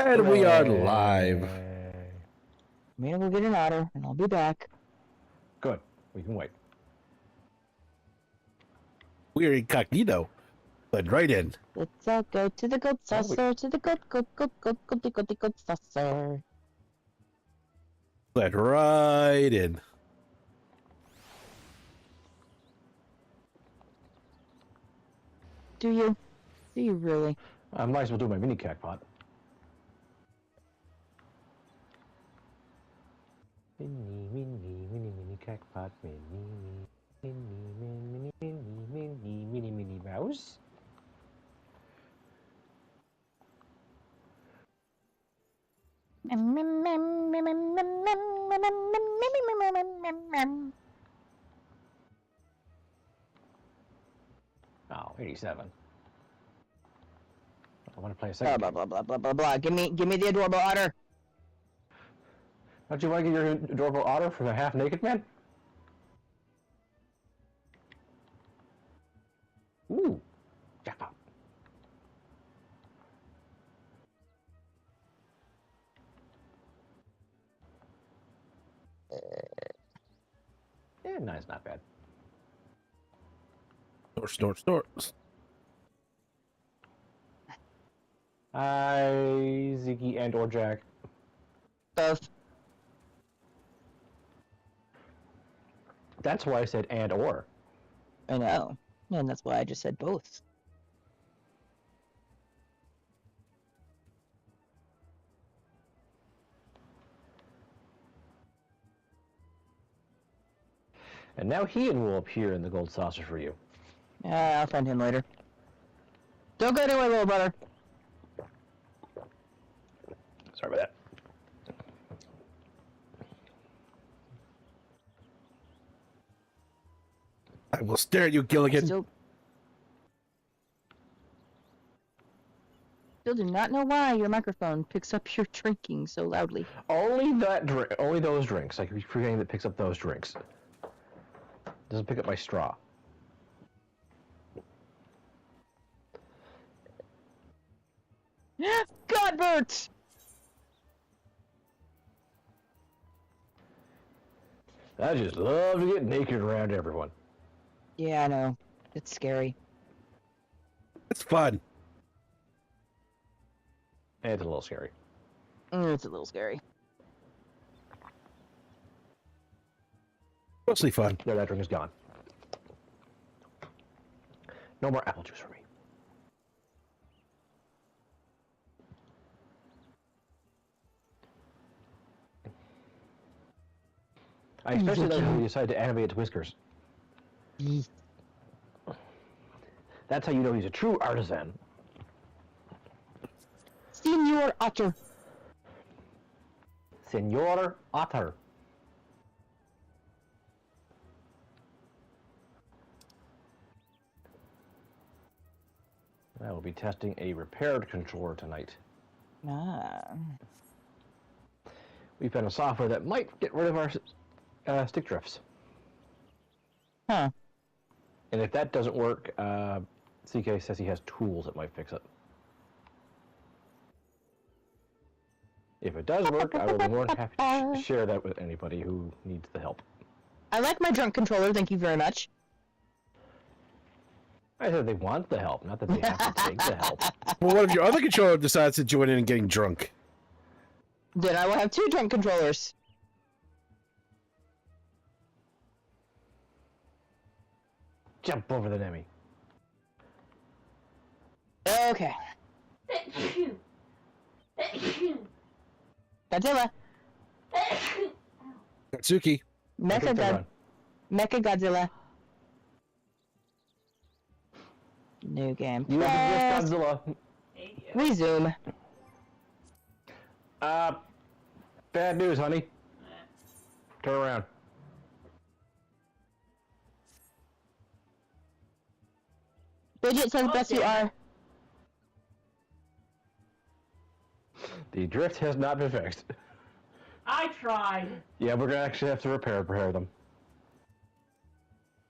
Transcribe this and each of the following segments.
And we are live. I'm gonna go get an otter, and I'll be back. Good. We can wait. We're incognito, but right in. Let's all go to the gold saucer, to the gold saucer. But right in. Do you? Do you really? I might as well do my mini cacpot. Mini cacpot, mini mouse. Oh, 87. I want to play a second. Blah blah blah blah blah blah. Give me the adorable otter. Don't you want to get your adorable otter from a half-naked man? Ooh, jackpot. Yeah, nice, not bad. Snort, snort, snort. Hi, Ziggy and or Jack. Both. That's why I said and or. I know, and that's why I just said both. And now Ian will appear in the gold saucer for you. Yeah, I'll find him later. Don't go anywhere, little brother. Sorry about that. I will stare at you, Gilligan. Still do not know why your microphone picks up your drinking so loudly. Only that drink. Only those drinks. I keep forgetting that picks up those drinks. Doesn't pick up my straw. Godbert! I just love to get naked around everyone. Yeah, I know. It's scary. It's fun. And it's a little scary. It's a little scary. Mostly fun. There, that drink is gone. No more apple juice for me. I especially like when you decide to animate its whiskers. That's how you know he's a true artisan. Senor Otter. Senor Otter. I will be testing a repaired controller tonight. Ah. We found a software that might get rid of our stick drifts. Huh. And if that doesn't work, CK says he has tools that might fix it. If it does work, I will be more than happy to share that with anybody who needs the help. I like my drunk controller, thank you very much. I said they want the help, not that they have to take the help. Well, what if your other controller decides to join in and getting drunk? Then I will have 2 drunk controllers. Jump over the Nemi. Okay. Godzilla. Katsuki. Mecha Godzilla. New game. You have the Godzilla. Resume. Bad news, honey. Turn around. Bridget says best you are. The drift has not been fixed. I tried. Yeah, we're gonna actually have to repair them.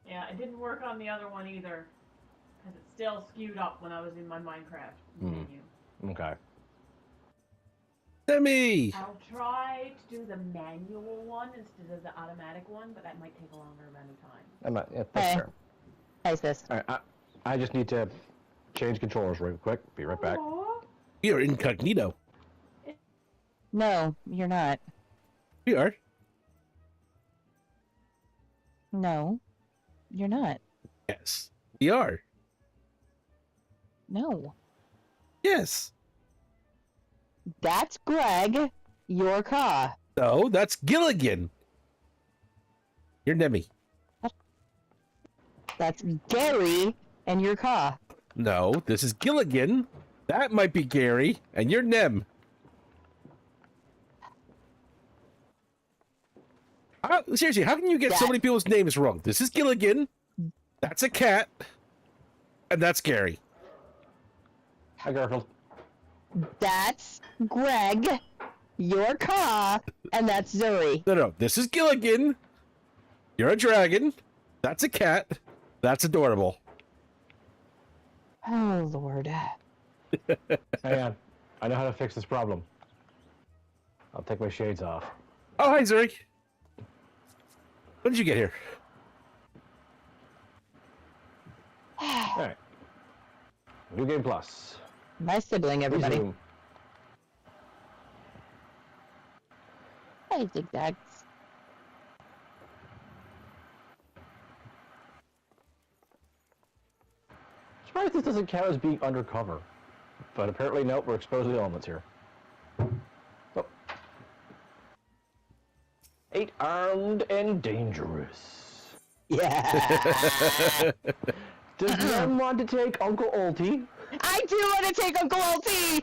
Yeah, it didn't work on the other one either. Because it still skewed up when I was in my Minecraft menu. Okay. Demi! I'll try to do the manual one instead of the automatic one, but that might take a longer amount of time. I'm not. Yeah, that's Hey. fair. Hey, sis. All right, I just need to change controllers real quick. Be right back. Aw. We are incognito. No, you're not. We are. No, you're not. Yes. We are. No. Yes. That's Greg, your car. No, that's Gilligan. You're Nemi. That's Gary and your car. No, this is Gilligan. That might be Gary, and you're Nem. Seriously, how can you get so many people's names wrong? This is Gilligan. That's a cat. And that's Gary. Hi, Garfield. That's Greg, your car, and that's Zuri. No. This is Gilligan. You're a dragon. That's a cat. That's adorable. Oh, Lord. Hang on. I know how to fix this problem. I'll take my shades off. Oh, hi, Zuri. When did you get here? All right. New Game Plus. My sibling, everybody. Resume. Hey, zigzags. Surprised this doesn't count as being undercover. But apparently, nope, we're exposing the elements here. Oh. 8 armed and dangerous. Yeah. Does Len want to take Uncle Ulti? I do want to take Uncle Ulti!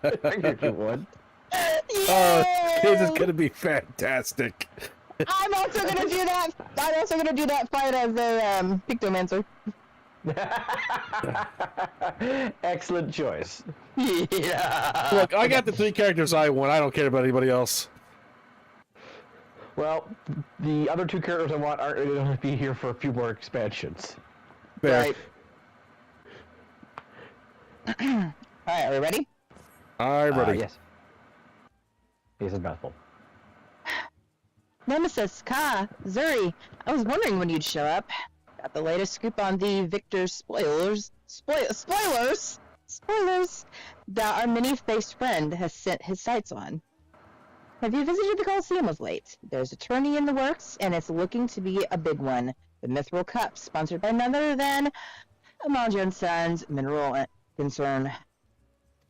I think you would. Oh, this is gonna be fantastic. I'm also gonna do that. I'm also gonna do that fight as a Pictomancer. Excellent choice. Yeah. Look, I got the 3 characters I want. I don't care about anybody else. Well, the other 2 characters I want aren't going to be here for a few more expansions. Fair. Right. All right, are we ready? I'm ready. Yes. He's in mouthful. Nemesis, Ka, Zuri. I was wondering when you'd show up. Got the latest scoop on the Victor spoilers. Spoilers that our many-faced friend has set his sights on. Have you visited the Coliseum of late? There's a tourney in the works, and it's looking to be a big one. The Mithril Cup, sponsored by none other than Amalja & Sons, Mineral Concern.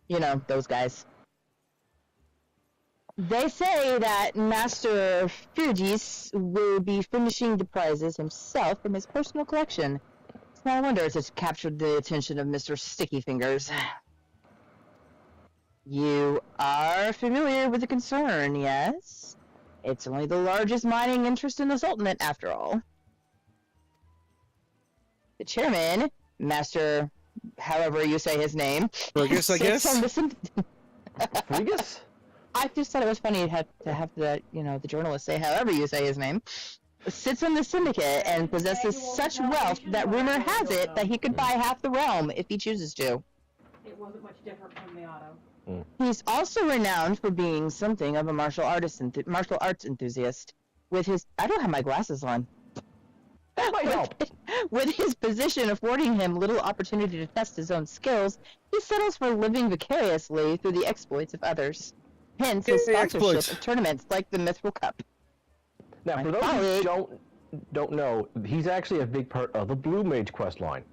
You know, those guys. They say that Master Fugis will be finishing the prizes himself from his personal collection. It's no wonder it's captured the attention of Mr. Sticky Fingers. You are familiar with the concern, yes? It's only the largest mining interest in the Sultanate, after all. The chairman, Master, however you say his name, Fergus, I guess? Fergus? I just thought it was funny to have the, the journalist say however you say his name, sits on the syndicate and possesses such wealth that rumor has it that he could buy half the realm if he chooses to. It wasn't much different from the auto. He's also renowned for being something of a martial arts enthusiast. With his, I don't have my glasses on. That might help. With his position affording him little opportunity to test his own skills, he settles for living vicariously through the exploits of others. Hence his Yay, sponsorship exploits. of tournaments like the Mithril Cup. Now, My for those colleague- who don't know, he's actually a big part of the Blue Mage quest line,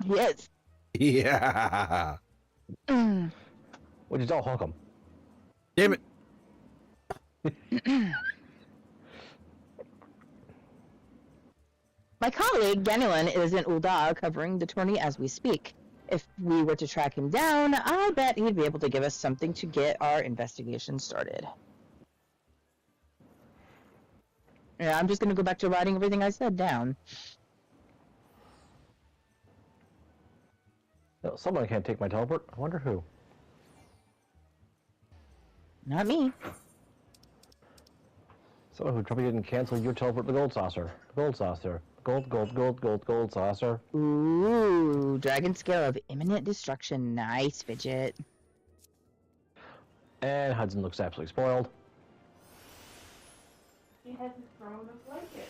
He is. Yeah. which is all Hulkum. Damn it. My colleague, Ganilin, is in Uldar covering the tourney as we speak. If we were to track him down, I bet he'd be able to give us something to get our investigation started. Yeah, I'm just going to go back to writing everything I said down. No, someone can't take my teleport. I wonder who. Not me. Someone who probably didn't cancel your teleport the gold saucer. Gold saucer. Gold saucer. Ooh, dragon scale of imminent destruction. Nice, Fidget. And Hudson looks absolutely spoiled. He has his throne of blankets.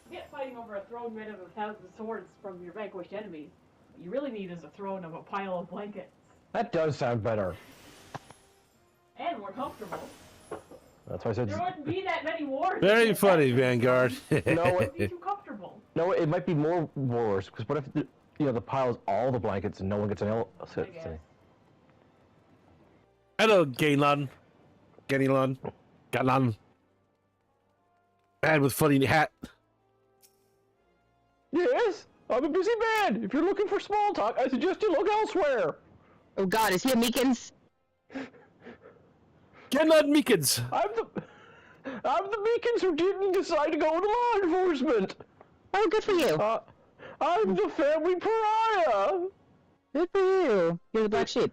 Forget fighting over a throne made of 1,000 swords from your vanquished enemies. What you really need is a throne of a pile of blankets. That does sound better. And more comfortable. That's why I said... There wouldn't be that many wars. Very funny, Vanguard. No, It would be too comfortable. No, it might be more wars, because what if, the pile is all the blankets and no one gets an L... I guess. Hello, Gaylon. Gaylon. Gaylon. Man with funny hat. Yes, I'm a busy man. If you're looking for small talk, I suggest you look elsewhere. Oh God, is he a Meekins? Gaylon Meekins. I'm the Beacons who didn't decide to go into law enforcement. Oh, good for you. I'm the family pariah. Good for you. You're the black sheep.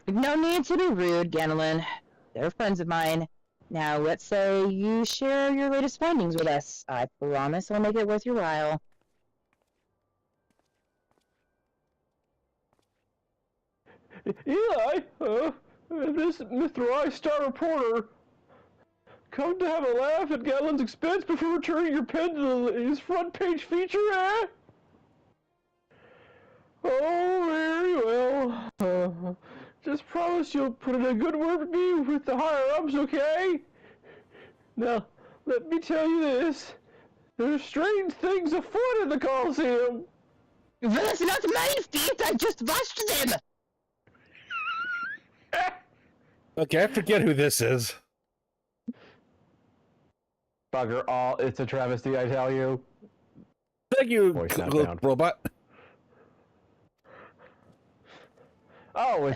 No need to be rude, Ganelin. They're friends of mine. Now, let's say you share your latest findings with us. I promise I'll make it worth your while. Eli, this Mr. I-Star reporter, come to have a laugh at Galen's expense before returning your pen to his front page feature, eh? Oh, very well. Just promise you'll put in a good word with me with the higher-ups, okay? Now, let me tell you this. There's strange things afoot in the Coliseum. Well, it's not my feet. I just watched them. Okay, I forget who this is. Bugger all, it's a travesty, I tell you. Thank you, Voice not Google found. robot. Oh,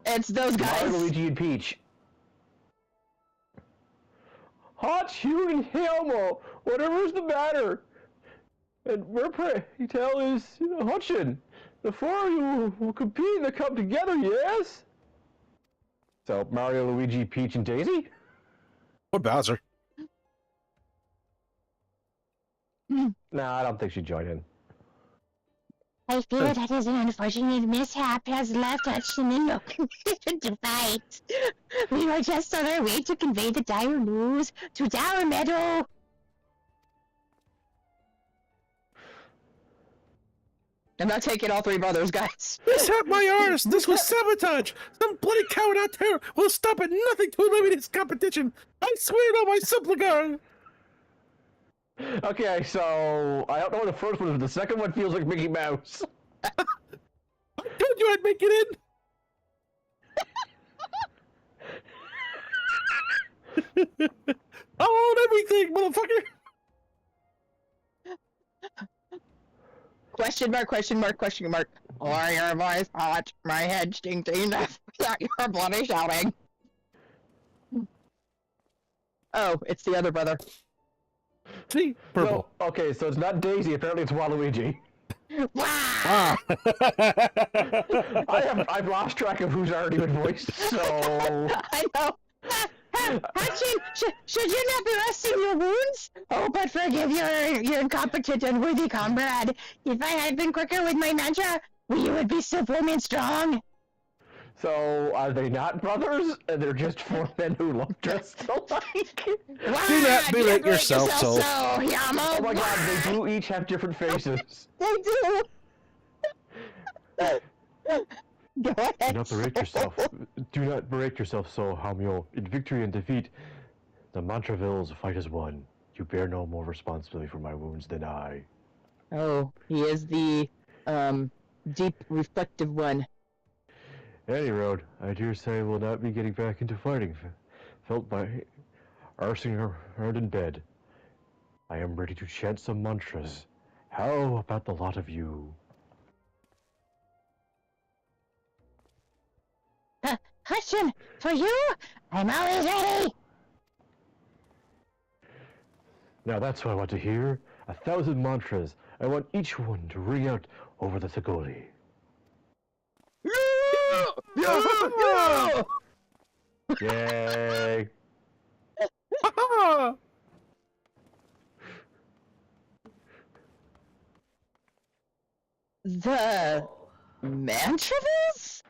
It's those Mario, guys. Luigi, and Peach. Hot, Hugh, and Helmo, whatever's the matter. And we're you tell is, Hutchin. The four of you will compete and come together, yes? So, Mario, Luigi, Peach, and Daisy? Or Bowser. Nah, I don't think she'd join in. I fear that as an unfortunate mishap has left Hudson in no condition to fight. We were just on our way to convey the dire news to Dower Meadow. I'm not taking all three brothers, guys. This hurt my arse. This was sabotage. Some bloody coward out there will stop at nothing to eliminate this competition. I swear it on my Suppligar. Okay, so, I don't know what the first one is, but the second one feels like Mickey Mouse. I told you I'd make it in. I own everything, motherfucker. Question mark, question mark, question mark. Are your voice hot? My head stinking that you're bloody shouting. Oh, it's the other brother. See? Purple. So, okay, so it's not Daisy, apparently it's Waluigi. Ah. I've lost track of who's already been voiced, so... I know. Hudson, should you not be resting your wounds? Oh, but forgive your incompetent and worthy comrade. If I had been quicker with my mantra, we would be so firm and strong. So, are they not brothers? And they're just four men who look just alike? Wow, Do that, be you like break yourself, Soul. Yamo. Oh my god, they do each have different faces. They do. Go ahead. Do not berate yourself. Do not berate yourself so, Hamyo. In victory and defeat, the Mantravilles fight as one. You bear no more responsibility for my wounds than I. Oh, he is the, deep, reflective one. Any road, I dare say will not be getting back into fighting. Felt by arsing hard in bed. I am ready to chant some mantras. How about the lot of you? Hudson, for you, I'm always ready. Now that's what I want to hear. 1,000 mantras. I want each one to ring out over the Thagoli. Yay! The Mantravilles?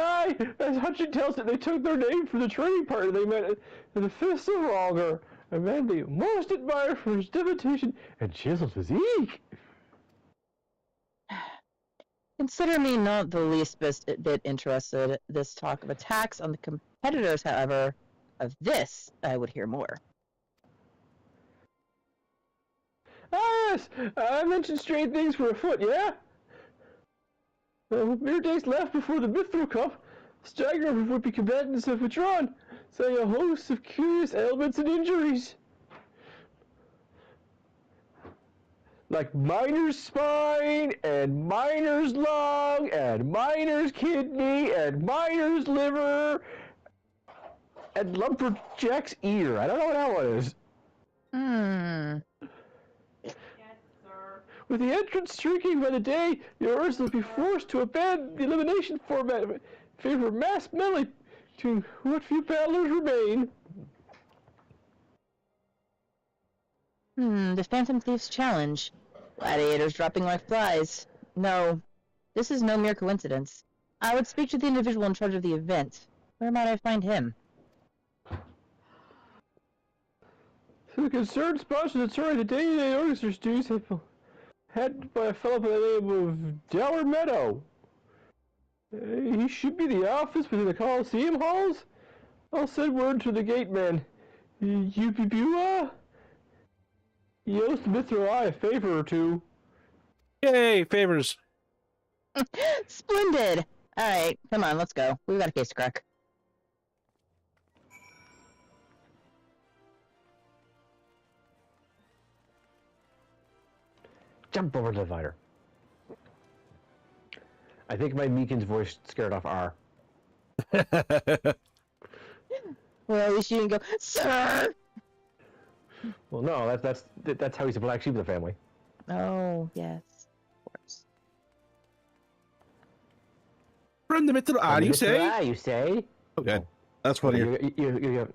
Aye, as Hutchin tells it, they took their name from the training partner they met in the Fist of Augur, a man they most admire for his devotion and chiseled physique. Consider me not the least bit interested. This talk of attacks on the competitors, however, of this I would hear more. Ah, yes, I mentioned strange things for a foot, yeah? Mere days left before the Mithril Cup, stagger would be combatants have withdrawn, saying a host of curious ailments and injuries. Like miner's spine, and miner's lung, and miner's kidney, and miner's liver, and lumberjack's ear. I don't know what that one is. Yes, sir. With the entrance shrinking by the day, yours will be forced to abandon the elimination format in favor of mass melee to what few battlers remain. The Phantom Thief's challenge. Gladiators dropping like flies. No, this is no mere coincidence. I would speak to the individual in charge of the event. Where might I find him? So the concerned sponsor that sorry the day-to-day orchestra dues have had by a fellow by the name of Dower Meadow. He should be the office within the Coliseum halls. I'll send word to the gate man. You he owes the Mithril Eye a favor or two. Yay, favors. Splendid! Alright, come on, let's go. We've got a case to crack. Jump over the divider. I think my Meekin's voice scared off R. Well, at least you didn't go, Sir! Well, no, that's how he's a black sheep of the family. Oh, yes. Of course. From the Mithril Eye, you say? You say? Okay, that's funny. From the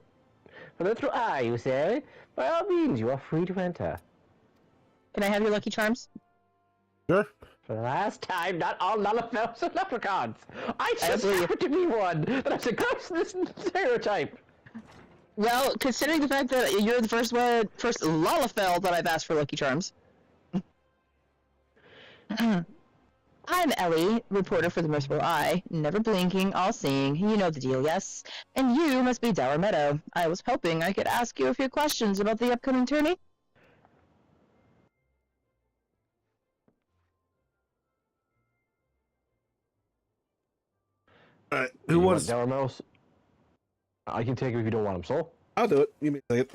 Mithril Eye, you say? By all means, you are free to enter. Can I have your Lucky Charms? Sure. For the last time, not all Lullifels are leprechauns. I just believe- happen to be one. That's a ghost stereotype. Well, considering the fact that you're the first Lullifel that I've asked for Lucky Charms. I'm Ellie, reporter for the Merciful Eye, never blinking, all-seeing. You know the deal, yes? And you must be Dower Meadow. I was hoping I could ask you a few questions about the upcoming tourney. Who wants? Dower Mouse? I can take him if you don't want him, Soul. I'll do it. You may say it.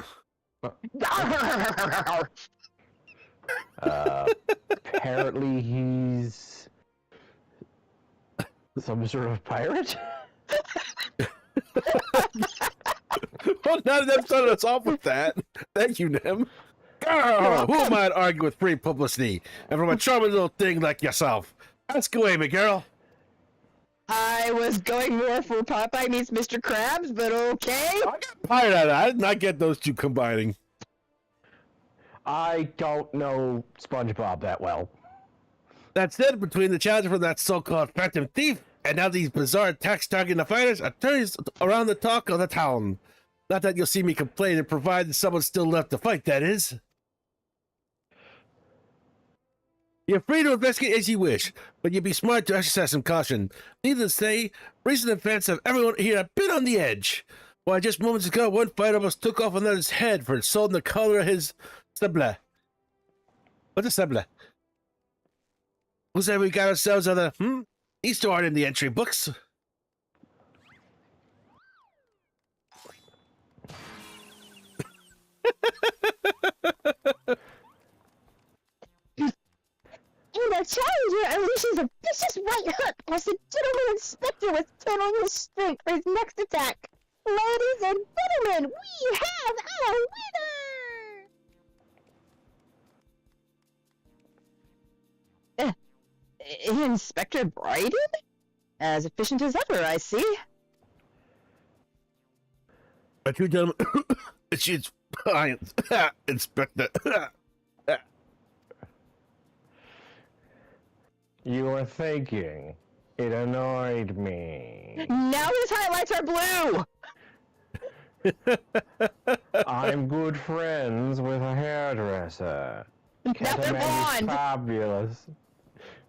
Apparently he's some sort of pirate. Well, now that they've started us off with that, thank you, Nem. Oh, who am I to argue with free publicity? And from a charming little thing like yourself. Ask away, my girl. I was going more for Popeye meets Mr. Krabs, but okay. I got pirate out of that. I did not get those two combining. I don't know SpongeBob that well. That said, between the challenger from that so-called Phantom Thief and now these bizarre attacks targeting the fighters, it turns around the talk of the town. Not that you'll see me complain, and provided someone's still left to fight, that is. You're free to investigate as you wish, but you'd be smart to exercise some caution. Needless to say, recent events have everyone here a bit on the edge. Why, just moments ago, one fighter almost took off another's head for insulting the color of his sable. What's a sable? Looks like we got ourselves other, these two aren't in the entry books. And the challenger unleashes a vicious right hook as the gentleman inspector was channeling his strength for his next attack. Ladies and gentlemen, we have our winner! Inspector Bryden? As efficient as ever, I see. But you gentlemen, she's science, Inspector. You are thinking. It annoyed me. Now his highlights are blue! I'm good friends with a hairdresser. Now Cat they're Man is blonde! fabulous.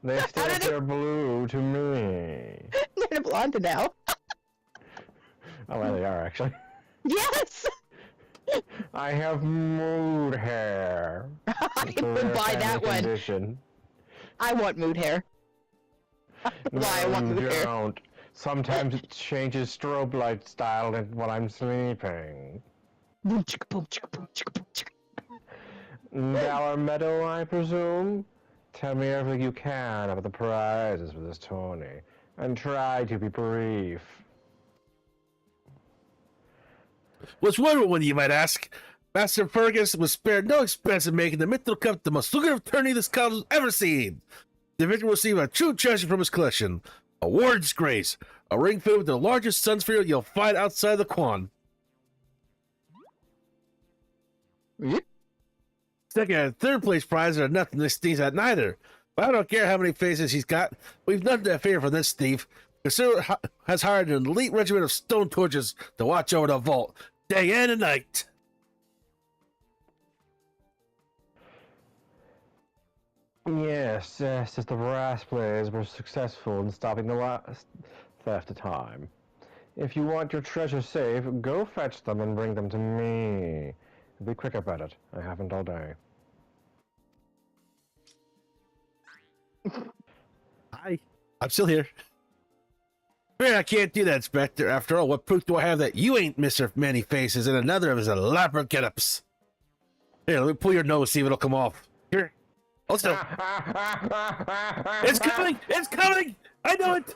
They still do they- appear blue to me. They're blonde now. Oh, well, they are actually. Yes! I have mood hair. I It's a would rare buy that family one. condition. I want mood hair. Why I want No, mood hair. don't. Sometimes it changes strobe light style when I'm sleeping. Boom, chicka, boom, chicka, boom, chicka, boom, chicka. Dollar medal, I presume? Tell me everything you can about the prizes for this tourney, and try to be brief. Was wonderful one, you might ask. Master Fergus was spared no expense in making the Mythical Cup the most lucrative tourney this college has ever seen. The victor will receive a true treasure from his collection. A Warden's Grace, a ring filled with the largest sun sphere you'll find outside the Quan. Second and third place prizes are nothing to sneeze at neither. But I don't care how many faces he's got. We've nothing to fear from this thief. The Consider has hired an elite regiment of stone torches to watch over the vault, day and night. Yes, if the brass players were successful in stopping the last theft of time. If you want your treasure safe, go fetch them and bring them to me. Be quick about it. I haven't all day. Hi, I'm still here. Man, I can't do that, Inspector. After all, what proof do I have that you ain't Mr. Many Faces and another of his elaborate get-ups? Here, let me pull your nose, see if it'll come off. Here. Also, it's coming! It's coming! I know it!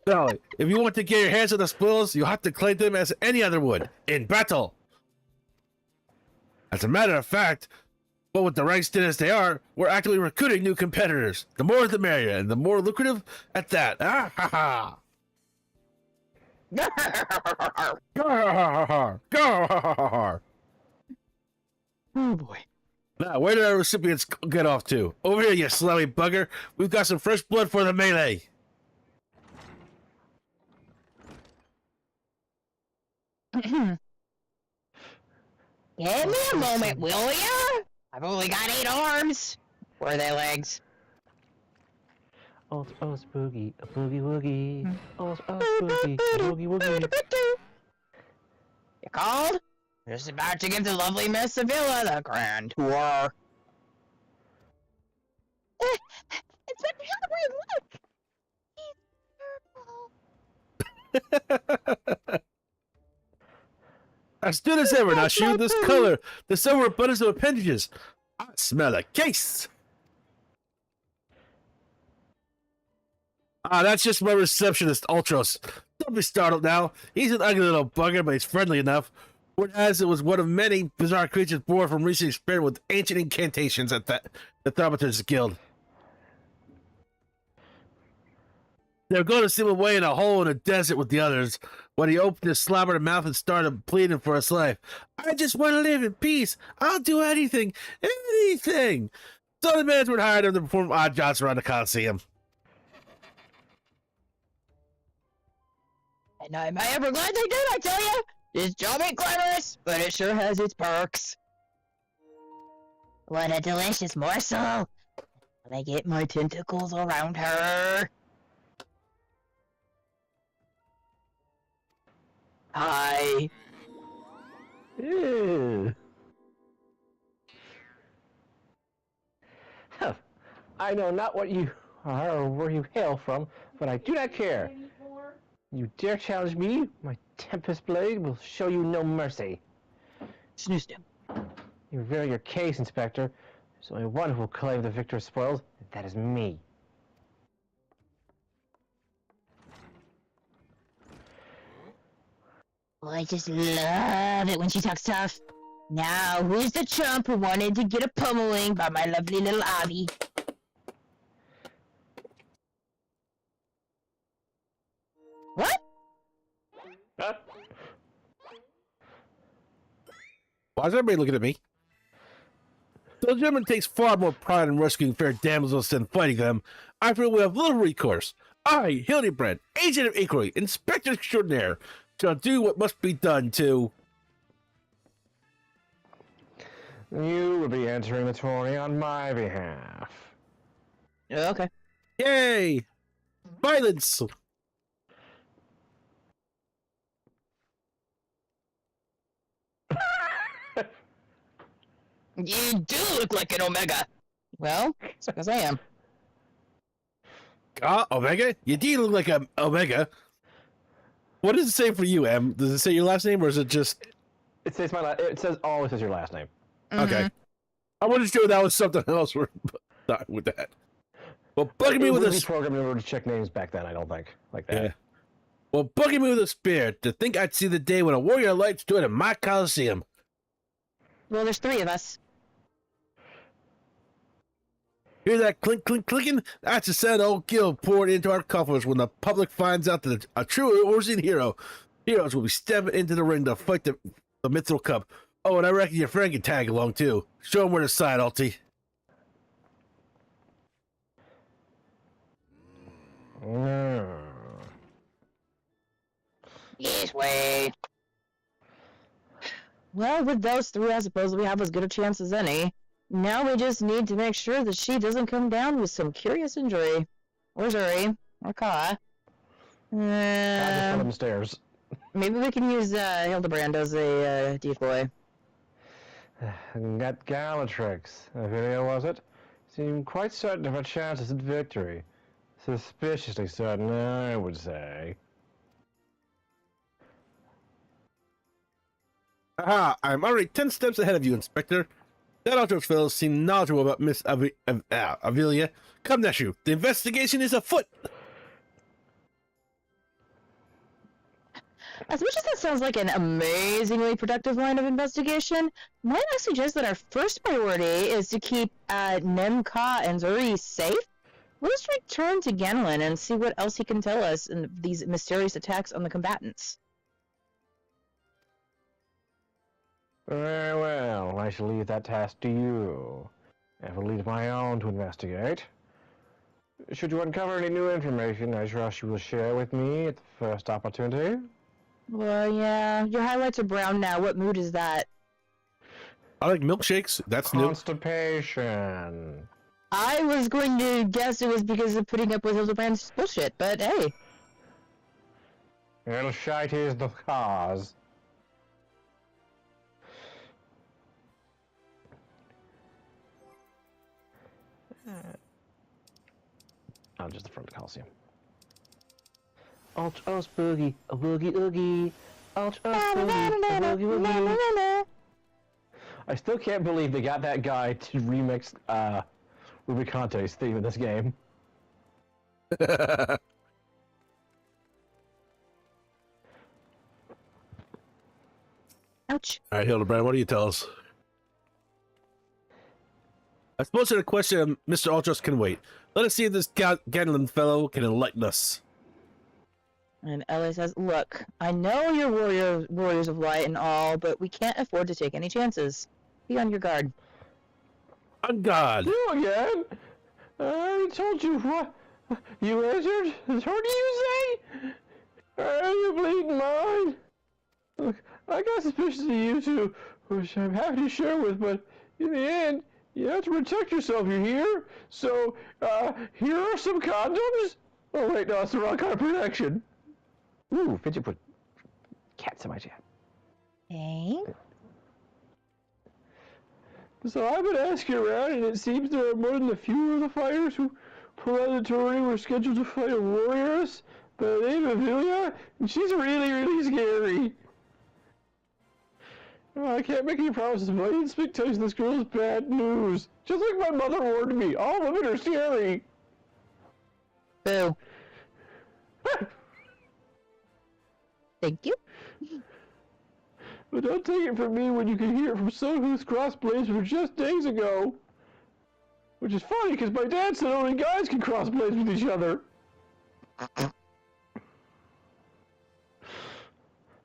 Now, if you want to get your hands on the spoils, you'll have to claim them as any other would, in battle. As a matter of fact, but with the ranks thin as they are, we're actively recruiting new competitors. The more the merrier, and the more lucrative at that. Ah ha ha! Gar. Oh boy. Now, where did our recipients get off to? Over here, you slimy bugger. We've got some fresh blood for the melee. Give me a moment, will ya? I've only got 8 arms. Where are they legs? Oh, spooky, a boogie woogie. Oh, spooky, boogie woogie. You called? Just about to give the lovely Miss Sevilla the grand tour. Inspector Hildabrand, look! He's purple. As good as ever, now shoot this color. The silver abundance of appendages. I smell a case. Ah, that's just my receptionist, Ultros. Don't be startled now. He's an ugly little bugger, but he's friendly enough. Whereas it was one of many bizarre creatures born from recent experiment with ancient incantations at the Thaumaturgs Guild. They were going to steal away in a hole in a desert with the others when he opened his slobbered mouth and started pleading for his life. I just want to live in peace. I'll do anything. Anything. So the management hired him to perform odd jobs around the Coliseum. And am I ever glad they did, I tell you? This job ain't glamorous, but it sure has its perks. What a delicious morsel. When I get my tentacles around her. Hi. Ew. Huh. I know not what you are or where you hail from, but I do not care. You dare challenge me? My Tempest Blade will show you no mercy. Snoozed him. You reveal your case, Inspector. There's only one who will claim the victor's spoils, and that is me. Oh, I just love it when she talks tough. Now, who's the chump who wanted to get a pummeling by my lovely little Abby? What? Huh? Why is everybody looking at me? The German takes far more pride in rescuing fair damsels than fighting them. I feel we have little recourse. I, Hildabrand, agent of inquiry, inspector extraordinaire, shall do what must be done to... You will be entering the tourney on my behalf. Okay. Yay! Violence! You do look like an Omega. Well, it's because I am. Omega? You do look like a Omega. What does it say for you, Em? Does it say your last name, or is it just... It says it says always says your last name. Okay. I wasn't sure that was something else with that. Well, bugging me with a... program in order to check names back then, I don't think. Like that. Yeah. Well, bugging me with a spear to think I'd see the day when a warrior light stood in my Coliseum. Well, there's 3 of us. Hear that clink, clink, clinking? That's the sound old guild poured into our coffers when the public finds out that a true Orsian hero. Heroes will be stepping into the ring to fight the Mithril Cup. Oh, and I reckon your friend can tag along, too. Show him where to side, Alti. Yes, way. Well, with those 3, I suppose we have as good a chance as any. Now we just need to make sure that she doesn't come down with some curious injury. Or Zuri. Or Ka. I just put him stairs. Maybe we can use Hildabrand as a decoy. That Galatrix, Avilia was it? Seemed quite certain of her chances at victory. Suspiciously certain, I would say. Aha, I'm already 10 steps ahead of you, Inspector. That Ultros fellow seemed knowledgeable about Miss Avilia. Come, Neshu, the investigation is afoot! As much as that sounds like an amazingly productive line of investigation, might I suggest that our first priority is to keep Nem, Ka, and Zuri safe? Let's return to Ganelin and see what else he can tell us in these mysterious attacks on the combatants. Very well, I shall leave that task to you. I will leave my own to investigate. Should you uncover any new information, I trust you will share with me at the first opportunity. Well, yeah, your highlights are brown now. What mood is that? I like milkshakes. That's new. Constipation. I was going to guess it was because of putting up with Hildebrand's bullshit, but hey. Ill shite is the cause. I'm just the front of the Coliseum. Alt us boogie, a boogie oogie. Alt us boogie, a boogie oogie. I still can't believe they got that guy to remix Rubiconte's theme in this game. Ouch. All right, Hildebrand, what do you tell us? I suppose the question of Mr. Ultros can wait. Let us see if this Ganelin fellow can enlighten us. And Ellie says, look, I know you're warriors of light and all, but we can't afford to take any chances. Be on your guard. On guard. You again? I already told you what you answered. What do you say? Are you bleeding mine? Look, I got suspicions of you two, which I'm happy to share with, but in the end, you have to protect yourself, you hear? So, here are some condoms? Oh wait, no, it's the wrong kind of protection. Ooh, fidget put cats in my chat. Hey? So I've been asking around, and it seems there are more than a few of the fighters who pulled out of the tourney were scheduled to fight a warrioress by the name of Avilia, and she's really, really scary. Oh, I can't make any promises, but I didn't speak to this girl's bad news. Just like my mother warned me, all women are scary. Boo. Thank you. But don't take it from me when you can hear it from someone whose crossblades were just days ago. Which is funny, because my dad said only guys can crossblades with each other.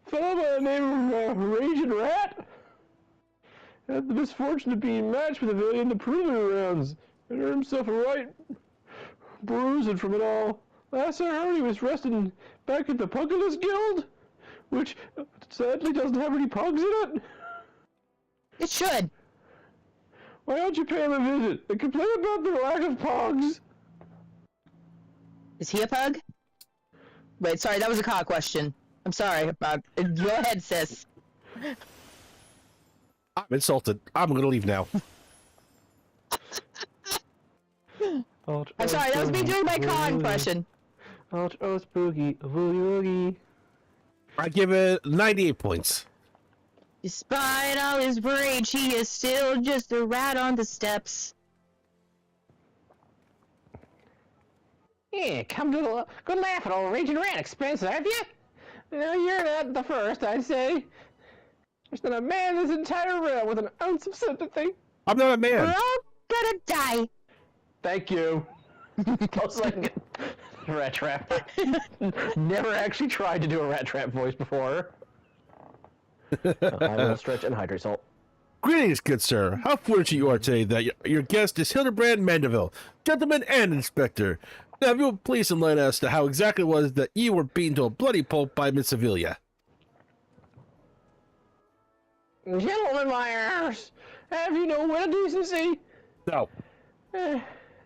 Fellow by the name of Raging Rat had the misfortune of being matched with Amelia in the preliminary rounds and earned himself a right bruising from it all. Last I heard, he was resting back at the Pugilist Guild, which sadly doesn't have any pugs in it. It should. Why don't you pay him a visit and complain about the lack of pugs? Is he a pug? Wait, sorry, that was a cock question. I'm sorry. Go ahead, sis. I'm insulted. I'm gonna leave now. I'm sorry, that was me doing my cock impression. Oh, spooky, woogie woogie. I give it 98 points. Despite all his rage, he is still just a rat on the steps. Yeah, come to the good laugh at old raging rat expense, have you? No, you're not the first, I'd say. There's not a man in this entire realm with an ounce of sympathy. I'm not a We're man. all gonna die. Thank you. Most like rat trap. Never actually tried to do a rat trap voice before. I will stretch and hydrate salt. Greetings, good sir. How fortunate you are today that your guest is Hildabrand Mandeville, gentleman and inspector. Now, if you will please enlighten us to how exactly it was that you were beaten to a bloody pulp by Miss Sevilla. Gentlemen, my heirs, have you no wit of decency? No.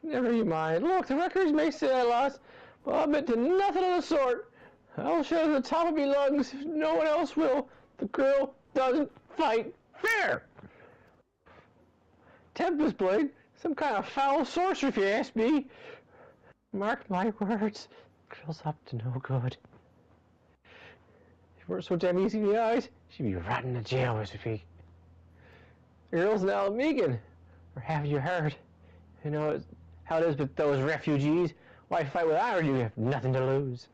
Never you mind. Look, the records may say I lost, but I'll admit to nothing of the sort. I'll shout at the top of me lungs if no one else will. The girl doesn't fight fair. Tempest Blade, some kind of foul sorcery if you ask me. Mark my words, girl's up to no good. If it weren't so damn easy in the eyes, she'd be rotting in jail as we speak. The girl's an Alamegan, or have you heard? You know how it is with those refugees. Why fight with Ireland? You have nothing to lose.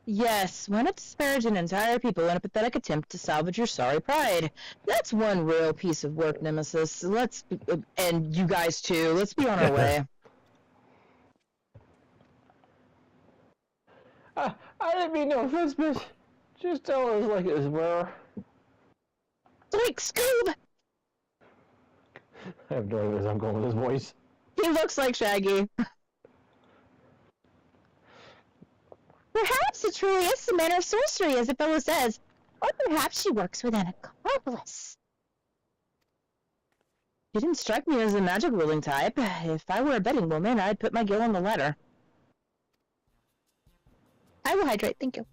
Yes, why not disparage an entire people in a pathetic attempt to salvage your sorry pride? That's one real piece of work, Nemesis. And you guys too, let's be on our way. I didn't mean no offense, but just tell us like it was were. Like, Scoob! I have no idea where I'm going with his voice. He looks like Shaggy. Perhaps it truly is some manner of sorcery, as the fellow says. Or perhaps she works with an accomplice. She didn't strike me as a magic ruling type. If I were a betting woman, I'd put my gill on the ladder. I will hydrate, thank you.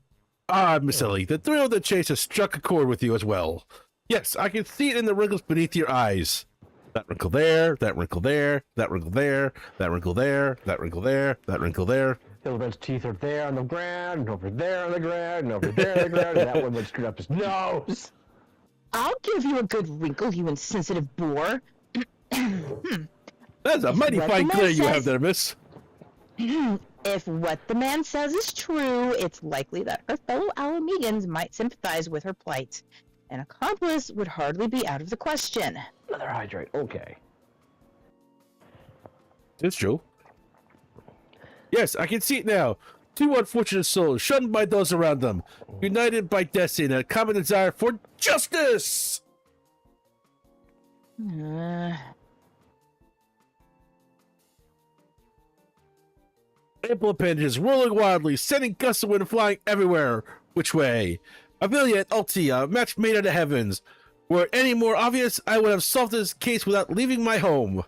Ah, Miss Ellie, the thrill of the chase has struck a chord with you as well. Yes, I can see it in the wrinkles beneath your eyes. That wrinkle there, that wrinkle there, that wrinkle there, that wrinkle there, that wrinkle there, that wrinkle there. Hildebrand's teeth are there on the ground, and over there on the ground, and over there on the ground, and that one went screwed up his nose. I'll give you a good wrinkle, you insensitive boor. That's a mighty What fine the glare man you have says- there, miss. If what the man says is true, it's likely that her fellow Alamegans might sympathize with her plight. An accomplice would hardly be out of the question. Another hydrate, okay. It's true. Yes, I can see it now. Two unfortunate souls, shunned by those around them, united by destiny and a common desire for justice! Ample appendages rolling wildly, sending gusts of wind flying everywhere. Which way? Amelia and Altia, a match made out of heavens. Were it any more obvious, I would have solved this case without leaving my home.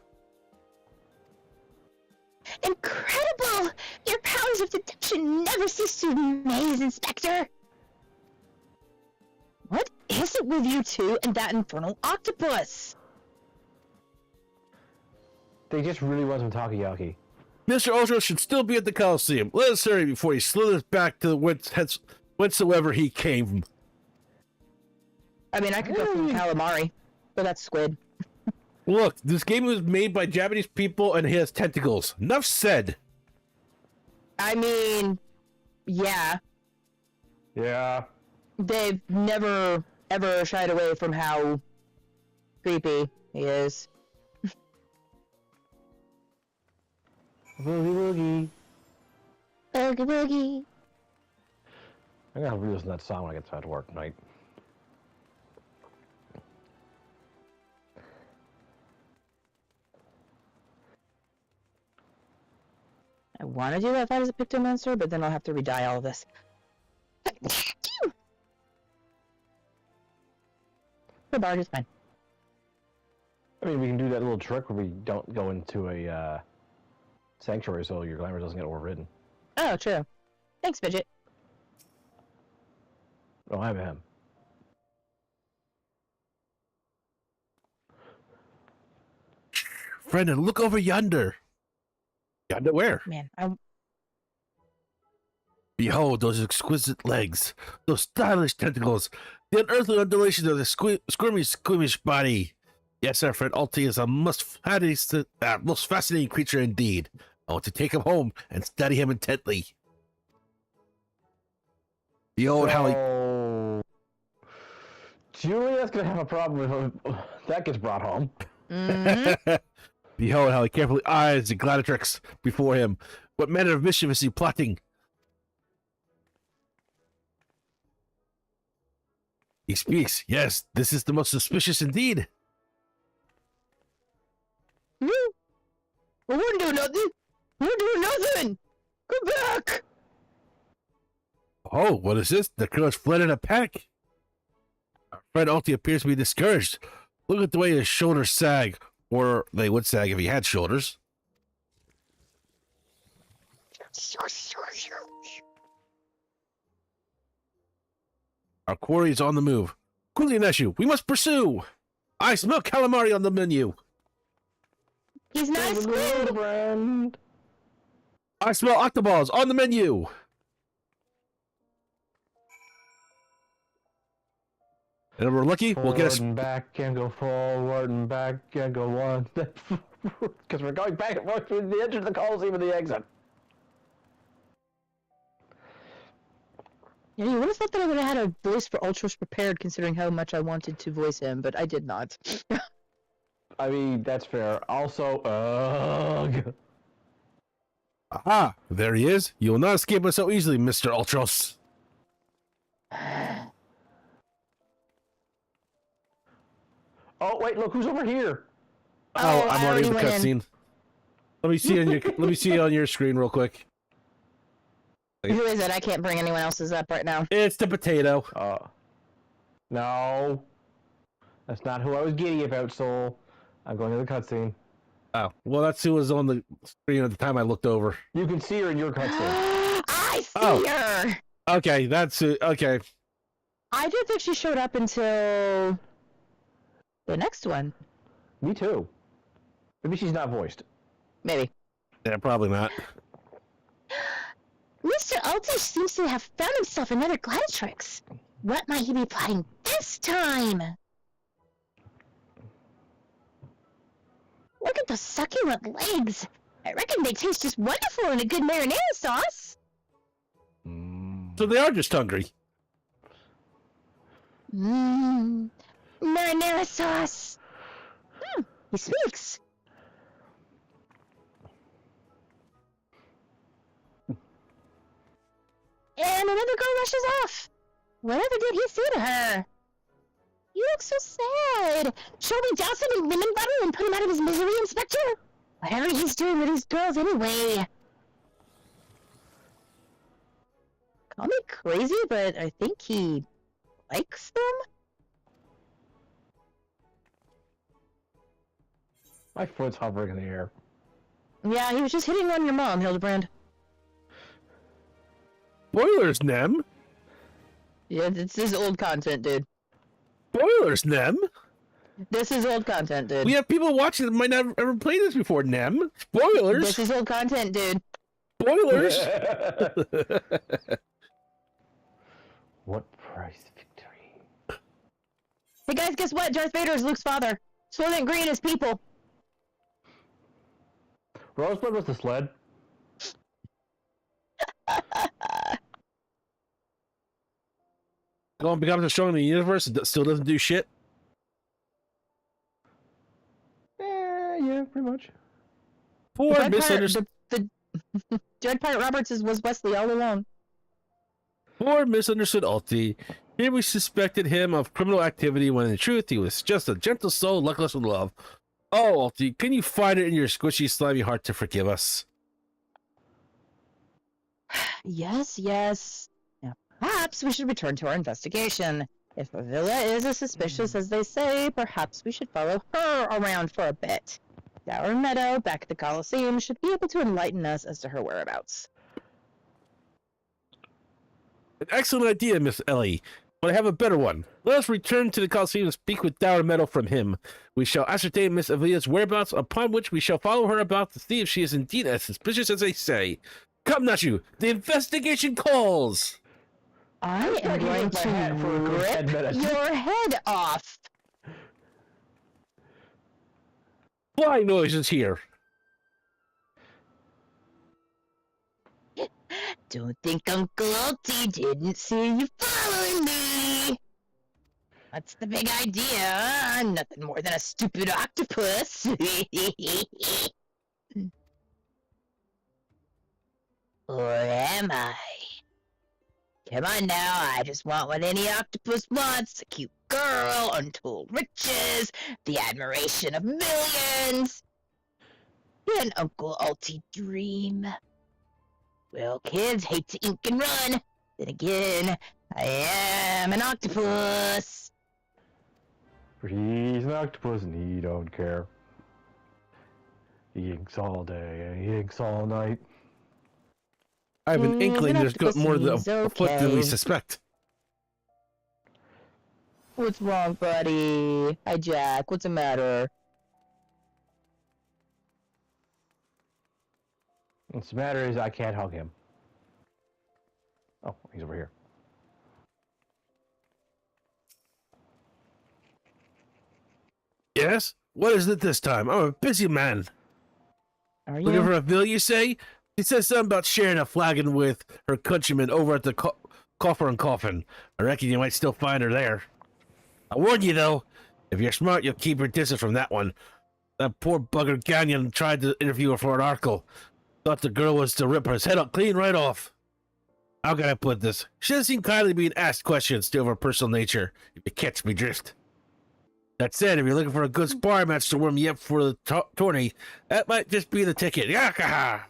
Incredible! Your powers of deduction never cease to amaze, Inspector. What is it with you two and that infernal octopus? They just really want some takoyaki. Mr. Ultra should still be at the Coliseum. Let us hurry before he slithers back to whencesoever he came. I mean, I could go for calamari, but that's squid. Look, this game was made by Japanese people and it has tentacles. Enough said. I mean, yeah, Yeah. they've never, ever shied away from how creepy he is. Boogie woogie. Boogie boogie. I gotta re-listen to that song when I get to work tonight. want to do that fight as a Pictomancer, but then I'll have to re-dye all of this. The barge is fine. I mean, we can do that little trick where we don't go into a sanctuary so your glamour doesn't get overridden. Oh, true. Thanks, Fidget. Oh, I have him. Brendan, look over yonder. Yonder where? Man, Behold those exquisite legs, those stylish tentacles, the unearthly undulations of the squirmy, squeamish body. Yes, our friend Alti is a most fascinating creature indeed. I want to take him home and study him intently. Behold how he... Julia's gonna have a problem if that gets brought home. mm-hmm. Behold how he carefully eyes the gladiatrix before him. What manner of mischief is he plotting? He speaks. Yes, this is the most suspicious indeed. We wouldn't do nothing. We're doing nothing. Come back. Oh, what is this? The girls fled in a panic. Our friend Alti appears to be discouraged. Look at the way his shoulders sag, or they would sag if he had shoulders. Our quarry is on the move. Quickly, Neshu, we must pursue. I smell calamari on the menu. He's not a squid. Hildabrand. I smell octoballs on the menu. And if we're lucky, we'll get Forward and back and go forward and back and go one step forward. Because we're going back and forth between the entrance of the Coliseum and the exit. Yeah, you would have thought that I would have had a voice for Ultros prepared, considering how much I wanted to voice him, but I did not. I mean, that's fair. Also, ugh. Aha, there he is. You will not escape us so easily, Mr. Ultros. Oh, wait, look who's over here. Oh, Oh, I'm I already in the already went cutscene. Let me see on your let me see it on your screen real quick. Who is it? I can't bring anyone else's up right now. It's the potato. No. That's not who I was giddy about, Soul. I'm going to the cutscene. Oh, well, that's who was on the screen at the time I looked over. You can see her in your cutscene. I see Oh. her! Okay, that's it. Okay. I didn't think she showed up until the next one. Me too. Maybe she's not voiced. Maybe. Yeah, probably not. Mr. Ultish seems to have found himself another gladiatrix. What might he be plotting this time? Look at those succulent legs. I reckon they taste just wonderful in a good marinara sauce. So they are just hungry. Mmm. Marinara sauce. He speaks. And another girl rushes off. Whatever did he say to her? You look so sad. Shall we douse him in lemon butter and put him out of his misery, Inspector? Whatever he's doing with these girls anyway. Call me crazy, but I think he likes them? My foot's hovering in the air. Yeah, he was just hitting on your mom, Hildabrand. Spoilers, Nem. Yeah, this is old content, dude. Spoilers, Nem. This is old content, dude. We have people watching that might not have ever played this before, Nem. Spoilers. This is old content, dude. Spoilers. What price victory? Hey guys, guess what? Darth Vader is Luke's father. Soylent Green is people. Rosebud was the sled. Going becomes a strong in the universe, it still doesn't do shit. Yeah, pretty much. Poor misunderstood. The Dread Pirate Roberts was Wesley all along. Poor misunderstood Alti. Here we suspected him of criminal activity when in truth he was just a gentle soul, luckless with love. Oh, Alti, can you find it in your squishy, slimy heart to forgive us? Yes, yes. Now, perhaps we should return to our investigation. If Avila is as suspicious as they say, perhaps we should follow her around for a bit. Dower Meadow, back at the Coliseum, should be able to enlighten us as to her whereabouts. An excellent idea, Miss Ellie. But I have a better one. Let us return to the Coliseum and speak with Dower Meadow from him. We shall ascertain Miss Avilia's whereabouts, upon which we shall follow her about to see if she is indeed as suspicious as they say. Come, Nachu, the investigation calls! I am going my hat for a good 10 to minutes. rip your head off. Flying noises here. Don't think Uncle Altie didn't see you following me. What's the big idea? Nothing more than a stupid octopus. Or am I? Come on now, I just want what any octopus wants. A cute girl, untold riches, the admiration of millions. An Uncle Altie dream. Well, kids hate to ink and run. Then again, I am an octopus. He's an octopus and he don't care. He inks all day and he inks all night. I have an He's inkling an there's got octopus more and than he's a foot than we okay. suspect. What's wrong, buddy? Hi, Jack. What's the matter? What's the matter is I can't hug him. Oh, he's over here. Yes? What is it this time? I'm a busy man. Are Looking you? for a bill, you say? She says something about sharing a flagon with her countrymen over at the Coffer and Coffin. I reckon you might still find her there. I warn you, though, if you're smart, you'll keep your distance from that one. That poor bugger Gagnon tried to interview her for an article. Thought the girl was to rip her head up clean right off. How can I put this? She doesn't seem kindly being asked questions of her personal nature, if you catch me drift. That said, if you're looking for a good spar match to warm you up for the tourney, that might just be the ticket. Yakaha!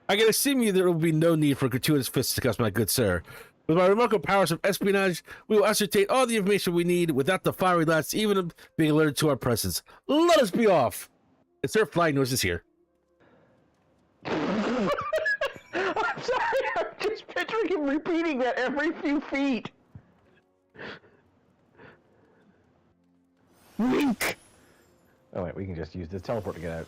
I can assume you there will be no need for gratuitous fisticuffs, my good sir. With my remarkable powers of espionage, we will ascertain all the information we need without the fiery lads even being alerted to our presence. Let us be off! And Sir Flying Nose here. I'm sorry, I'm just picturing him repeating that every few feet. Wink. Oh wait, we can just use this teleport to get out.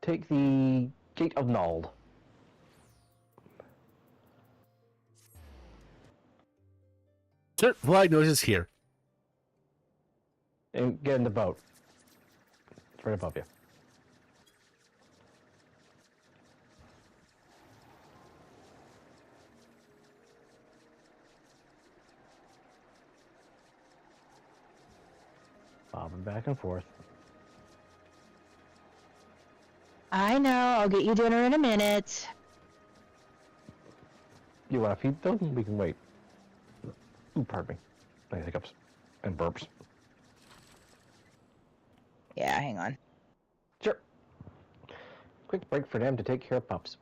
Take the Gate of Nald. Sir Flying Nose is here. And get in the boat. It's right above you. Bobbing back and forth. I know. I'll get you dinner in a minute. You want to feed them? We can wait. Ooh, pardon me. I hiccups and burps. Yeah, hang on. Sure. Quick break for them to take care of pups.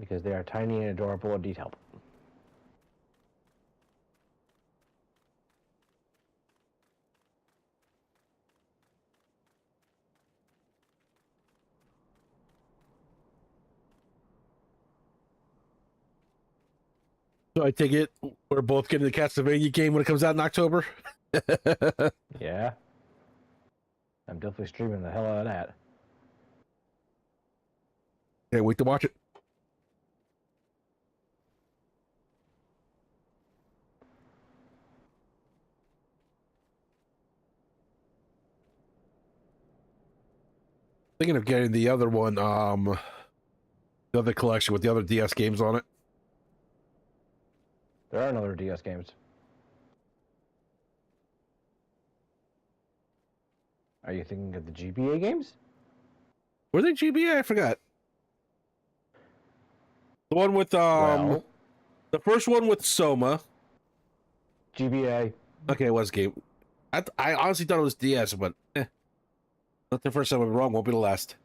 Because they are tiny and adorable and need help. So I take it we're both getting the Castlevania game when it comes out in October? Yeah. I'm definitely streaming the hell out of that. Can't wait to watch it. Thinking of getting the other one, the other collection with the other DS games on it. There are no other DS games. Are you thinking of the GBA games? Were they GBA? I forgot. The one with Well, the first one with Soma. GBA. Okay, it was game. I honestly thought it was DS, but not the first time I'm wrong. Won't be the last.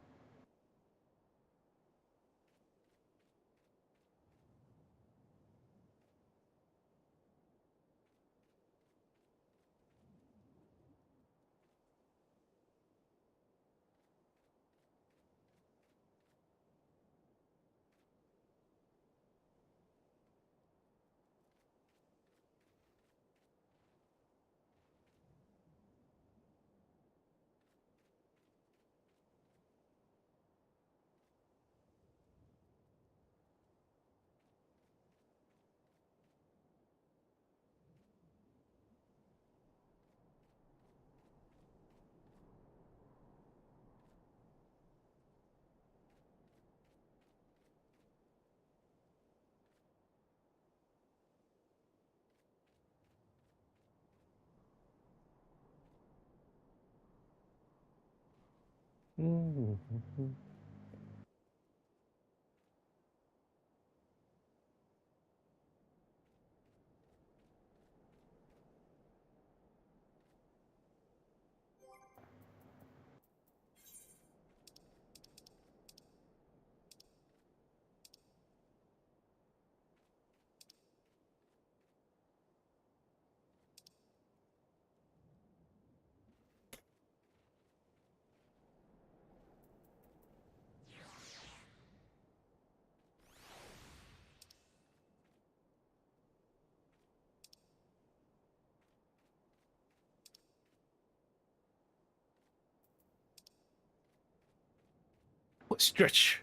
Stretch.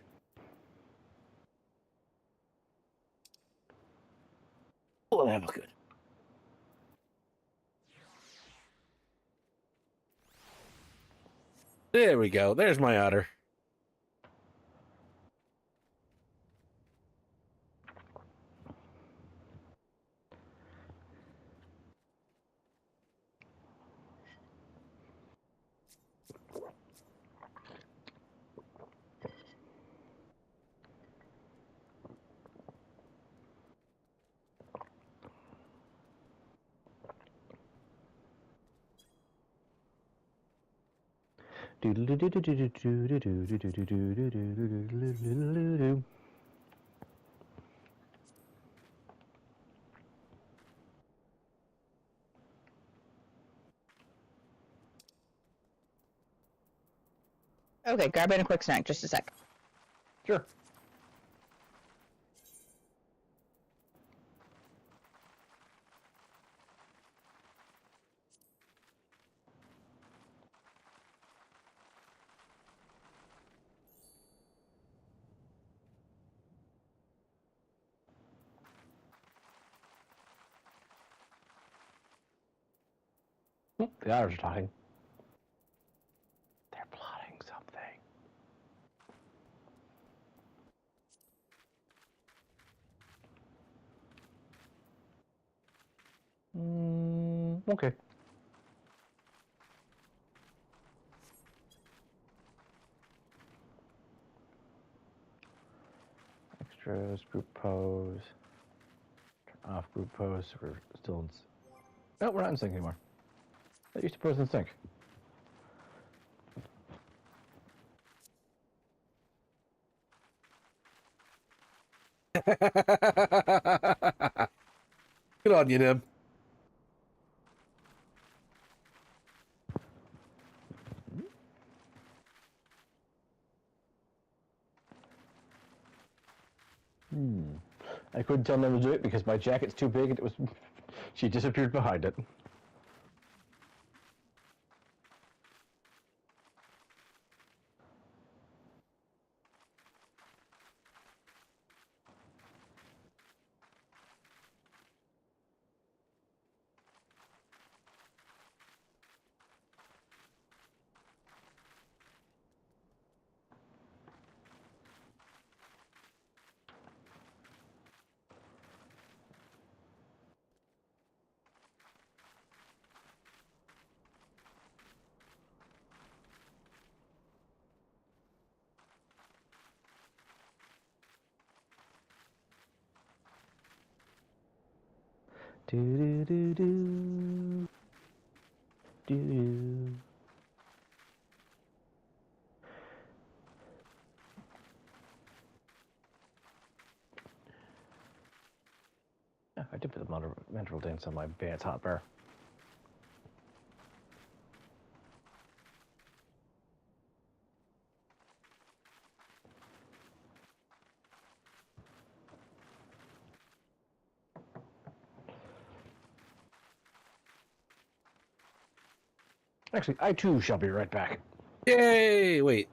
Oh, that was good. There we go. There's my otter. Okay, grab in a quick snack. Just a sec. Sure. The otters are talking. They're plotting something. Okay. Extras, group pose. Turn off group pose. We're still in. No, we're not in sync anymore. That used to pose in sync. Good on you, Nib. I couldn't tell them to do it because my jacket's too big and it was. She disappeared behind it. Do do do do. Do. Yeah, I did put the mineral dents on my Vance hot bear. Actually, I too shall be right back. Yay! Wait.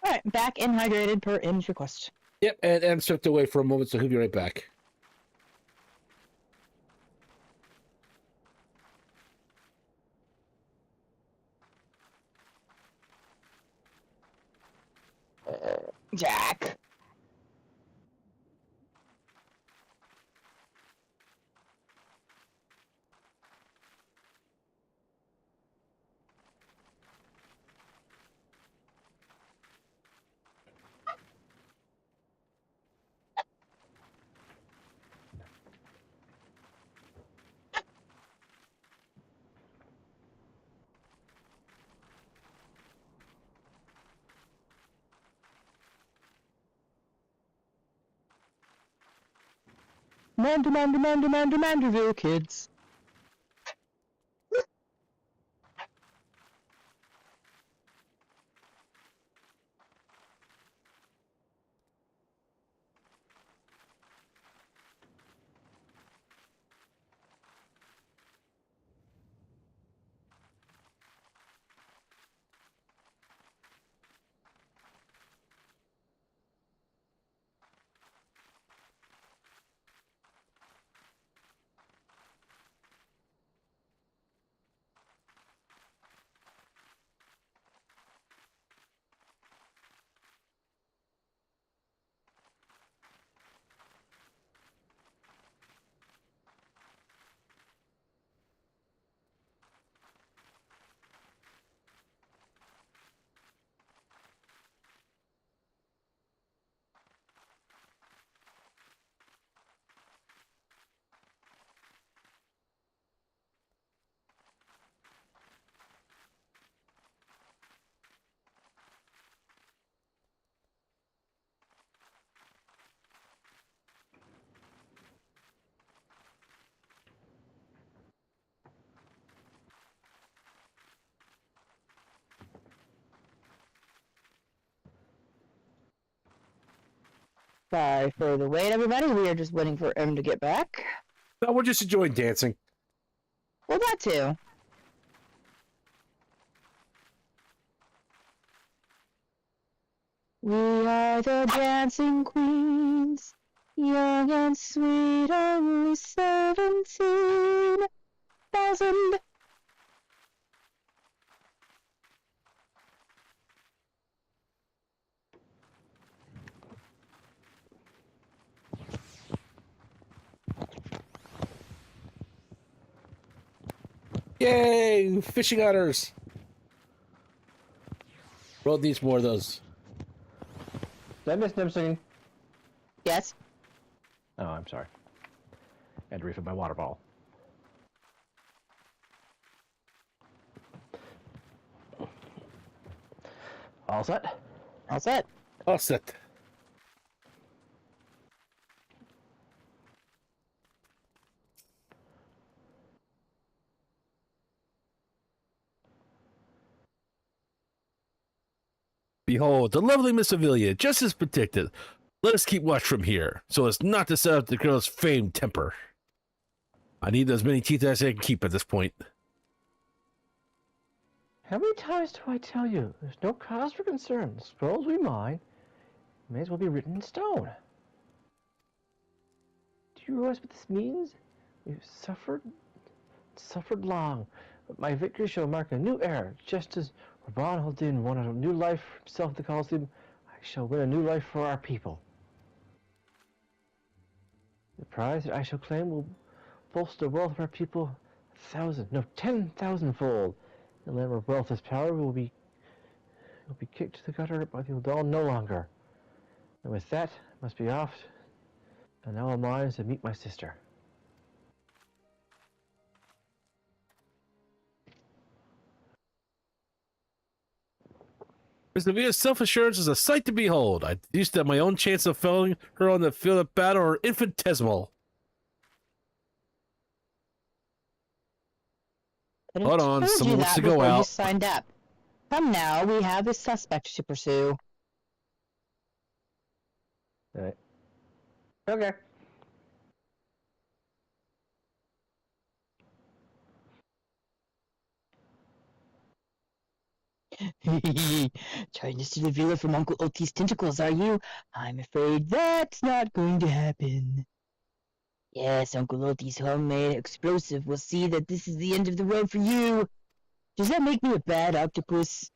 All right, back and hydrated per M's request. Yep, and M stepped away for a moment, so he'll be right back. Jack. Demand review, kids. Sorry for the wait, everybody. We are just waiting for M to get back. No, we're just enjoying dancing. Well, that too. We are the dancing queens, young and sweet, only 17,000. Yay! Fishing otters! World needs more of those. Did I miss Nim singing? Yes. Oh, I'm sorry. I had to refill my water bottle. All set? All set. All set. Behold, the lovely Miss Amelia, just as predicted. Let us keep watch from here, so as not to set up the girl's famed temper. I need as many teeth as I can keep at this point. How many times do I tell you? There's no cause for concern. Suppose we mind. May as well be written in stone. Do you realize what this means? We've suffered long, but my victory shall mark a new era, just as Raban Haldin won a new life for himself in the Colosseum. I shall win a new life for our people. The prize that I shall claim will bolster the wealth of our people 1,000, no, 10,000-fold. The land where wealth is power will be kicked to the gutter by the Udal no longer. And with that, I must be off. And now mine is to meet my sister. Miss Amelia's self-assurance is a sight to behold. I used that my own chance of felling her on the field of battle are infinitesimal. But Hold I on, told someone you wants that to go before you out. signed up. Come now, we have a suspect to pursue. Right. Okay. Trying to steal the villa from Uncle Oti's tentacles, are you? I'm afraid that's not going to happen. Yes, Uncle Oti's homemade explosive will see that this is the end of the road for you. Does that make me a bad octopus?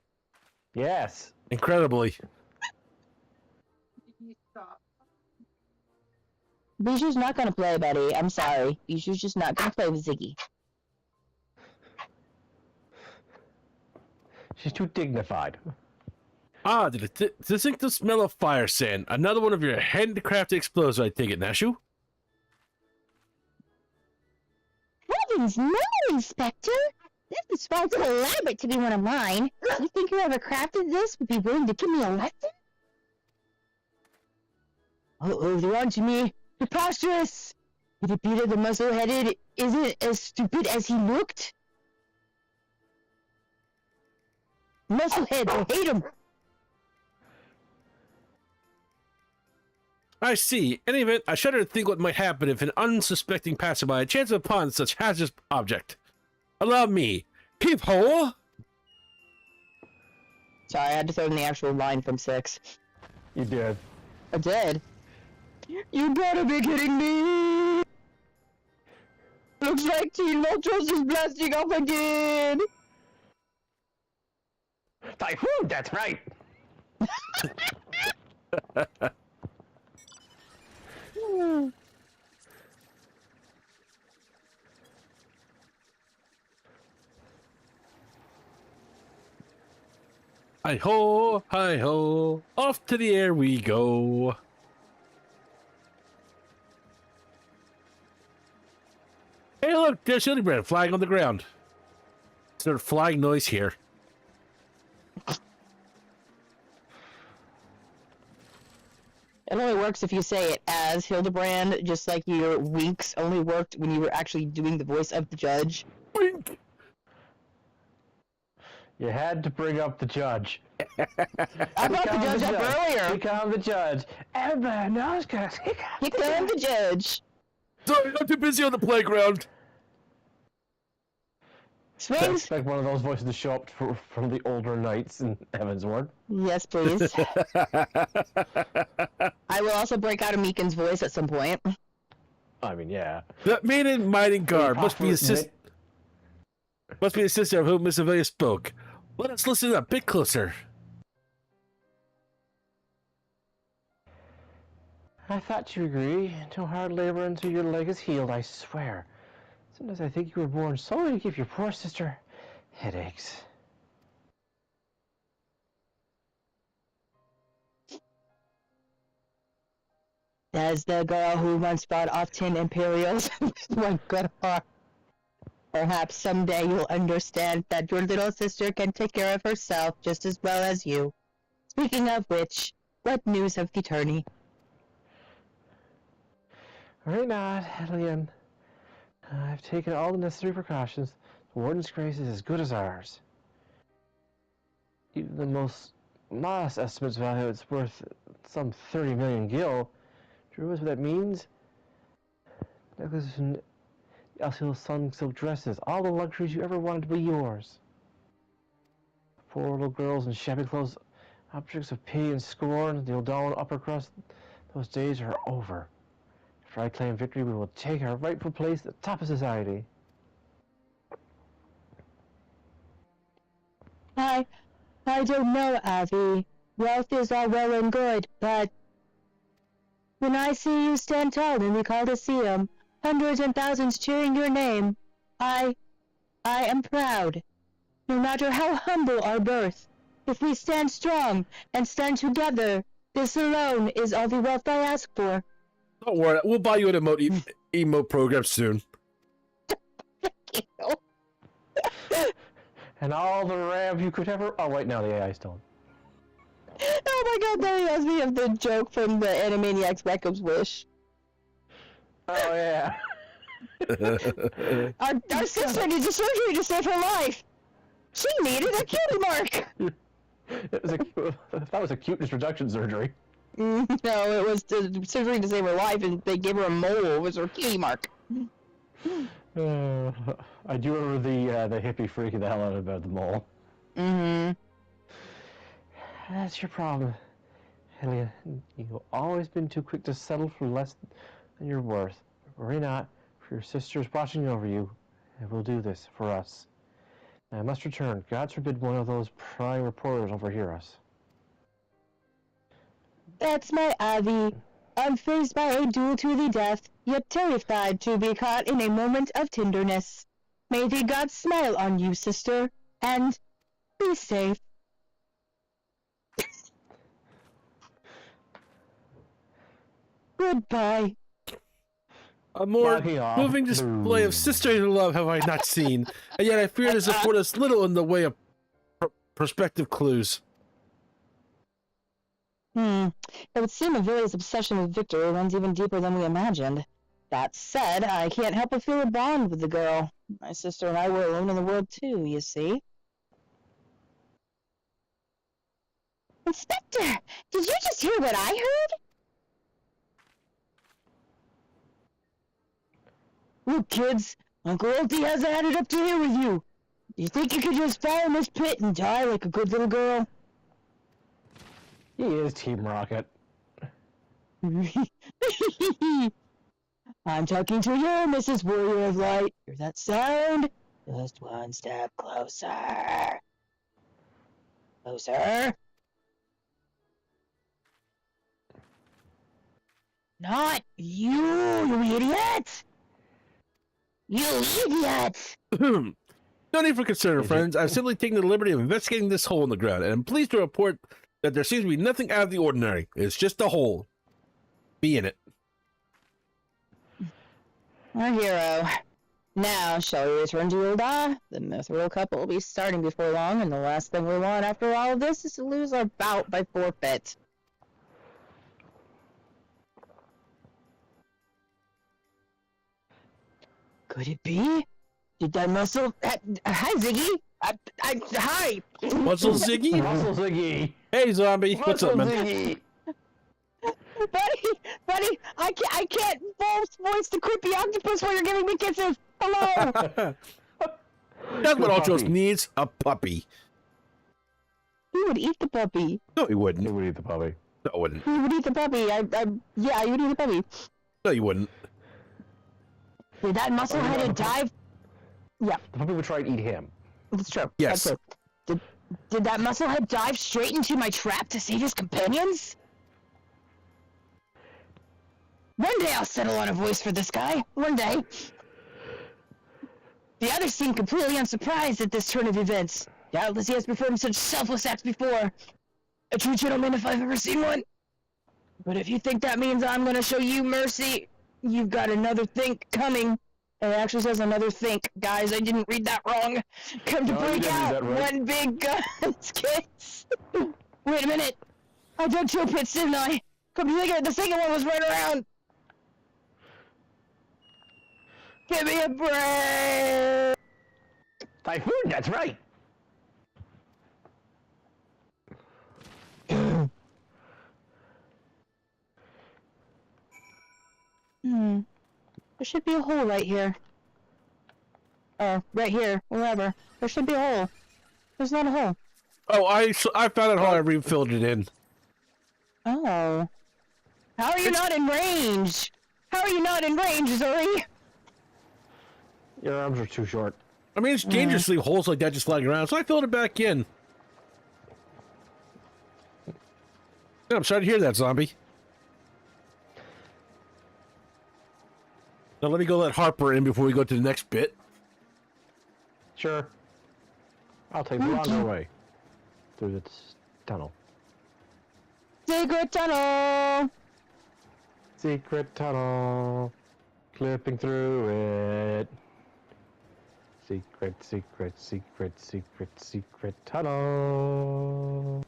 Yes. Incredibly. Bijou's not gonna play, buddy. I'm sorry. Bijou's just not gonna play with Ziggy. She's too dignified. Ah, distinct the smell of fire sand. Another one of your handcrafted explosives, I take it, Nashu? Heavens, no, Inspector! This is far too elaborate to be one of mine. You think whoever crafted this would be willing to give me a lesson? Uh-oh, they're on to me. Preposterous! Could it be that the muzzle-headed isn't as stupid as he looked? Muscleheads, I hate him! I see. In any event, I shudder to think what might happen if an unsuspecting passerby chances upon such hazardous object. Allow me. Peephole! Sorry, I had to throw in the actual line from 6. You did. I did. You gotta be kidding me! Looks like Teen Moltros is blasting off again! Typhoon, that's right! Hi-ho, off to the air we go. Hey, look, there's Hildabrand flying on the ground. Sort of flying noise here. It only works if you say it as Hildabrand, just like your winks only worked when you were actually doing the voice of the judge. Wink. You had to bring up the judge. I brought the judge up earlier! Here comes the judge. Everybody knows because Here comes the judge! Sorry, I'm too busy on the playground. I Swings? expect one of those voices to show up from the older knights in Evansward. Yes, please. I will also break out a Meekin's voice at some point. I mean, yeah. That maiden mighty guard must be Awkward the sister of whom Miss Amelia spoke. Let us listen a bit closer. I thought you agree. No hard labor until your leg is healed, I swear. Sometimes I think you were born solely to give your poor sister headaches. As the girl who once brought off 10 Imperials with one good heart. Perhaps someday you'll understand that your little sister can take care of herself just as well as you. Speaking of which, what news of the tourney? Right not, Hellion. I've taken all the necessary precautions. The Warden's grace is as good as ours. Even the most modest estimates value it's worth some 30 million gil. Do you realize what that means? Necklaces and Elsil's sun silk dresses, all the luxuries you ever wanted to be yours. Poor little girls in shabby clothes, objects of pity and scorn, the O'Donnell upper crust, those days are over. After I claim victory, we will take our rightful place at the top of society. I don't know, Avi. Wealth is all well and good, but when I see you stand tall in the Colosseum, hundreds and thousands cheering your name, I am proud. No matter how humble our birth, if we stand strong and stand together, this alone is all the wealth I ask for. Don't worry, we'll buy you an emote program soon. And all the RAM you could ever... Oh, wait, no, the AI's still. Oh my god, that reminds me of the joke from the Animaniacs Beckham's Wish. Oh, yeah. Our sister needs a surgery to save her life. She needed a cutie mark. That was a cuteness reduction surgery. No, it was the surgery to save her life, and they gave her a mole. It was her cutie mark. I do remember the hippie freaking the hell out about the mole. Mm-hmm. That's your problem, Hellion. You've always been too quick to settle for less than you're worth. Worry not, for your sister's watching over you, and we'll do this for us. I must return. God forbid one of those prying reporters overhear us. That's my Avi. Unfazed by a duel to the death, yet terrified to be caught in a moment of tenderness. May the gods smile on you, sister, and be safe. Goodbye. A more Backing off. moving display of sisterly love have I not seen, and yet I fear this afford us little in the way of prospective clues. It would seem Avilia's obsession with Victor runs even deeper than we imagined. That said, I can't help but feel a bond with the girl. My sister and I were alone in the world too, you see. Inspector, did you just hear what I heard? Look, kids, Uncle Ulti hasn't had it up to here with you. Do you think you could just fall in this pit and die like a good little girl? He is Team Rocket. I'm talking to you, Mrs. Warrior of Light. Hear that sound? Just one step closer. Closer. Not you, you idiot! You idiot! No need for concern, friends. I've simply taken the liberty of investigating this hole in the ground, and I'm pleased to report that there seems to be nothing out of the ordinary. It's just a hole. Be in it. Our hero. Now, shall we return to Hilda? The mithril couple will be starting before long, and the last thing we want after all of this is to lose our bout by forfeit. Could it be? Did that muscle... hi, Ziggy! Hi! Muscle Ziggy? Muscle Ziggy! Hey, zombie. What's up, man? Ziggy! Buddy, I can't voice the creepy octopus while you're giving me kisses! Hello! That's what Ultros needs, a puppy. He would eat the puppy. No, he wouldn't. He would eat the puppy. No, he wouldn't. He would eat the puppy. Yeah, he would eat the puppy. No, you wouldn't. Did that muscle-headed dive... Yeah, The puppy would try and eat him. that's true. Yes. That's true. Did that musclehead dive straight into my trap to save his companions? One day I'll settle on a voice for this guy. One day. The others seem completely unsurprised at this turn of events. Doubtless he has performed such selfless acts before. A true gentleman if I've ever seen one. But if you think that means I'm gonna show you mercy, you've got another think coming. It actually says another think. Guys, I didn't read that wrong. Come to No, you break didn't read out that right. one big guns, kids. Wait a minute! I did 2 pits, didn't I? Come to think of it, the second one was right around! Give me a break! Typhoon, that's right! There should be a hole right here. Right here, wherever. There should be a hole. There's not a hole. Oh, I found out how I refilled it in. Oh. How are you not in range? How are you not in range, Zuri? Your arms are too short. I mean, it's dangerously holes like that just flying around, so I filled it back in. Yeah, I'm sorry to hear that, zombie. Now let me go let Harper in before we go to the next bit. Sure. I'll take the longer way through this tunnel. Secret tunnel! Secret tunnel. Clipping through it. Secret, secret, secret, secret, secret tunnel.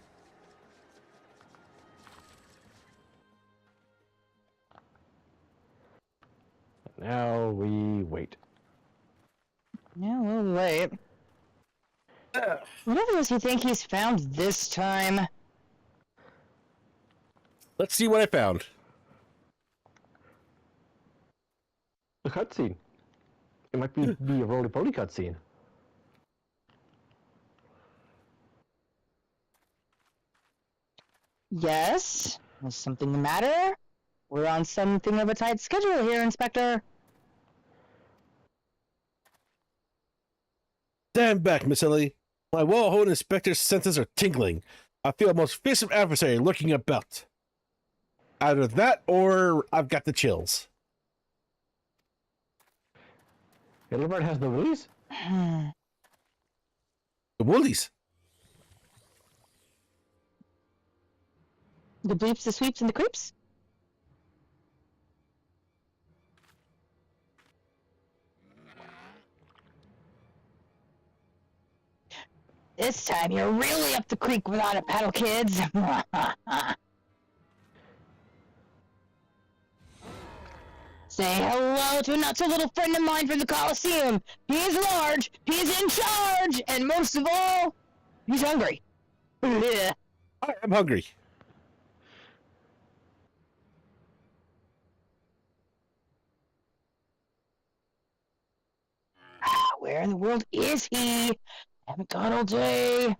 Now we wait. Yeah, we'll wait. Whatever does he think he's found this time? Let's see what I found. A cutscene. It might be a roly-poly cutscene. Yes? Is something the matter? We're on something of a tight schedule here, Inspector. Stand back, Miss Ellie. My well-honed inspector's senses are tingling. I feel a most fearsome adversary lurking about. Either that or I've got the chills. Hildabrand has the willies? The woolies. The bleeps, the sweeps, and the creeps? This time you're really up the creek without a paddle, kids. Say hello to a not-so-little friend of mine from the Coliseum. He is large, he is in charge, and most of all, he's hungry. I'm hungry. Where in the world is he? I haven't gone all day.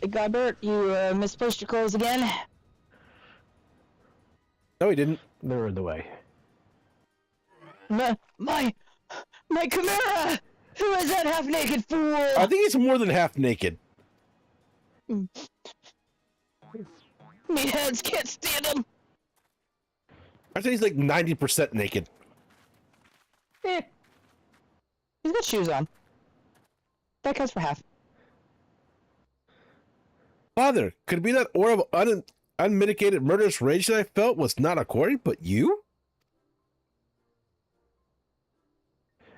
Godbert, you misplaced your clothes again? No, he didn't. They're in the way. My Chimera! Who is that half-naked fool? I think he's more than half naked. Meatheads can't stand him. I think he's like 90% naked. He's got shoes on. That counts for half. Father, could it be that aura of unmitigated murderous rage that I felt was not a quarry, but you?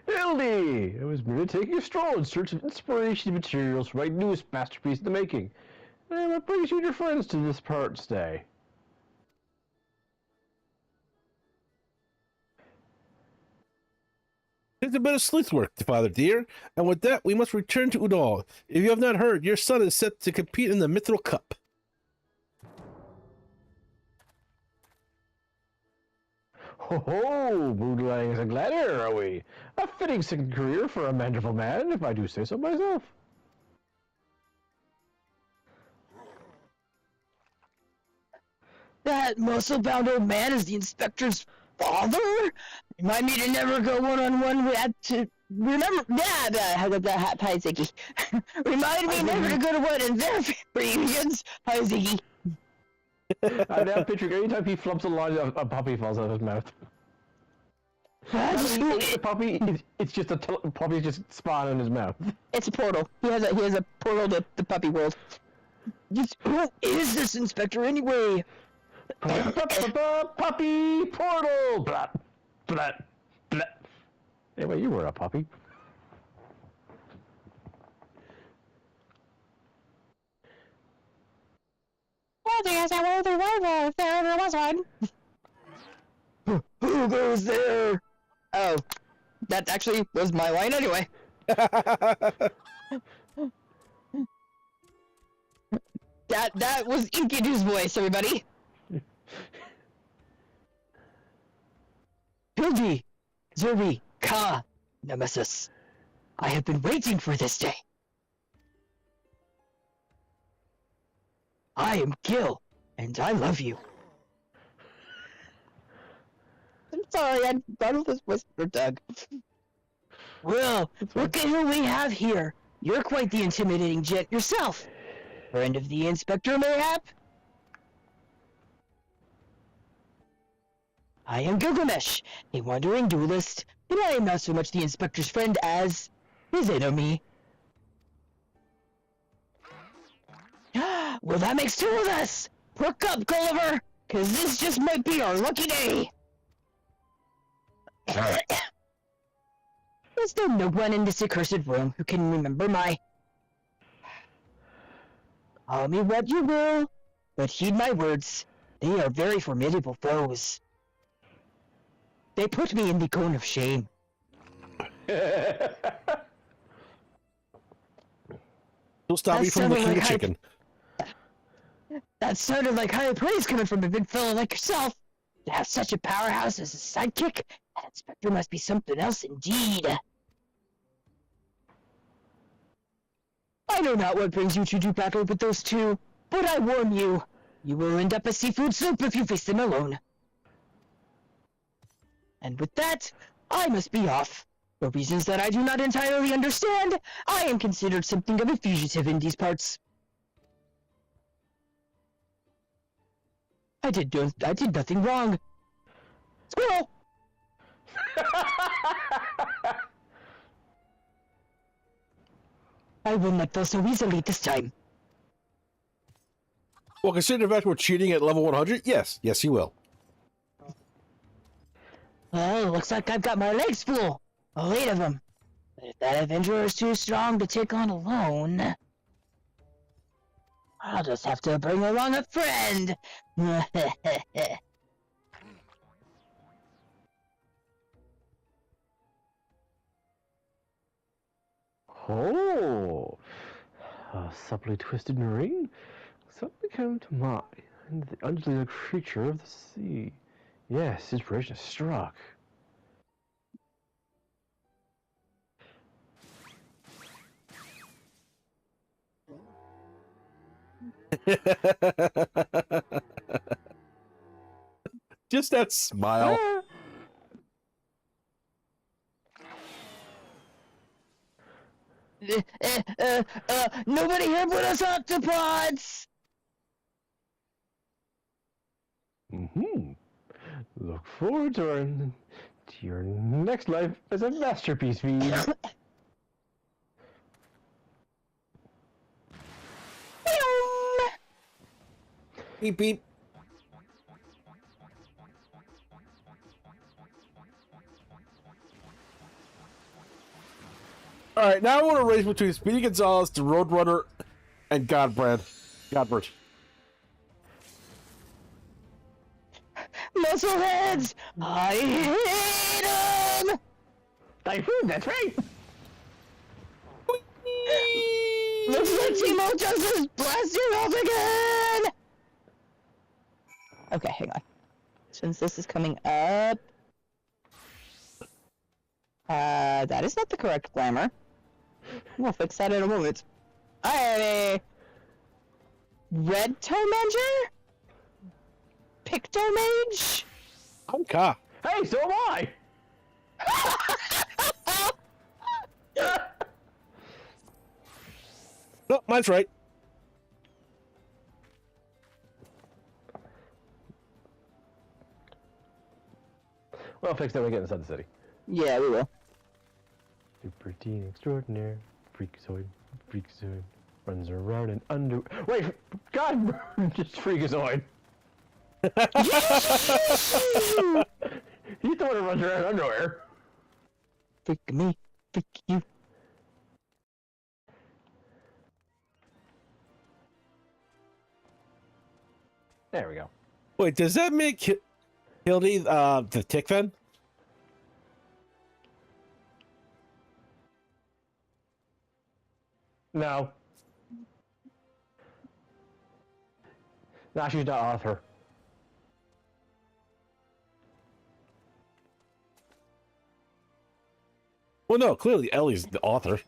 Hildy! I was merely taking a stroll in search of inspiration and materials for my newest masterpiece in the making. And what brings you and your friends to this part today? It's a bit of sleuth work, Father dear, and with that we must return to Udall. If you have not heard, your son is set to compete in the Mithril Cup. Ho ho! Moonlighting as a gladiator, are we? A fitting second career for a mandible man, if I do say so myself. That muscle-bound old man is the inspector's father? Remind me to never go one-on-one with to remember hi Ziggy. Remind me never to go to one in their reunions. Hi Ziggy. I now picture anytime he flumps a line, a puppy falls out of his mouth. The puppy, it's just a puppy just spawn in his mouth. It's a portal. He has a portal to the puppy world. Who is this inspector anyway? Puppy portal! Blah, blah, blah. Anyway, you were a puppy. Well, there's a worthy werewolf if there ever was one. Who goes there? Oh, that actually was my line anyway. That was Enkidu's voice, everybody. Hildy, Zerby, Ka, Nemesis. I have been waiting for this day. I am Gil, and I love you. I'm sorry, I thought it was Whisper Doug. Well, look at who we have here. You're quite the intimidating gent yourself. Friend of the inspector, mayhap? I am Gilgamesh, a wandering duelist, but I am not so much the inspector's friend as his enemy. Well, that makes two of us! Perk up, Gulliver, cause this just might be our lucky day! Is there no one in this accursed room who can remember my... Call me what you will, but heed my words. They are very formidable foes. They put me in the cone of shame. Don't stop me from looking at chicken. That sounded like high praise coming from a big fellow like yourself. To have such a powerhouse as a sidekick, that inspector must be something else indeed. I know not what brings you to do battle with those two, but I warn you, you will end up a seafood soup if you face them alone. And with that, I must be off. For reasons that I do not entirely understand, I am considered something of a fugitive in these parts. I did nothing wrong. Squirrel! I will not fall so easily this time. Well, considering the fact we're cheating at level 100, yes. Yes, you will. Well, looks like I've got my legs full. All 8 of them. But if that Avenger is too strong to take on alone... I'll just have to bring along a friend. Oh, a supplely twisted ring suddenly came to mind. The undulating creature of the sea. Yes, inspiration struck. Just that smile. Nobody here but us octopods! Look forward to your next life as a masterpiece, V. Beep beep. All right, now I want to race between Speedy Gonzalez, the Roadrunner, and Godbrand. Godbert. Muscleheads! I hate them! Typhoon, that's right! Looks like Timo Justice blasting off again! Okay, hang on. Since this is coming up... that is not the correct glamour. We'll fix that in a moment. Alrighty! Red Toe Manger? Pictomage? Okay. Hey, so am I! No, mine's right. Well, fix that when we get inside the city. Yeah, we will. Super teen extraordinaire. Freakazoid. Freakazoid. Runs around in under. Wait, God, just freakazoid. He's the one who runs around in underwear. Freak me, freak you. There we go. Wait, does that make Hildy the tick then? No. Nah, she's not Arthur. Well, no, clearly Ellie's the author.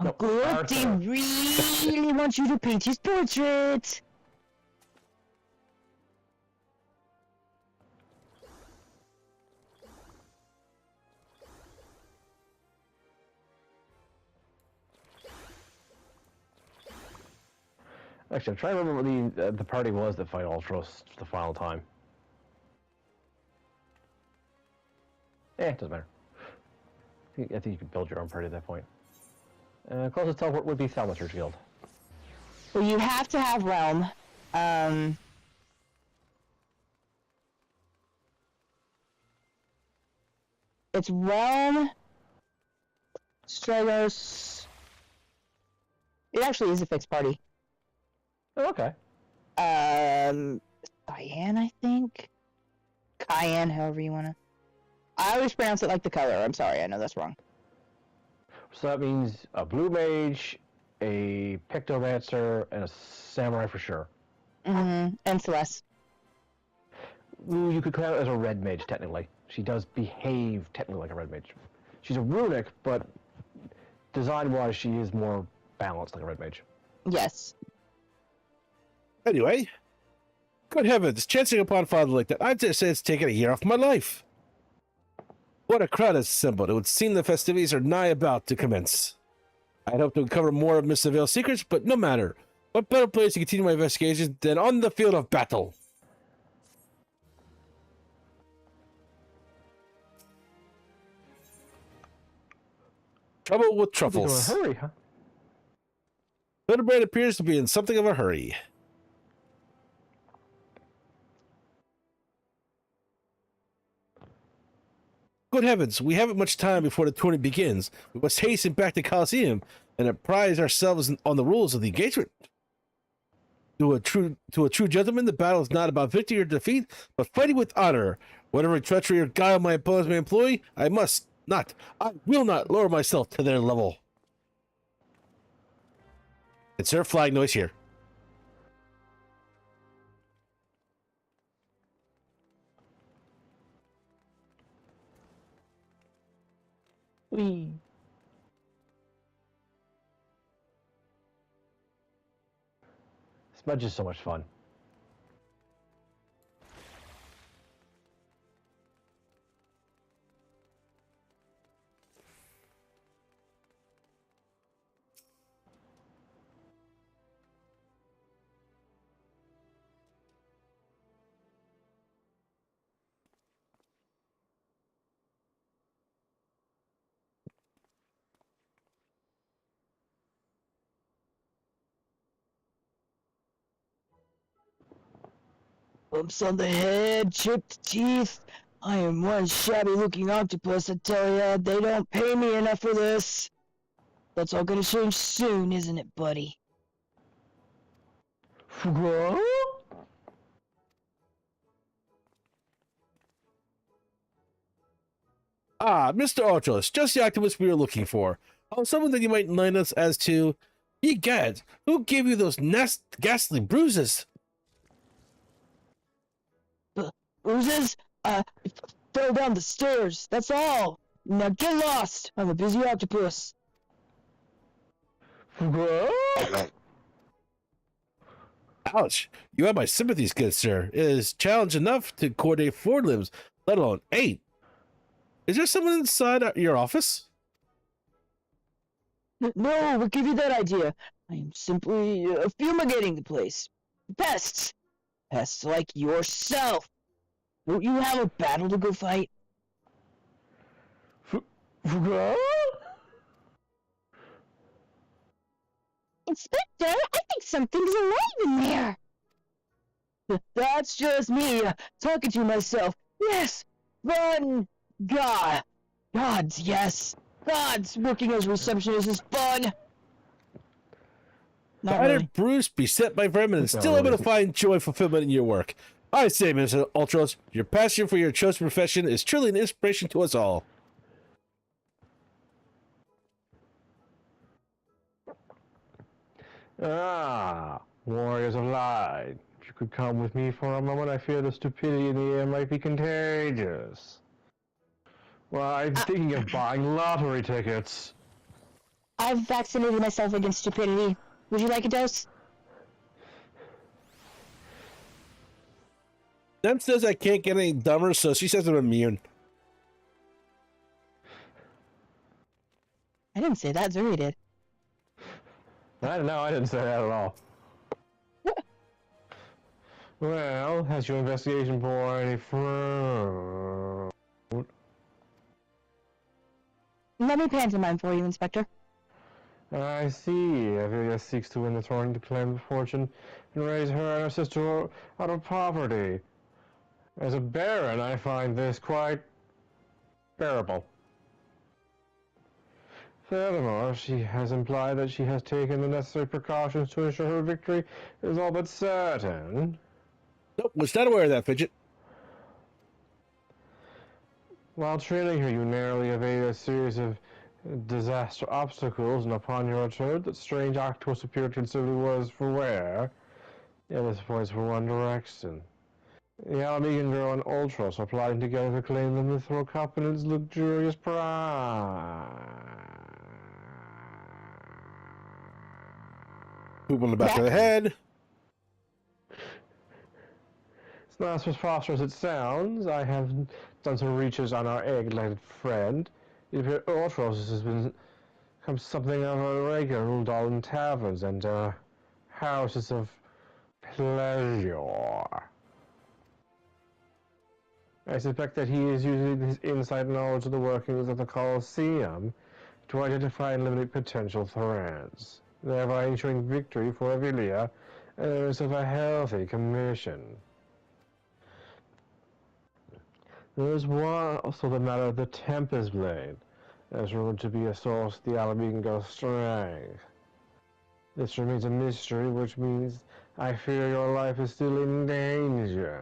No, Uncle Opti Arthur. really wants you to paint his portrait. Actually, I'm trying to remember what the party was that fight Ultros for the final time. Doesn't matter. I think you can build your own party at that point. Closest teleport would be Thaumaturge Guild. Well, you have to have Realm. It's Realm, Stragos. It actually is a fixed party. Oh, okay. Cayenne, I think. Cayenne, however you wanna. I always pronounce it like the color. I'm sorry, I know that's wrong. So that means a blue mage, a pictomancer, and a samurai for sure. Mm-hmm. And Celeste. Ooh, you could count it as a red mage, technically. She does behave technically like a red mage. She's a runic, but design-wise, she is more balanced like a red mage. Yes. Anyway, good heavens, chancing upon father like that, I'd just say it's taken a year off my life. What a crowd has assembled. It would seem the festivities are nigh about to commence. I'd hoped to uncover more of Miss Seville's secrets, but no matter. What better place to continue my investigations than on the field of battle? Trouble with truffles. In a hurry, huh? Hildabrand appears to be in something of a hurry. Good heavens, we haven't much time before the tourney begins. We must hasten back to Coliseum and apprise ourselves on the rules of the engagement. To a true gentleman, the battle is not about victory or defeat, but fighting with honor. Whatever treachery or guile my opponents may employ, I will not lower myself to their level. Insert flag noise here. Whee. Smudge is so much fun. Bumps on the head, chipped teeth. I am one shabby-looking octopus, I tell ya. They don't pay me enough for this. That's all gonna change soon, isn't it, buddy? What? Ah, Mr. Archos, just the octopus we were looking for. Oh, someone that you might enlighten us as to... Egad, who gave you those ghastly bruises? Bruises? Fell down the stairs, that's all. Now get lost. I'm a busy octopus. What? Ouch. You have my sympathies, good sir. It is challenge enough to coordinate 4 limbs, let alone 8. Is there someone inside your office? No, what gave you that idea? I am simply fumigating the place. Pests! Pests like yourself! Don't you have a battle to go fight? What? Inspector, I think something's alive in there. That's just me talking to myself. Yes, fun. God, gods, yes. Gods working as receptionist is fun. Not Battered really. Bruce, beset by vermin, and still able to find joy and fulfillment in your work. I say, Mr. Ultros, your passion for your chosen profession is truly an inspiration to us all. Ah, warriors of light. If you could come with me for a moment, I fear the stupidity in the air might be contagious. Well, I'm thinking of buying lottery tickets. I've vaccinated myself against stupidity. Would you like a dose? Dem says I can't get any dumber, so she says I'm immune. I didn't say that. Zuri did. I don't know, I didn't say that at all. Well, has your investigation bore any fruit? Let me pantomime for you, Inspector. I see. Amelia seeks to win the tournament to claim the fortune and raise her and her sister out of poverty. As a baron, I find this quite bearable. Furthermore, she has implied that she has taken the necessary precautions to ensure her victory is all but certain. Nope, was not aware of that, Fidget. While trailing her, you narrowly evaded a series of disaster obstacles, and upon your return, that strange octopus appeared considerably worse for wear. The other points for one direction. The Alamegan girl and Ultros are plotting together to claim the mithril cup and its luxurious pride. Poop on the back of the head. It's not as preposterous as it sounds. I have done some research on our egg-legged friend. It appears Ultros has become something of a regular ruled all in taverns and houses of pleasure. I suspect that he is using his inside knowledge of the workings of the Colosseum to identify and eliminate potential threats, thereby ensuring victory for Avilia and heirs of a healthy commission. There is also the matter of the Tempest Blade, as rumored to be a source of the Alamegan girl's strength. This remains a mystery, which means I fear your life is still in danger.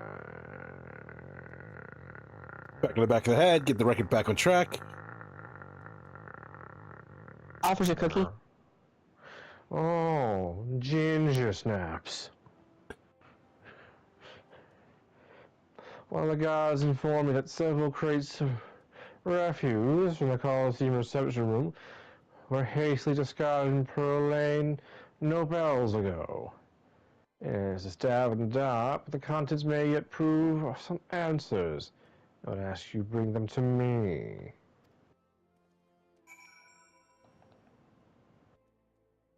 Back on the back of the head, get the record back on track. Offers a cookie. Oh, ginger snaps. One of the guards informed me that several crates of refuse from the Coliseum reception room were hastily discarded in Pearl Lane no bells ago. It's a stab in the dark, but the contents may yet prove some answers. I would ask you bring them to me.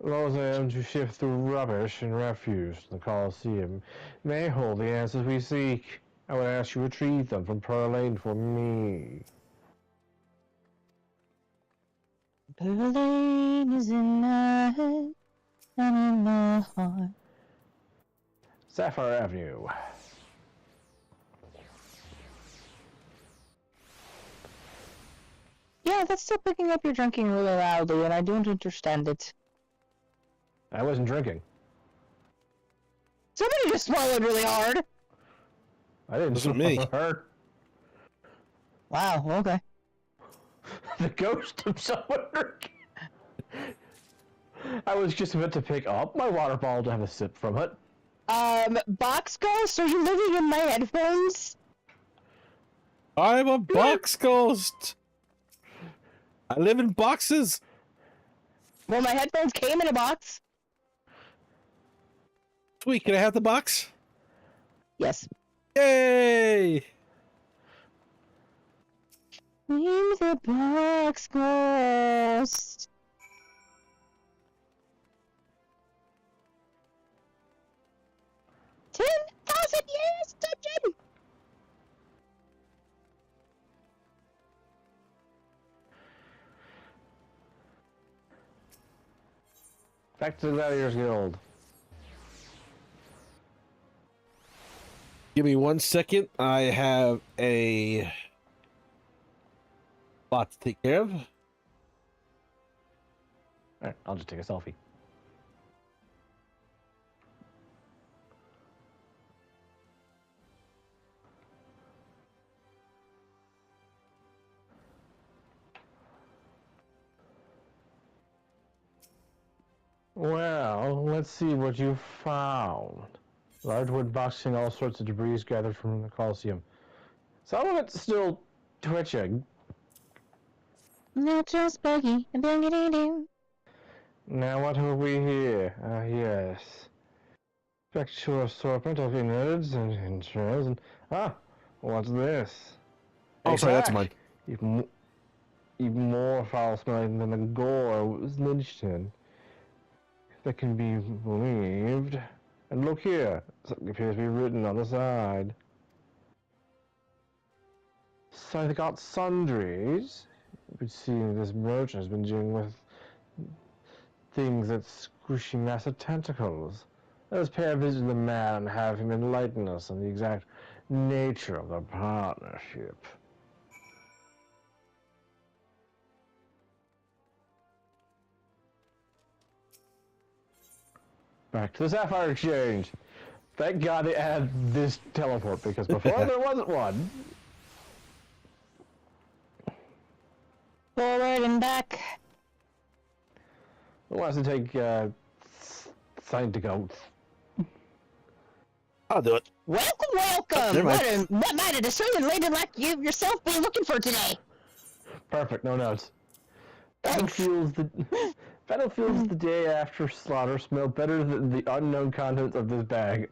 Those items who shift through rubbish and refuse from the Coliseum may hold the answers we seek. I would ask you retrieve them from Pearl Lane for me. Pearl Lane is in my head and in my heart. Sapphire Avenue. Yeah, that's still picking up your drinking really loudly, and I don't understand it. I wasn't drinking. Somebody just swallowed really hard. I didn't Wasn't me. hurt. Wow, okay. The ghost of someone drinking. I was just about to pick up my water bottle to have a sip from it. Box Ghost, are you living in my headphones? I'm a box ghost. I live in boxes. Well, my headphones came in a box. Sweet, can I have the box? Yes. Yay! I'm the Box Ghost. $10,000 years dungeon. Back to the Gladiators Guild. Give me 1 second. I have a lot to take care of. Alright, I'll just take a selfie. Well, let's see what you found. Large wood box and all sorts of debris gathered from the Colosseum. Some of it's still twitching. Natural spooky. Doo. Now what have we here? Ah, yes. Spectral assortment of innards and entrails and... Ah! What's this? Oh, sorry, that's sack. mine. Even more foul-smelling than the gore it was lynched in. That can be believed. And look here. Something appears to be written on the side. So they got sundries. It would seem this merchant has been dealing with things that squishy massive tentacles. Let us pay a visit to the man and have him enlighten us on the exact nature of the partnership. Back to the Sapphire Exchange. Thank God they added this teleport, because before there wasn't one. Forward and back. Who wants to take sign to go? I'll do it. Welcome. Never mind. What might a discerning lady like you yourself be looking for today? Perfect, no notes. Thanks. Battlefield's the day after slaughter smell better than the unknown contents of this bag.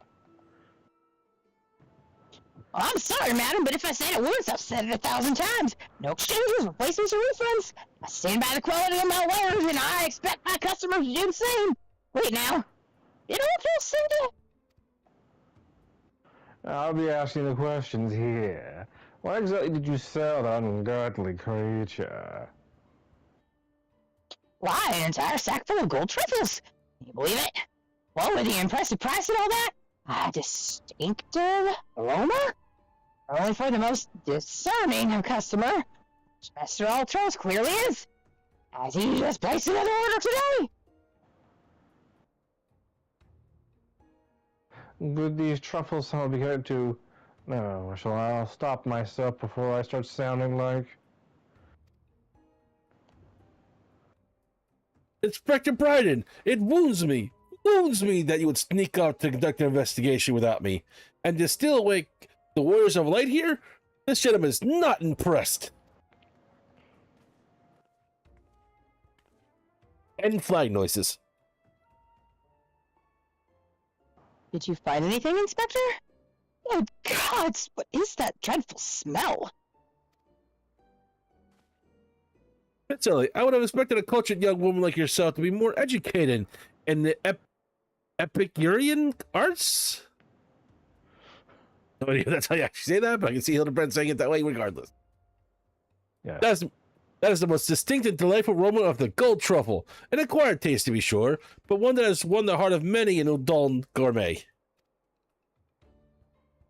I'm sorry, madam, but if I said it once, I've said it 1,000 times. No exchanges, replacements, or refunds. I stand by the quality of my wares, and I expect my customers to do the same. Wait now. Did all feel single? I'll be asking the questions here. Why exactly did you sell that ungodly creature? Why, an entire sack full of gold truffles. Can you believe it? Well, with the impressive price and all that, a distinctive aroma? Only for the most discerning customer. Mr. Altros clearly is. As he just placed another order today. Good, these truffles somehow be good to... No, I'll stop myself before I start sounding like... Inspector Bryden, it wounds me that you would sneak out to conduct an investigation without me. And to still awake the Warriors of Light here? This gentleman is not impressed. And flag noises. Did you find anything, Inspector? Oh, gods, what is that dreadful smell? Silly, I would have expected a cultured young woman like yourself to be more educated in the Epicurean arts. No idea if that's how you actually say that, but I can see Hildabrand saying it that way regardless. Yeah. That is the most distinct and delightful aroma of the gold truffle. An acquired taste, to be sure, but one that has won the heart of many an udon gourmet.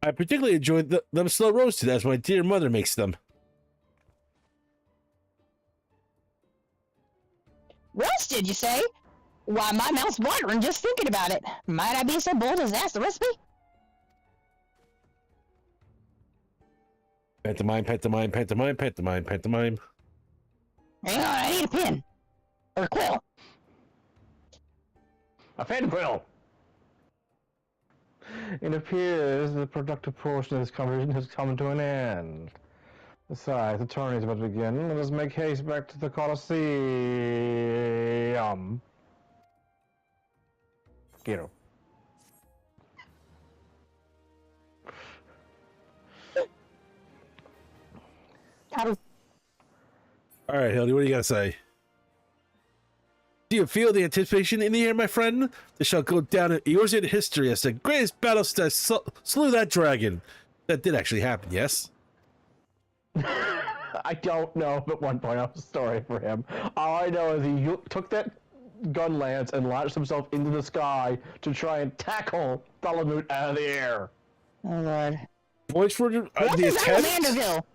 I particularly enjoyed them slow roasted, as my dear mother makes them. Roasted, you say? Why, my mouth's watering just thinking about it. Might I be so bold as to ask the recipe? Pantomime, pantomime, pantomime, pantomime, pantomime. Hang on, I need a pen. Or a quill. A pen quill! It appears the productive portion of this conversation has come to an end. Besides, the tourney is about to begin. Let us make haste back to the Colosseum. Get him. All right, Hildy, what do you got to say? Do you feel the anticipation in the air, my friend? This shall go down in yours in history as the greatest battle that slew that dragon. That did actually happen, yes? I don't know if at one point I was sorry for him. All I know is he took that gun lance and launches himself into the sky to try and tackle Balamut out of the air. Oh lord. Points for What the is attempt. Vanderbilt?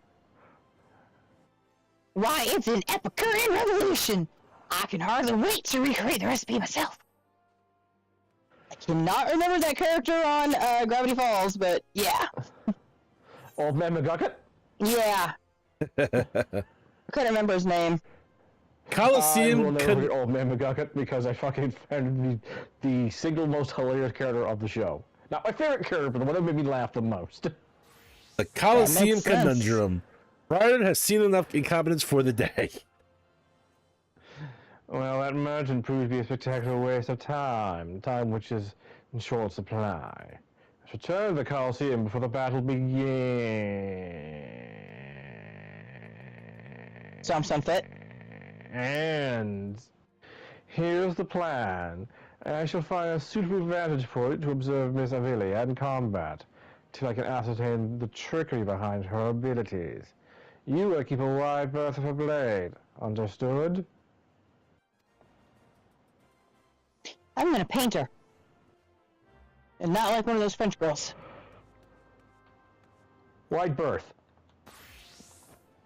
Why, it's an Epicurean revolution! I can hardly wait to recreate the recipe myself. I cannot remember that character on Gravity Falls, but yeah. Old Man McGucket? Yeah. I couldn't remember his name. I will Coliseum never forget Old Man McGucket because I fucking found him the single most hilarious character of the show. Not my favorite character, but the one that made me laugh the most. The Coliseum That makes sense. conundrum. Brian has seen enough incompetence for the day. Well, that merchant proved to be a spectacular waste of time which is in short supply. Let's return to the Coliseum before the battle begins. Some fit. And here's the plan. I shall find a suitable vantage point to observe Miss Avelia in combat, till I can ascertain the trickery behind her abilities. You will keep a wide berth of her blade. Understood? I'm gonna paint her. And not like one of those French girls. Wide berth.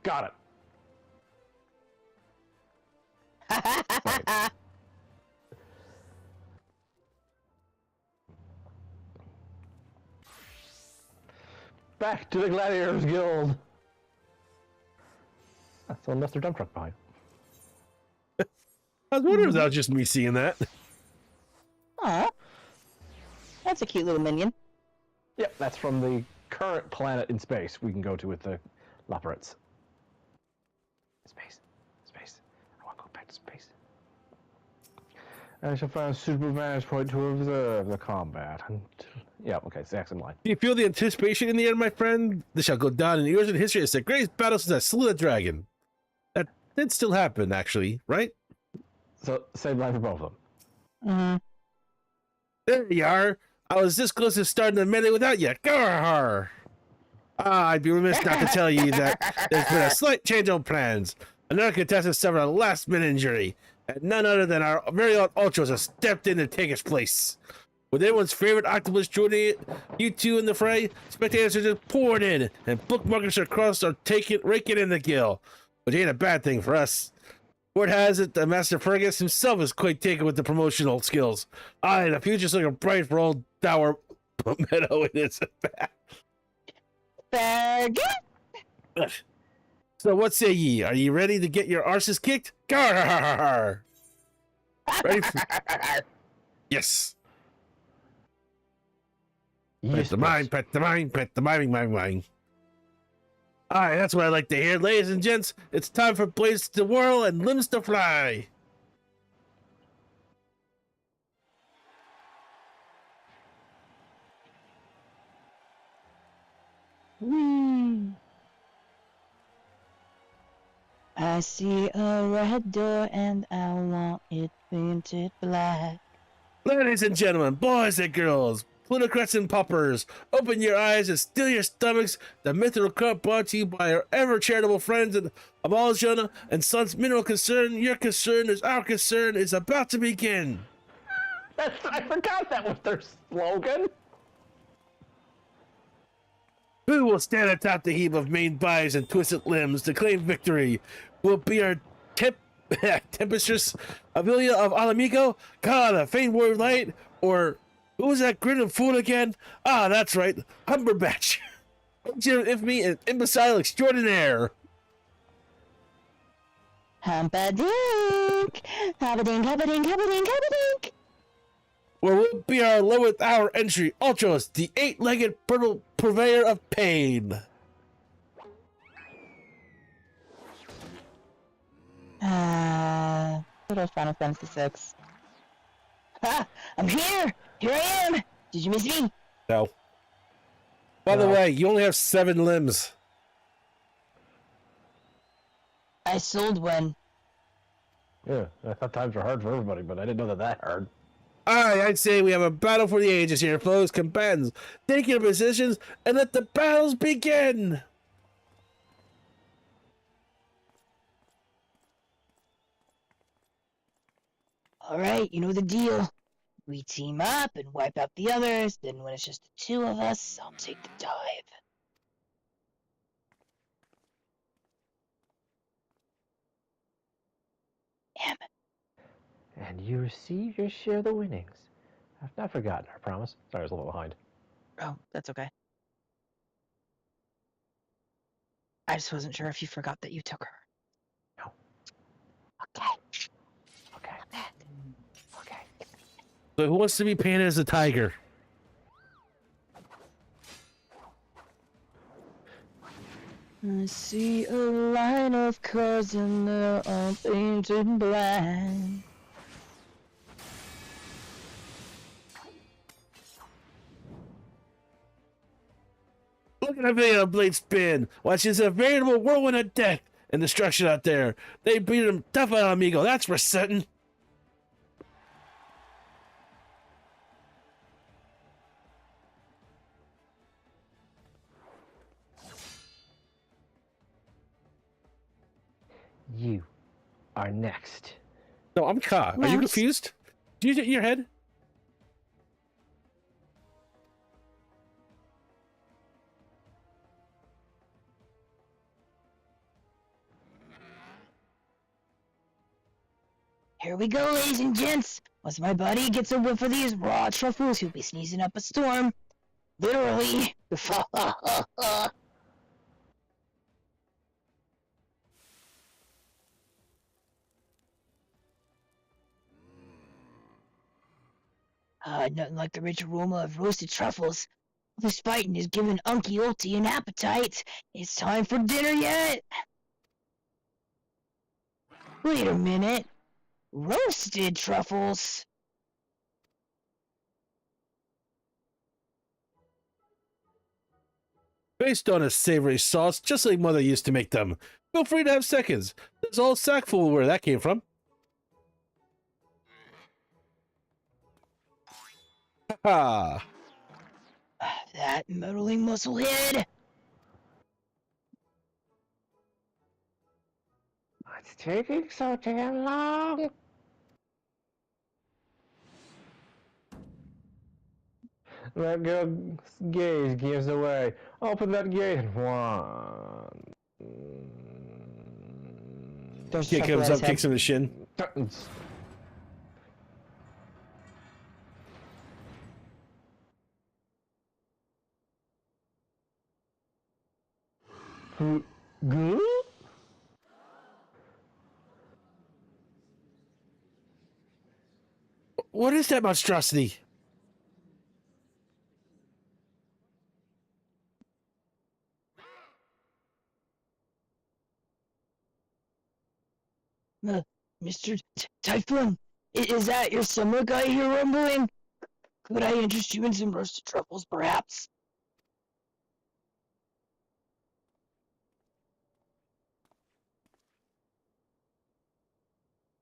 Got it. Back to the Gladiators Guild. So unless they're dump truck behind. I was wondering if that was just me seeing that. Aw. That's a cute little minion. Yep, that's from the current planet in space we can go to with the Laporettes. Space. I want to go back to space. I shall find a suitable vantage point to observe the combat. Yeah, okay, it's the accent line. Do you feel the anticipation in the air, my friend? This shall go down in the years in history as the greatest battle since I slew the dragon. That did still happen, actually, right? So, same line for both of them. Mm-hmm. There you are. I was this close to starting the melee without you. Gar! I'd be remiss not to tell you that there's been a slight change on plans. Another contestant suffered a last-minute injury, and none other than our very own Ultras has stepped in to take his place. With everyone's favorite octopus joining you two in the fray, spectators are just pouring in, and bookmarkers across are raking in the gill, which ain't a bad thing for us. Word has it that Master Fergus himself is quite taken with the promotional skills. Aye, the future's looking bright for old Dower Meadow in its back. Fergus? So what say ye? Are ye ready to get your arses kicked? Gar! Ready for... Yes. Pet the mind, pet the mind, pet the mind. Aye, that's what I like to hear. Ladies and gents, it's time for blades to whirl and limbs to fly. Whee! I see a red door and I want it painted black. Ladies and gentlemen, boys and girls, plutocrats and paupers, open your eyes and still your stomachs. The Mythical Cup brought to you by our ever charitable friends of all Jonah and Sons Mineral Concern. Your concern is our concern is about to begin. I forgot that was their slogan. Who will stand atop the heap of main bodies and twisted limbs to claim victory? Will be our tempestuous Avelia of Alamigo, God, a faint word light, or who was that grin and fool again? Ah, that's right, Humberbatch. Infamy and imbecile extraordinaire. Humpadink! Hubadink, hubadink, hubadink, hubadink! Where will be our 11th hour entry, Ultros, the eight-legged purveyor of pain. Good old Final Fantasy VI. Ah, I'm here! Here I am! Did you miss me? No. By the way, you only have 7 limbs. I sold one. Yeah, I thought times were hard for everybody, but I didn't know that hard. I'd say we have a battle for the ages here, folks. Combatants, take your positions and let the battles begin. Alright, you know the deal. We team up and wipe out the others, then when it's just the two of us, I'll take the dive. Damn. And you receive your share of the winnings. I've not forgotten, I promise. Sorry, I was a little behind. Oh, that's okay. I just wasn't sure if you forgot that you took her. No. Okay. Okay. Okay. So who wants to be painted as a tiger? I see a line of cars and they're all painted black. Look at that video blade spin. Watch, it's a veritable whirlwind of death and destruction out there. They beat him tough on Amigo, that's for certain. You are next. No, I'm Ka. Are you Next. confused? Do you get your head? Here we go, ladies and gents. Once my buddy gets a whiff of these raw truffles, he'll be sneezing up a storm. Literally. Nothing like the rich aroma of roasted truffles. This fighting is giving Unky Ulty an appetite. It's time for dinner yet? Wait a minute. Roasted truffles? Based on a savory sauce, just like Mother used to make them. Feel free to have seconds. There's a whole sack full of where that came from. Ha! That meddling musclehead? What's taking so damn long? That girl's gaze gives away. Open that gate. One. There's Kid Truffle comes at his up, head. kicks him in the shin. Good? What is that monstrosity? Mr. Typhoon, is that your summer guy here rumbling? Could I interest you in some roasted truffles, perhaps?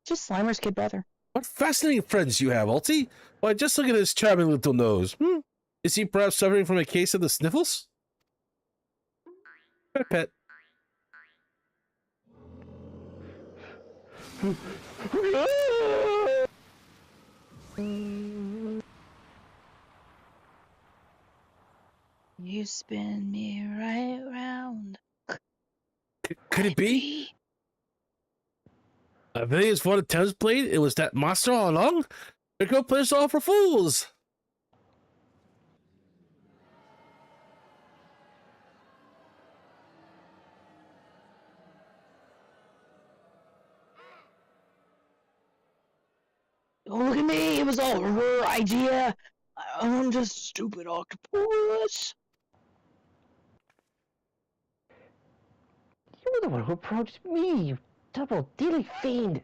Just Slimer's kid brother. What fascinating friends you have, Ulti. Why, just look at his charming little nose. Is he perhaps suffering from a case of the sniffles? Pet pet. You spin me right round. Could it be? I think it's what Thames played. It was that monster all along. They're gonna play us all for fools. Don't look at me, it was all her idea. I'm just a stupid octopus. You were the one who approached me, you double-dealing fiend.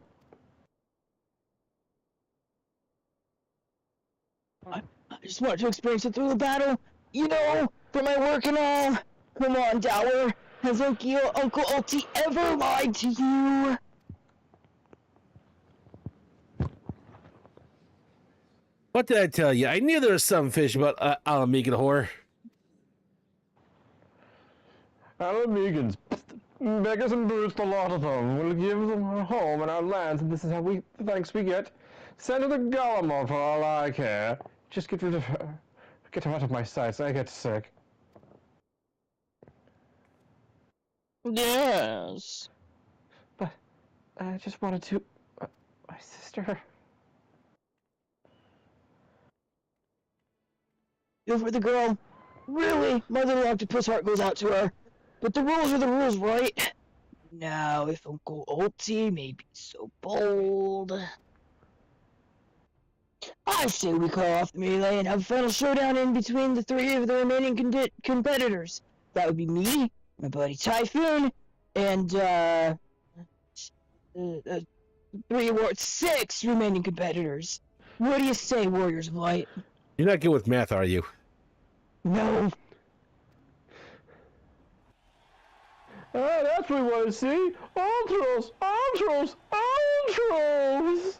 I just wanted to experience it through the battle. You know, for my work and all. Come on, Dower. Has Uncle Ulti ever lied to you? What did I tell you? I knew there was some fish about Alamigan whore. Alamegans, beggars and brutes, a lot of them. We'll give them our home and our lands, and this is how thanks we get. Send her the Golem for all I care. Just get her out of my sights. I get sick. Yes. But I just wanted to... my sister... Go for the girl. Really? My little octopus heart goes out to her. But the rules are the rules, right? Now, if Uncle Ulti may be so bold... I say we call off the melee and have a final showdown in between the three of the remaining competitors. That would be me, my buddy Typhoon, and, six remaining competitors. What do you say, Warriors of Light? You're not good with math, are you? No. Ah, that's what we want to see! Ultros! Ultros! Ultros!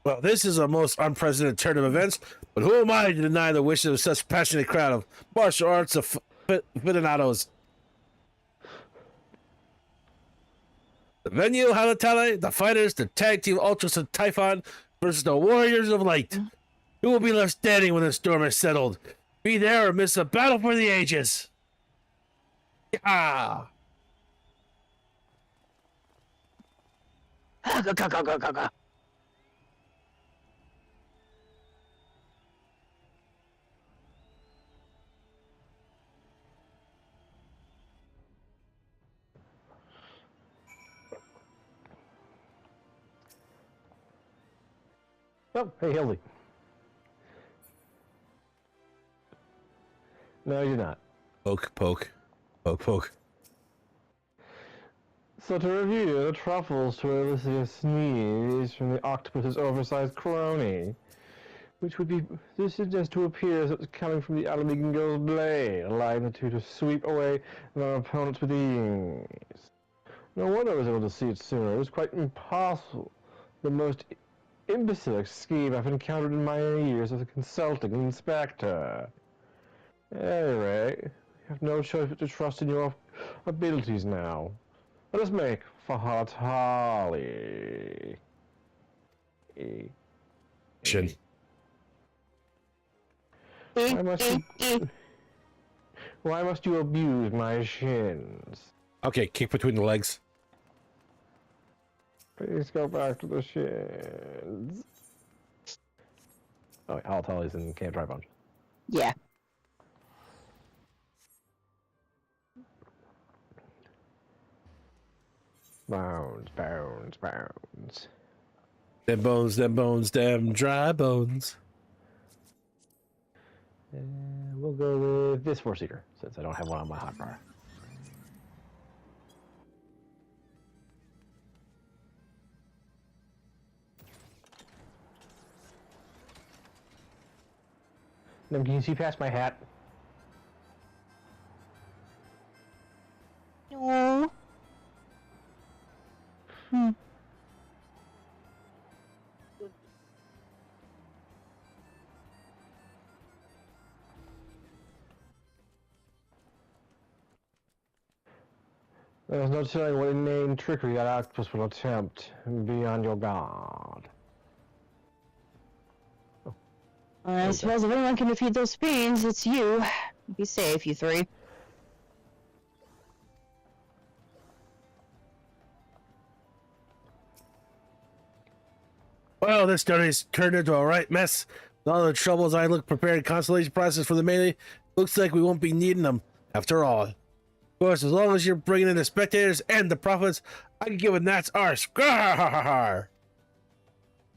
Well, this is a most unprecedented turn of events, but who am I to deny the wishes of such passionate crowd of martial arts aficionados? The venue, Halatale, the fighters, the tag team Ultras of Typhon versus the Warriors of Light. Who will be left standing when the storm is settled? Be there or miss a battle for the ages. Yeah. Oh, hey, Hildy. No, you're not. Poke, poke, poke, poke. So to review, the truffles to elicit a sneeze from the octopus's oversized crony, which would be, this suggests to appear as it was coming from the Alamingo's blade, allowing the two to sweep away their opponents with ease. No wonder I was able to see it sooner. It was quite impossible. The most imbecile scheme I've encountered in my years as a consulting inspector. Anyway, you have no choice but to trust in your abilities now. Let us make Fahatali. Shin. Why must you abuse my shins? Okay, kick between the legs. Please go back to the shins. Oh, wait, Halatali's in Can't Dry Bunch. Yeah. Bones, bones, bones. Them bones, them dry bones. We'll go with this four-seater, since I don't have one on my hot bar. Now, can you see past my hat? No. There's no telling what inane trickery that octopus will attempt. Be on your guard. I suppose if anyone can defeat those fiends, it's you. Be safe, you three. Well, this journey's turned into a right mess. With all the troubles I look prepared constellation process for the melee, looks like we won't be needing them after all. Of course, as long as you're bringing in the spectators and the profits, I can give a gnat's arse.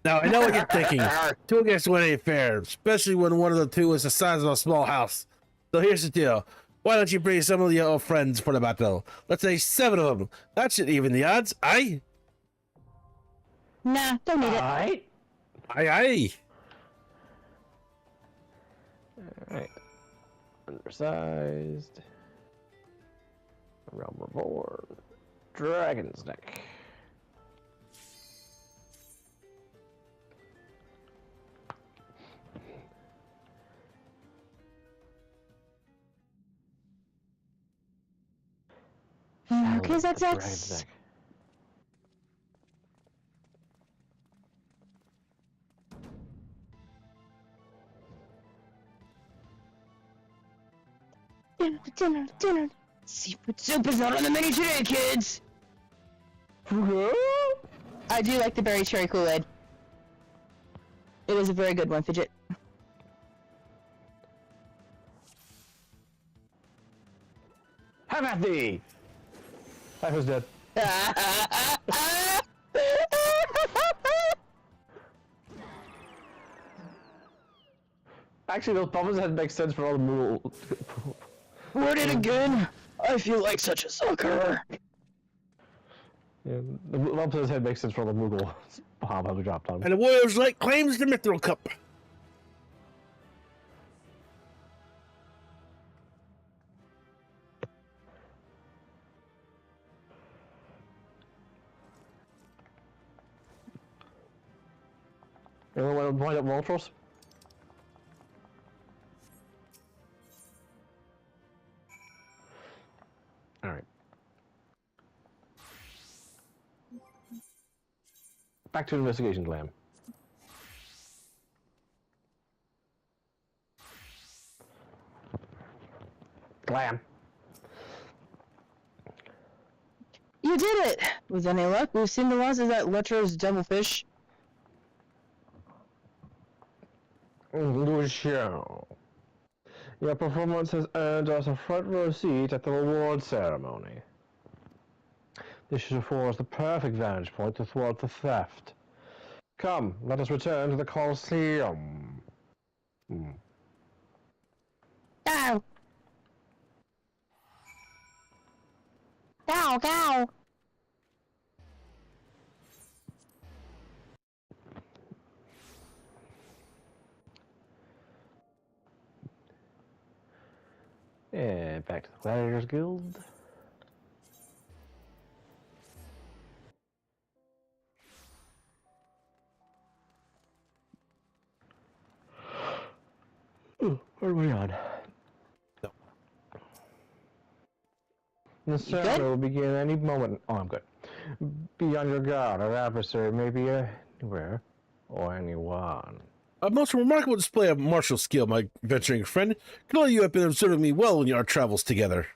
Now, I know what you're thinking. Two against one ain't fair, especially when one of the two is the size of a small house. So here's the deal. Why don't you bring some of your old friends for the battle? Let's say 7 of them. That should even the odds, aye? Nah, don't need it. Alright. Aye, aye. Alright. Undersized. Realm Reborn. Dragon's Neck. Okay, that's dragon's neck. dinner. Seafood soup is not on the menu today, kids. I do like the berry cherry Kool-Aid. It is a very good one, Fidget. Have at thee! Life is dead. Actually, those bubbles head make sense for all the Moogle. Word it again. I feel like such a sucker. Yeah, the bubbles head makes sense for all the Moogle bomb how we dropped on. And the Warriors Light claims the Mithril Cup. Anyone want to point up Molotros? Alright. Back to investigation, Glam. Glam. You did it! With any luck, we've seen the losses at Letro's Devilfish. Good show. Your performance has earned us a front row seat at the award ceremony. This should afford us the perfect vantage point to thwart the theft. Come, let us return to the Colosseum. Go. Go. And back to the Gladiators Guild. Ooh, what are we on? No. The ceremony will begin any moment. Oh, I'm good. Be on your guard. Our adversary may be anywhere or anyone. A most remarkable display of martial skill, my venturing friend. Clearly you have been observing me well in our travels together.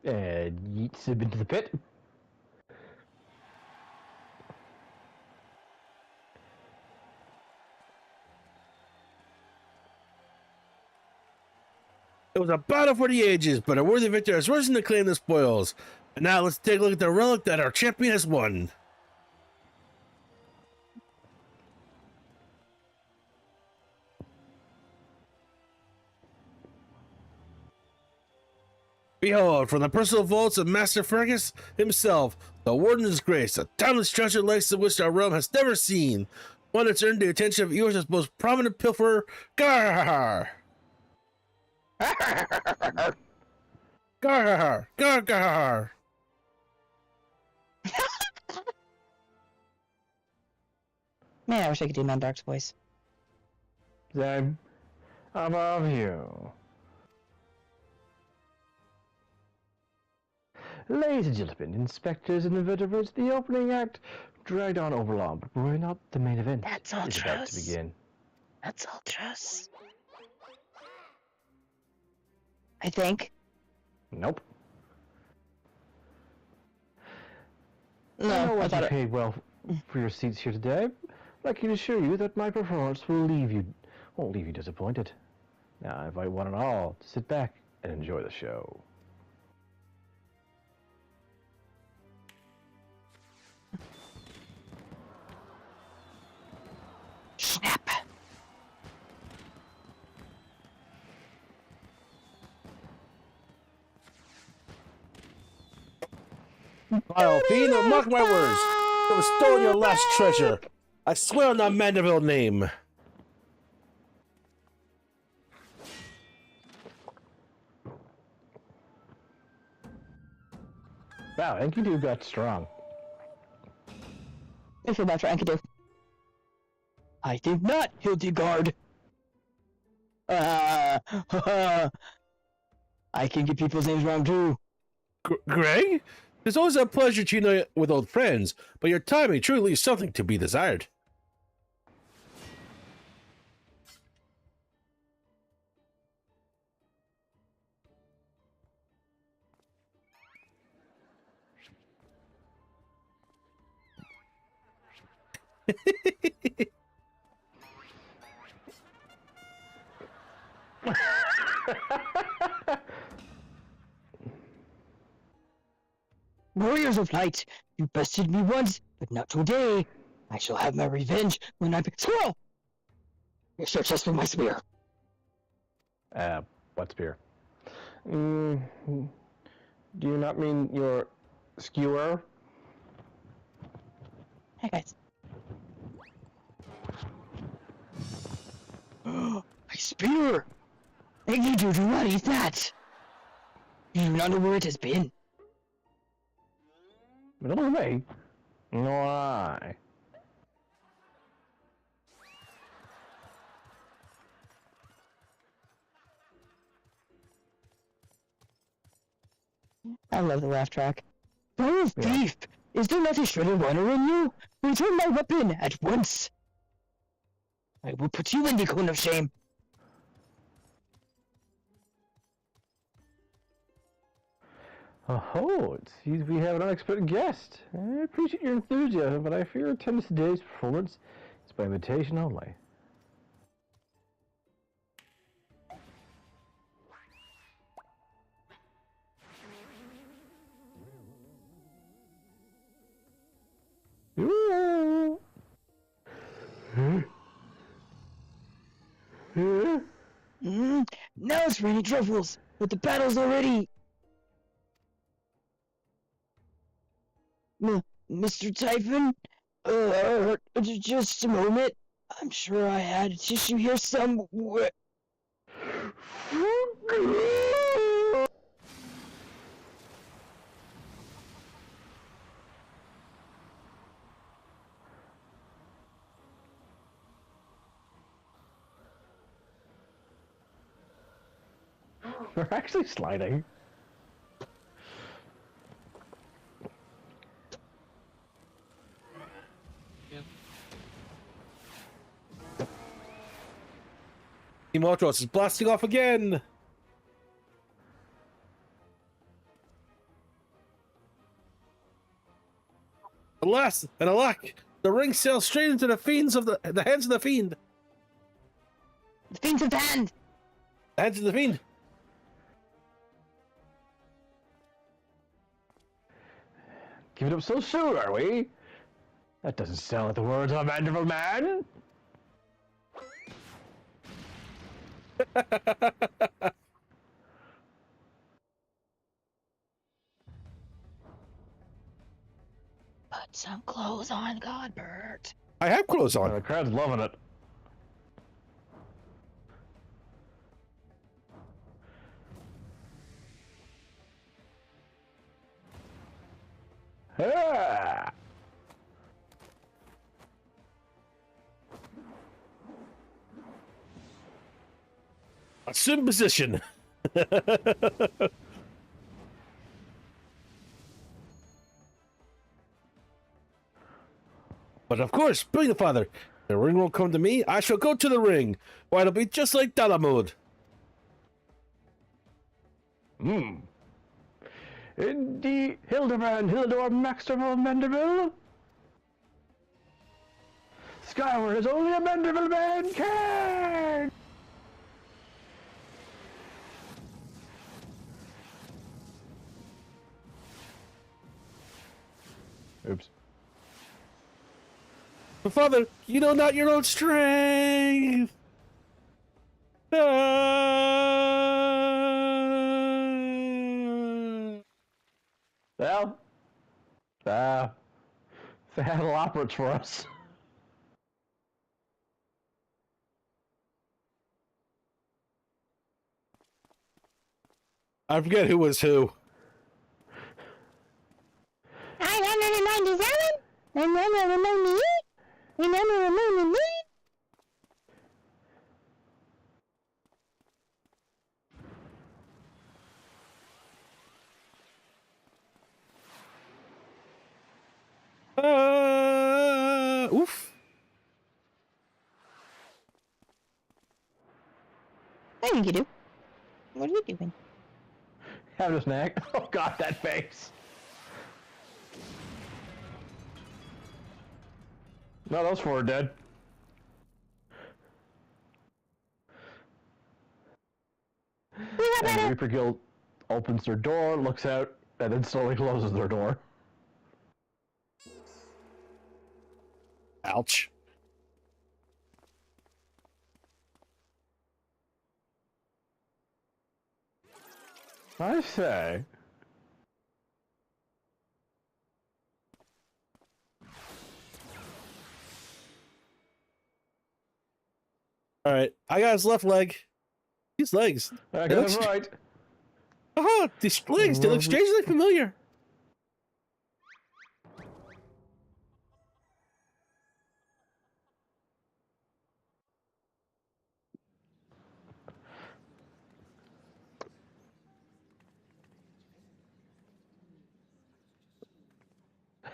Yeets him into the pit. It was a battle for the ages, but a worthy victor has risen to claim the spoils. And now let's take a look at the relic that our champion has won. Behold, from the personal vaults of Master Fergus himself, the Warden's Grace, a timeless treasure likes of which our realm has never seen. One that's earned the attention of yours as most prominent pilferer, Gar. Gar. Man, I wish I could do Mandark's voice. Then, above you. Ladies and gentlemen, inspectors and invertebrates, the opening act dragged on over long, but we're not the main event. That's It's about to Ultras. begin. That's Ultras. I think. Nope. No, I know I what thought you it. paid well for your seats here today, but I can assure you that my performance won't leave you disappointed. Now I invite one and all to sit back and enjoy the show. Snap. Vile fiend, mark my words. You have stolen your last treasure. I swear on the Mandeville name. Wow, Enkidu got strong. I feel bad for Enkidu. I think not, Hildegard. I I can get people's names wrong too. Greg? It's always a pleasure to unite with old friends, but your timing truly leaves something to be desired. Warriors of Light, you bested me once, but not today. I shall have my revenge when I... Squirrel! You shall test with my spear. What spear? Do you not mean your skewer? Hey guys. My spear! I need you do not eat that! You do not know where it has been. Middle of me? Nor I. I love the laugh track. Son of thief! Is there not a shredded runner in you? Return my weapon at once! I will put you in the cone of shame. Oh, it seems we have an unexpected guest. I appreciate your enthusiasm, but I fear attendance at today's performance is by invitation only. Ooh. Now it's raining truffles, but the battle's already... Mr. Typhon? Just a moment. I'm sure I had a tissue here somewhere. We're actually sliding. Team Ultros is blasting off again! Alas and alack, the ring sails straight into the fiends of the hands of the fiend. The fiends of the hand! The hands of the fiend. Give it up so soon, are we? That doesn't sound like the words of a mandible man. Put some clothes on, Godbert. I have clothes on. The crowd's loving it. Ah! Assume position. But of course, brilliant father, the ring won't come to me. I shall go to the ring. Why, it'll be just like Dalamud. Indeed, Hildabrand, Hildor, Maxter of Mandible. Skyward is only a Mandible man can. Oops. But father, you know not your own strength. Well, Fatal operates for us. I forget who was who. 997? Remember me? Remember me? Oof. I think you do. What are you doing? Having a snack? Oh god, that face! No, those four are dead. And the Reaper Guild opens their door, looks out, and then slowly closes their door. Ouch. I say. All right, I got his left leg. His legs. I They got look it right. Oh, these legs, they look strangely familiar.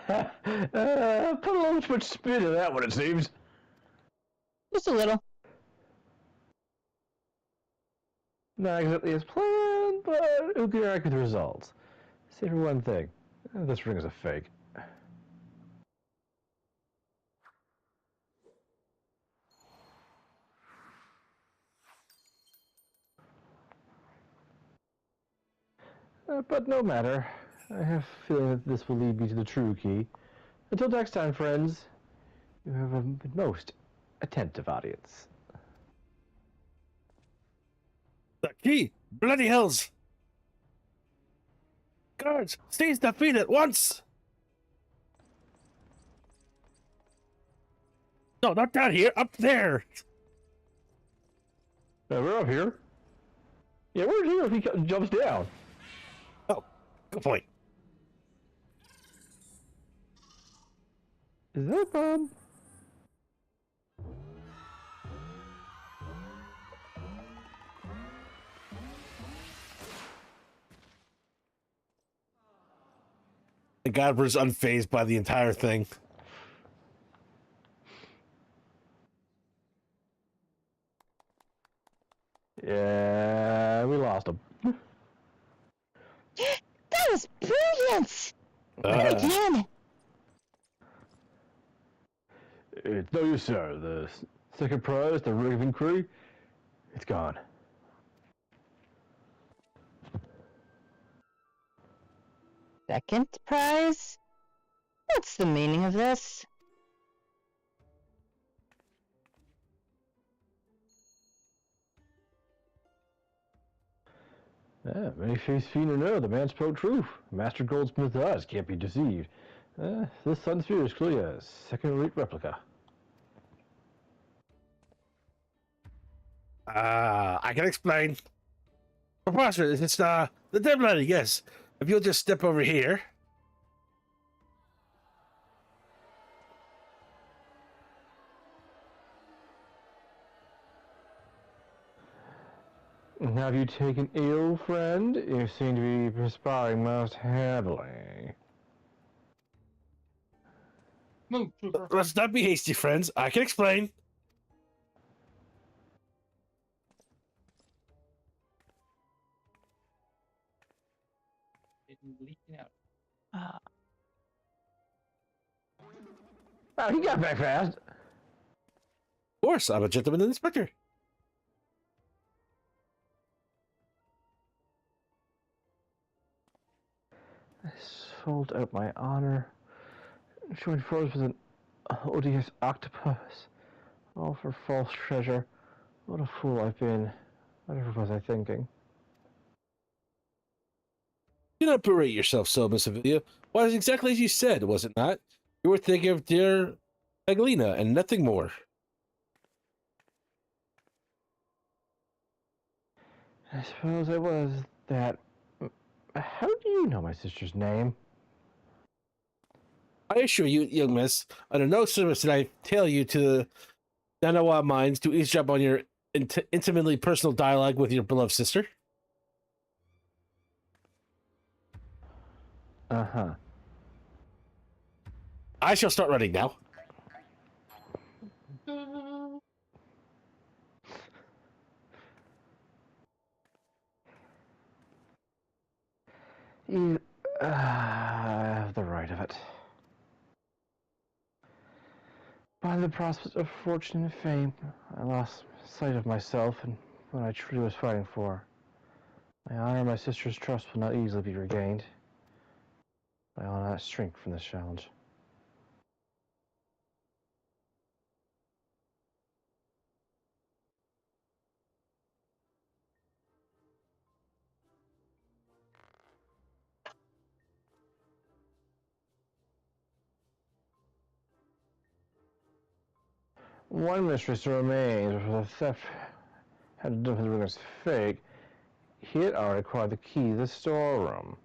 Put a little too much spin in that one, it seems. Just a little. Not exactly as planned, but who can argue with the results? Say for one thing, this ring is a fake. But no matter. I have a feeling that this will lead me to the true key. Until next time, friends, you have a most attentive audience. The key. Bloody hells. Guards, seize the feet at once. No, not down here. Up there. We're up here. Yeah, we're here if he jumps down. Oh, good point. Is that Bob? The Godber's unfazed by the entire thing. Yeah, we lost him. That was brilliant! Again. It's no use, sir. The second prize, the Raven Cree, it's gone. Second prize? What's the meaning of this? Yeah, many face fiend or no, the man spoke truth. Master Goldsmith's eyes can't be deceived. This sun sphere is clearly a second-rate replica. I can explain. Preposterous. It's the dead lady, yes. If you'll just step over here. Have you taken ill, friend? You seem to be perspiring most heavily. Move, Trooper. Let's not be hasty, friends. I can explain. It's leaking out. Oh, he got back fast. Of course, I'm a gentleman inspector. I sold out my honor, joined forces with an odious octopus, all for false treasure. What a fool I've been. Whatever was I thinking? Do not berate yourself so, Miss Amelia. Why, it's exactly as you said, was it not? You were thinking of dear Eglina and nothing more. I suppose I was that. How do you know my sister's name? I assure you, young miss, under no service did I tell you to the Nanawa mines to eavesdrop on your intimately personal dialogue with your beloved sister. Uh-huh. I shall start running now. You have the right of it. By the prospect of fortune and fame, I lost sight of myself and what I truly was fighting for. My honor and my sister's trust will not easily be regained. I will not shrink from this challenge. One mystery still remains. If the theft had to do with the ring was fake, he had already acquired the key to the storeroom.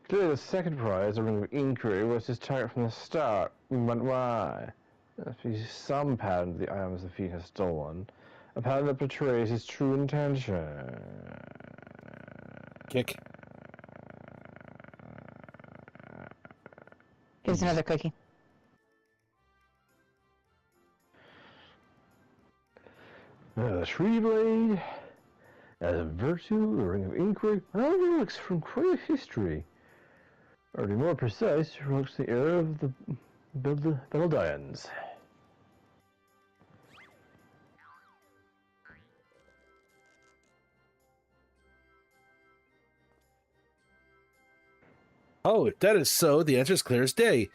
Clearly, the second prize, the ring of inquiry, was his target from the start. But why? There must be some pattern to the items the thief has stolen. A pattern that betrays his true intention. Kick. Here's another cookie. The Tree Blade, as a virtue, the Ring of Inquiry, all relics from quite a history. Or to be more precise, relics the era of the Beldians. Oh, if that is so, the answer is clear as day.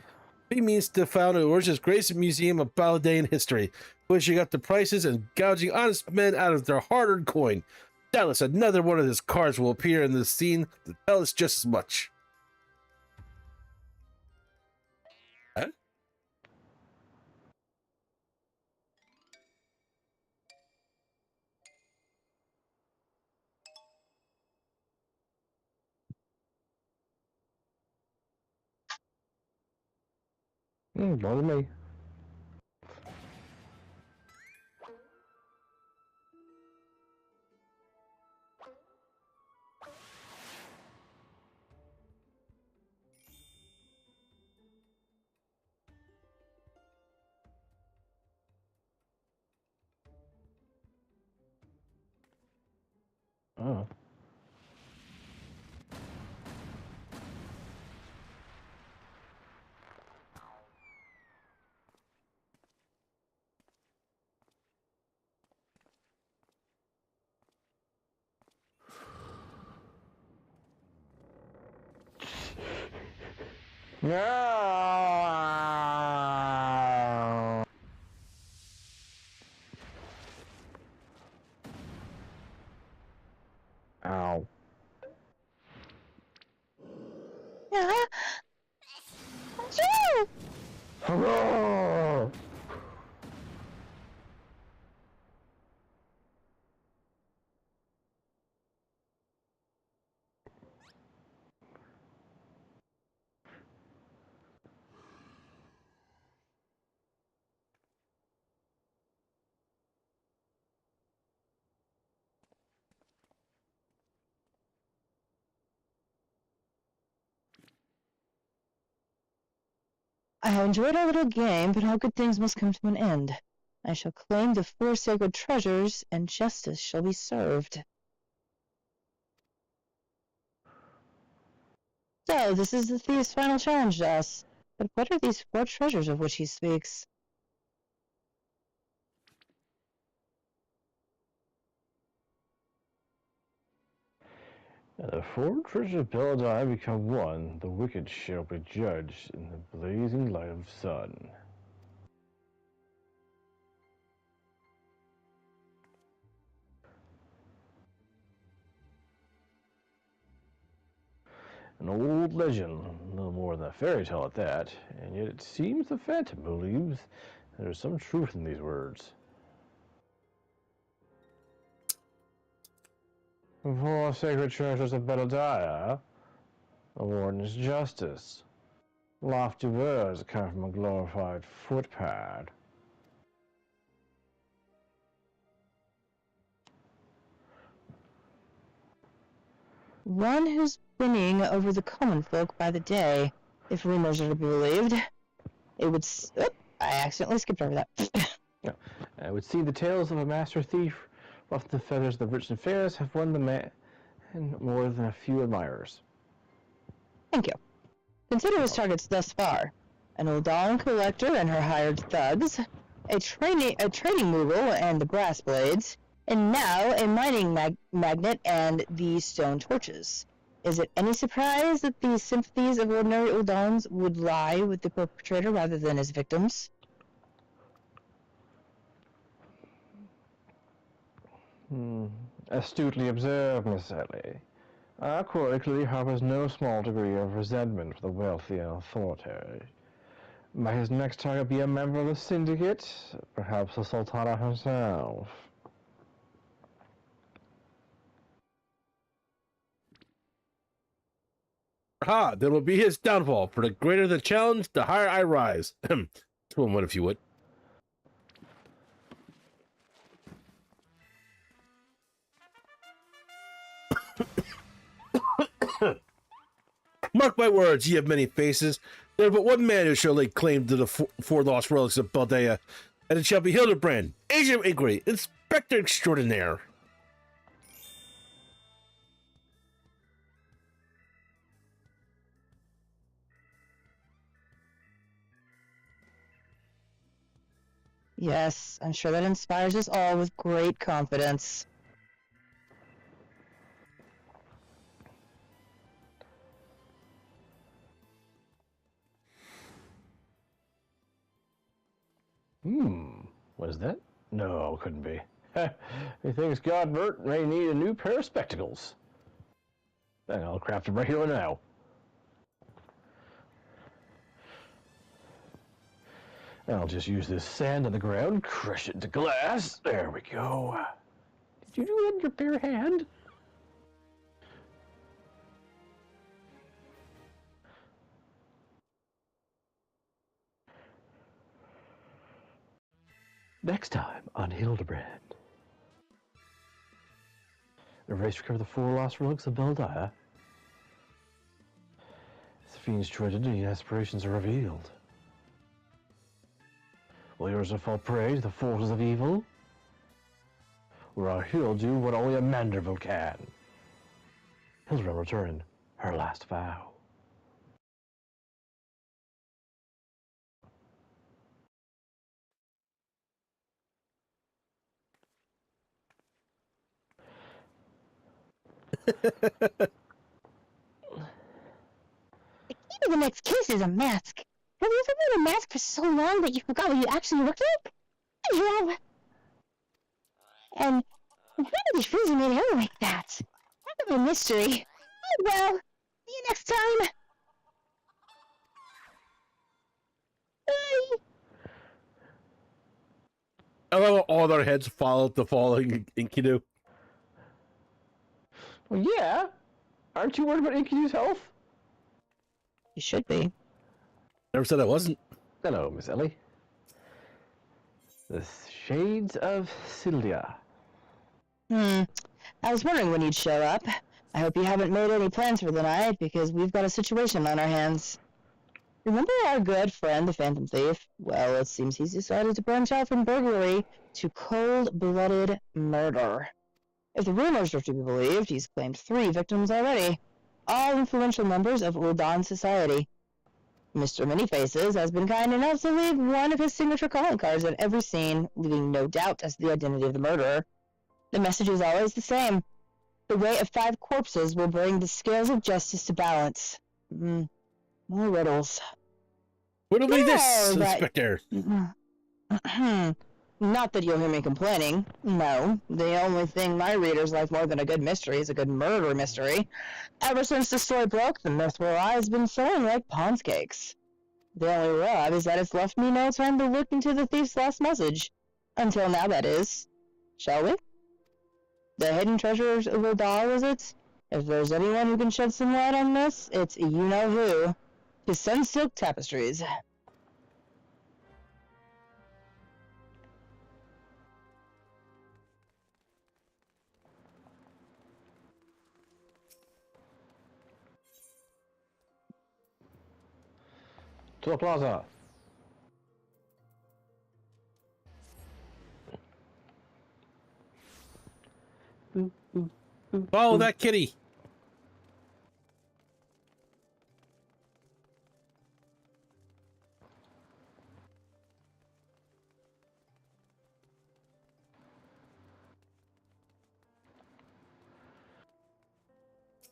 He means to found the world's greatest museum of Baldain history, pushing up the prices and gouging honest men out of their hard-earned coin. Doubtless another one of his cards will appear in the scene to tell us just as much. Huh? Bother me. Oh. No! Ow. Ah! Achoo! Hurrah! I have enjoyed our little game, but all good things must come to an end. I shall claim the 4 sacred treasures, and justice shall be served. So, this is the thief's final challenge to us. But what are these 4 treasures of which he speaks? And the 4 treasures of Belladine become one, the wicked shall be judged in the blazing light of the sun. An old legend, no more than a fairy tale at that, and yet it seems the Phantom believes there is some truth in these words. The 4 sacred treasures of Belladaya, the warden's justice. Lofty words come from a glorified footpad. One who's winning over the common folk by the day, if rumors are to be believed. It would. I accidentally skipped over that. I would see the tales of a master thief, ruffled the feathers of the rich and famous, have won the man more than a few admirers. Thank you. Consider his targets thus far: an Uldan collector and her hired thugs, a trading mogul and the brass blades, and now a mining magnate and the stone torches. Is it any surprise that the sympathies of ordinary Uldans would lie with the perpetrator rather than his victims? Astutely observed, Miss Ellie. Our quarry clearly harbors no small degree of resentment for the wealthy and authoritative. Might his next target be a member of the syndicate? Perhaps the Sultana herself? Ha! That will be his downfall. For the greater the challenge, the higher I rise. To one, if you would. Mark my words, ye have many faces. There is but one man who shall lay claim to the four lost relics of Baldea, and it shall be Hildabrand, agent of inquiry, inspector extraordinaire. Yes, I'm sure that inspires us all with great confidence. What is that? No, couldn't be. Methinks Godbert may need a new pair of spectacles. Then I'll craft them right here and now. I'll just use this sand on the ground, crush it into glass. There we go. Did you do that in your bare hand? Next time on Hildabrand. The race to recover the four lost relics of Baldea. The fiend's true identity and aspirations are revealed. Will yours fall prey to the forces of evil? Or will Hill do what only a Manderville can? Hildabrand return her last vow. The key to the next case is a mask. Have you ever worn a mask for so long that you forgot what you actually look like? I have. And how did these freezing made hair like that? Kind of a mystery. Oh well. See you next time. Bye. I love how all their heads followed the falling Enkidu. Well, yeah. Aren't you worried about Enkidu's health? You should be. Never said I wasn't. Hello, Miss Ellie. The Shades of Sylvia. I was wondering when you'd show up. I hope you haven't made any plans for the night, because we've got a situation on our hands. Remember our good friend, the Phantom Thief? Well, it seems he's decided to branch out from burglary to cold-blooded murder. If the rumors are to be believed, he's claimed 3 victims already, all influential members of Uldan society. Mr. Manyfaces has been kind enough to leave one of his signature calling cards at every scene, leaving no doubt as to the identity of the murderer. The message is always the same. The weight of 5 corpses will bring the scales of justice to balance. More riddles. What'll be this, that- Inspector? Not that you'll hear me complaining. No. The only thing my readers like more than a good mystery is a good murder mystery. Ever since the story broke, the Mythwell Eye has been selling like Pond's cakes. The only rub is that it's left me no time to look into the thief's last message. Until now, that is. Shall we? The hidden treasures of Uldan, is it? If there's anyone who can shed some light on this, it's you-know-who. His sun silk tapestries. To the plaza. Follow that kitty.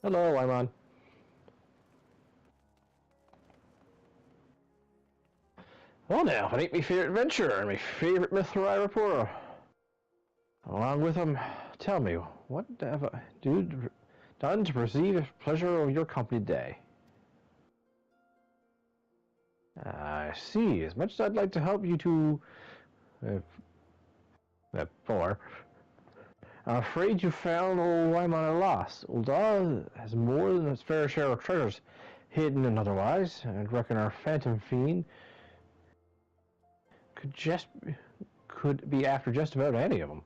Hello, I'm on. Well now, it ain't my favorite adventurer and my favorite Mythrai reporter. Along with him, tell me, what have I done to perceive the pleasure of your company today? I see. As much as I'd like to help you to... for... I'm afraid you found old Wyman lost. Ulda has more than its fair share of treasures, hidden and otherwise. I'd reckon our phantom fiend could be after just about any of them.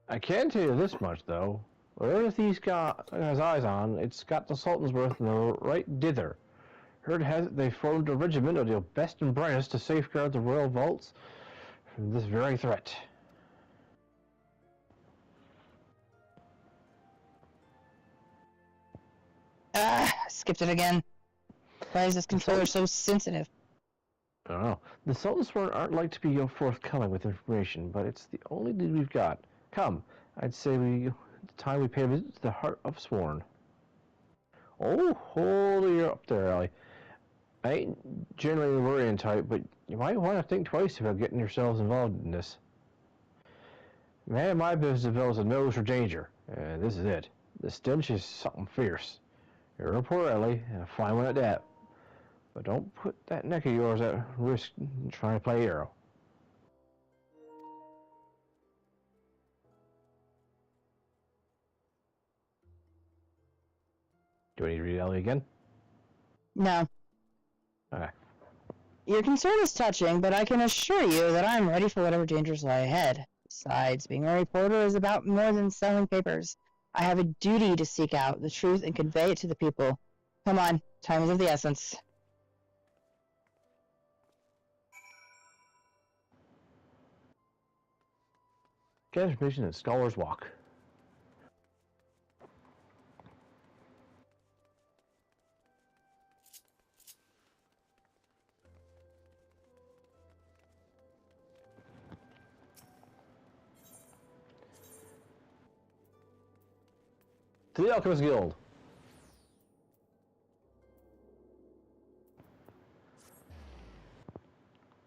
I can tell you this much, though. Whatever he's got his eyes on, it's got the Sultan's worth in the right dither. Heard has it they formed a regiment of the best and brightest to safeguard the royal vaults from this very threat. Skipped it again. Why is this controller so sensitive? I don't know. The Sultan's Sworn aren't like to be forthcoming with information, but it's the only lead we've got. Come, I'd say the time we pay a visit to the Heart of Sworn. Oh, hold you up there, Ellie. I ain't generally the worrying type, but you might want to think twice about getting yourselves involved in this. Man, my business develops a nose for danger, and this is it. The stench is something fierce. You're a reporter, Ellie, and a fine one at that. But don't put that neck of yours at risk trying to play hero. Do I need to read Ellie again? No. Okay. Your concern is touching, but I can assure you that I'm ready for whatever dangers lie ahead. Besides, being a reporter is about more than selling papers. I have a duty to seek out the truth and convey it to the people. Come on, time is of the essence. Get information at Scholar's Walk. To the Alchemist Guild.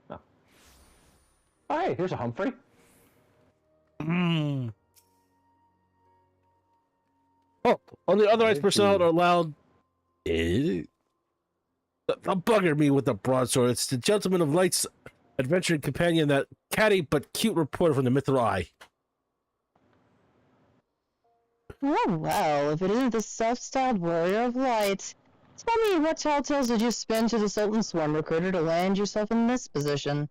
Oh. Oh, hey, here's a Humphrey. Oh, only authorized personnel are allowed. Don't bugger me with the broadsword. It's the Gentleman of Light's adventuring companion, that catty but cute reporter from the Mythical Eye. Oh, well, if it isn't the self-styled warrior of light. Tell me, what tall tales did you spin to the Sultan's Sworn recruiter to land yourself in this position?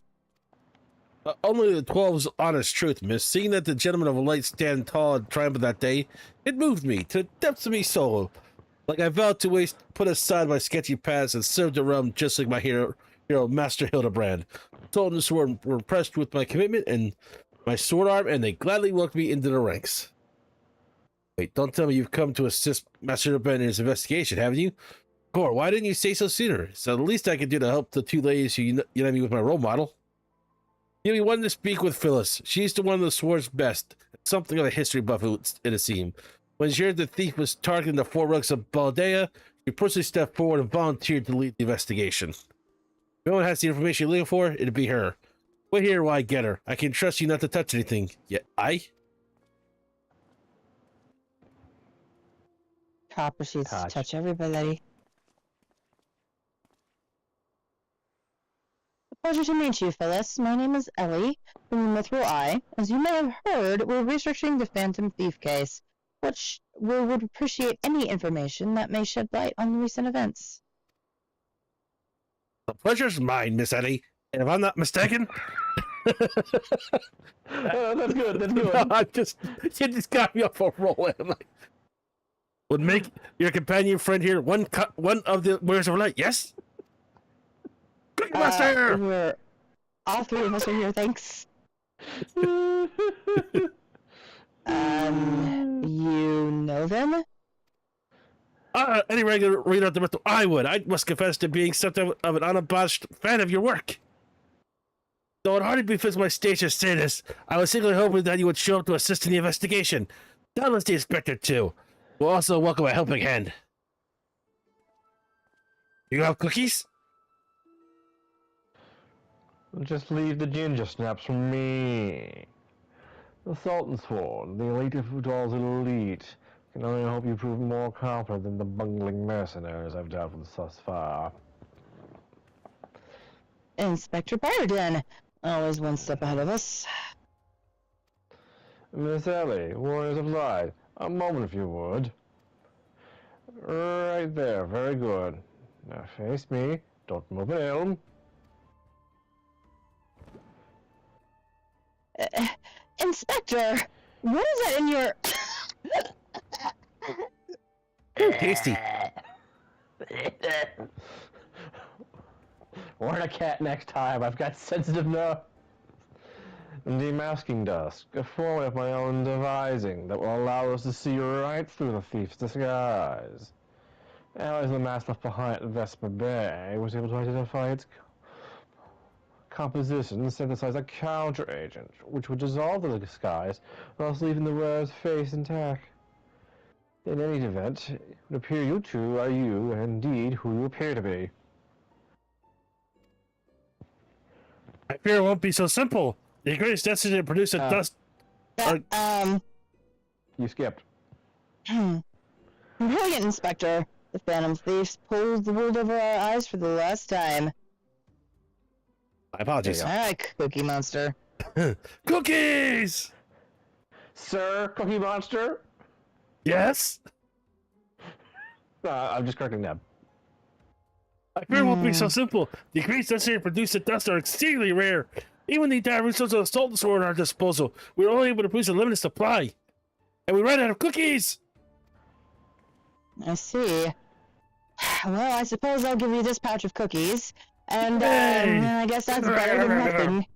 Only the 12's honest truth, miss. Seeing that the Gentleman of Light stand tall and triumph that day, it moved me to the depths of me soul. Like I vowed to put aside my sketchy past and serve the realm just like my hero Master Hildabrand. Sultan's Sworn were impressed with my commitment and my sword arm, and they gladly welcomed me into the ranks. Wait, don't tell me you've come to assist Master Hildabrand in his investigation, haven't you? Gore, why didn't you say so sooner? So the least I could do to help the two ladies who unite me with my role model. You know, we wanted to speak with Phyllis. She's the one of the Sword's best. Something of a history buff, it seemed. When she heard the thief was targeting the four rugs of Baldea, she personally stepped forward and volunteered to lead the investigation. If anyone has the information you're looking for, it'd be her. Wait here while I get her. I can trust you not to touch anything. Yeah, Cop proceeds to touch everybody. Pleasure to meet you, Phyllis. My name is Ellie from the Mithril Eye. As you may have heard, we're researching the Phantom Thief case, which we would appreciate any information that may shed light on recent events. The pleasure's mine, Miss Ellie. And if I'm not mistaken... That's good, that's good. No, you just got me off a roll. Would make your companion friend here one of the Warriors of Light, yes? Good master! All three of us are here, thanks. You know them? Any regular reader of the Riddle, I would. I must confess to being something of an unabashed fan of your work. Though it hardly befits my station to say this, I was secretly hoping that you would show up to assist in the investigation. Doubtless the inspector, too. Will also welcome a helping hand. You have cookies? Just leave the ginger snaps for me. The Sultan's Sword, the elite of Udal's elite, can only hope you prove more competent than the bungling mercenaries I've dealt with thus far. Inspector Byerden, always one step ahead of us. Miss Ellie, Warriors of Light, a moment if you would. Right there, very good. Now face me, don't move an elm. Inspector, what is that in your... Tasty. Warn a cat next time, I've got sensitive nerves. Demasking dust, a formula of my own devising that will allow us to see right through the thief's disguise. As the mask left behind at Vesper Bay was able to identify its composition and synthesize a counter-agent, which would dissolve the disguise whilst leaving the wearer's face intact. In any event, it would appear you two are you, and indeed, who you appear to be. I fear it won't be so simple. The greatest destiny to produce a dust... You skipped. Brilliant, Inspector. The Phantom Thieves pulled the wool over our eyes for the last time. My apologies. Alright, Cookie Monster. Cookies! Sir, Cookie Monster? Yes? I'm just correcting Neb. I fear it won't be so simple. The ingredients necessary to produce the dust are exceedingly rare. Even the entire resources of the Sultan Sword are at our disposal. We are only able to produce a limited supply. And we ran out of cookies! I see. Well, I suppose I'll give you this pouch of cookies. And, Hey! I guess that's better than nothing.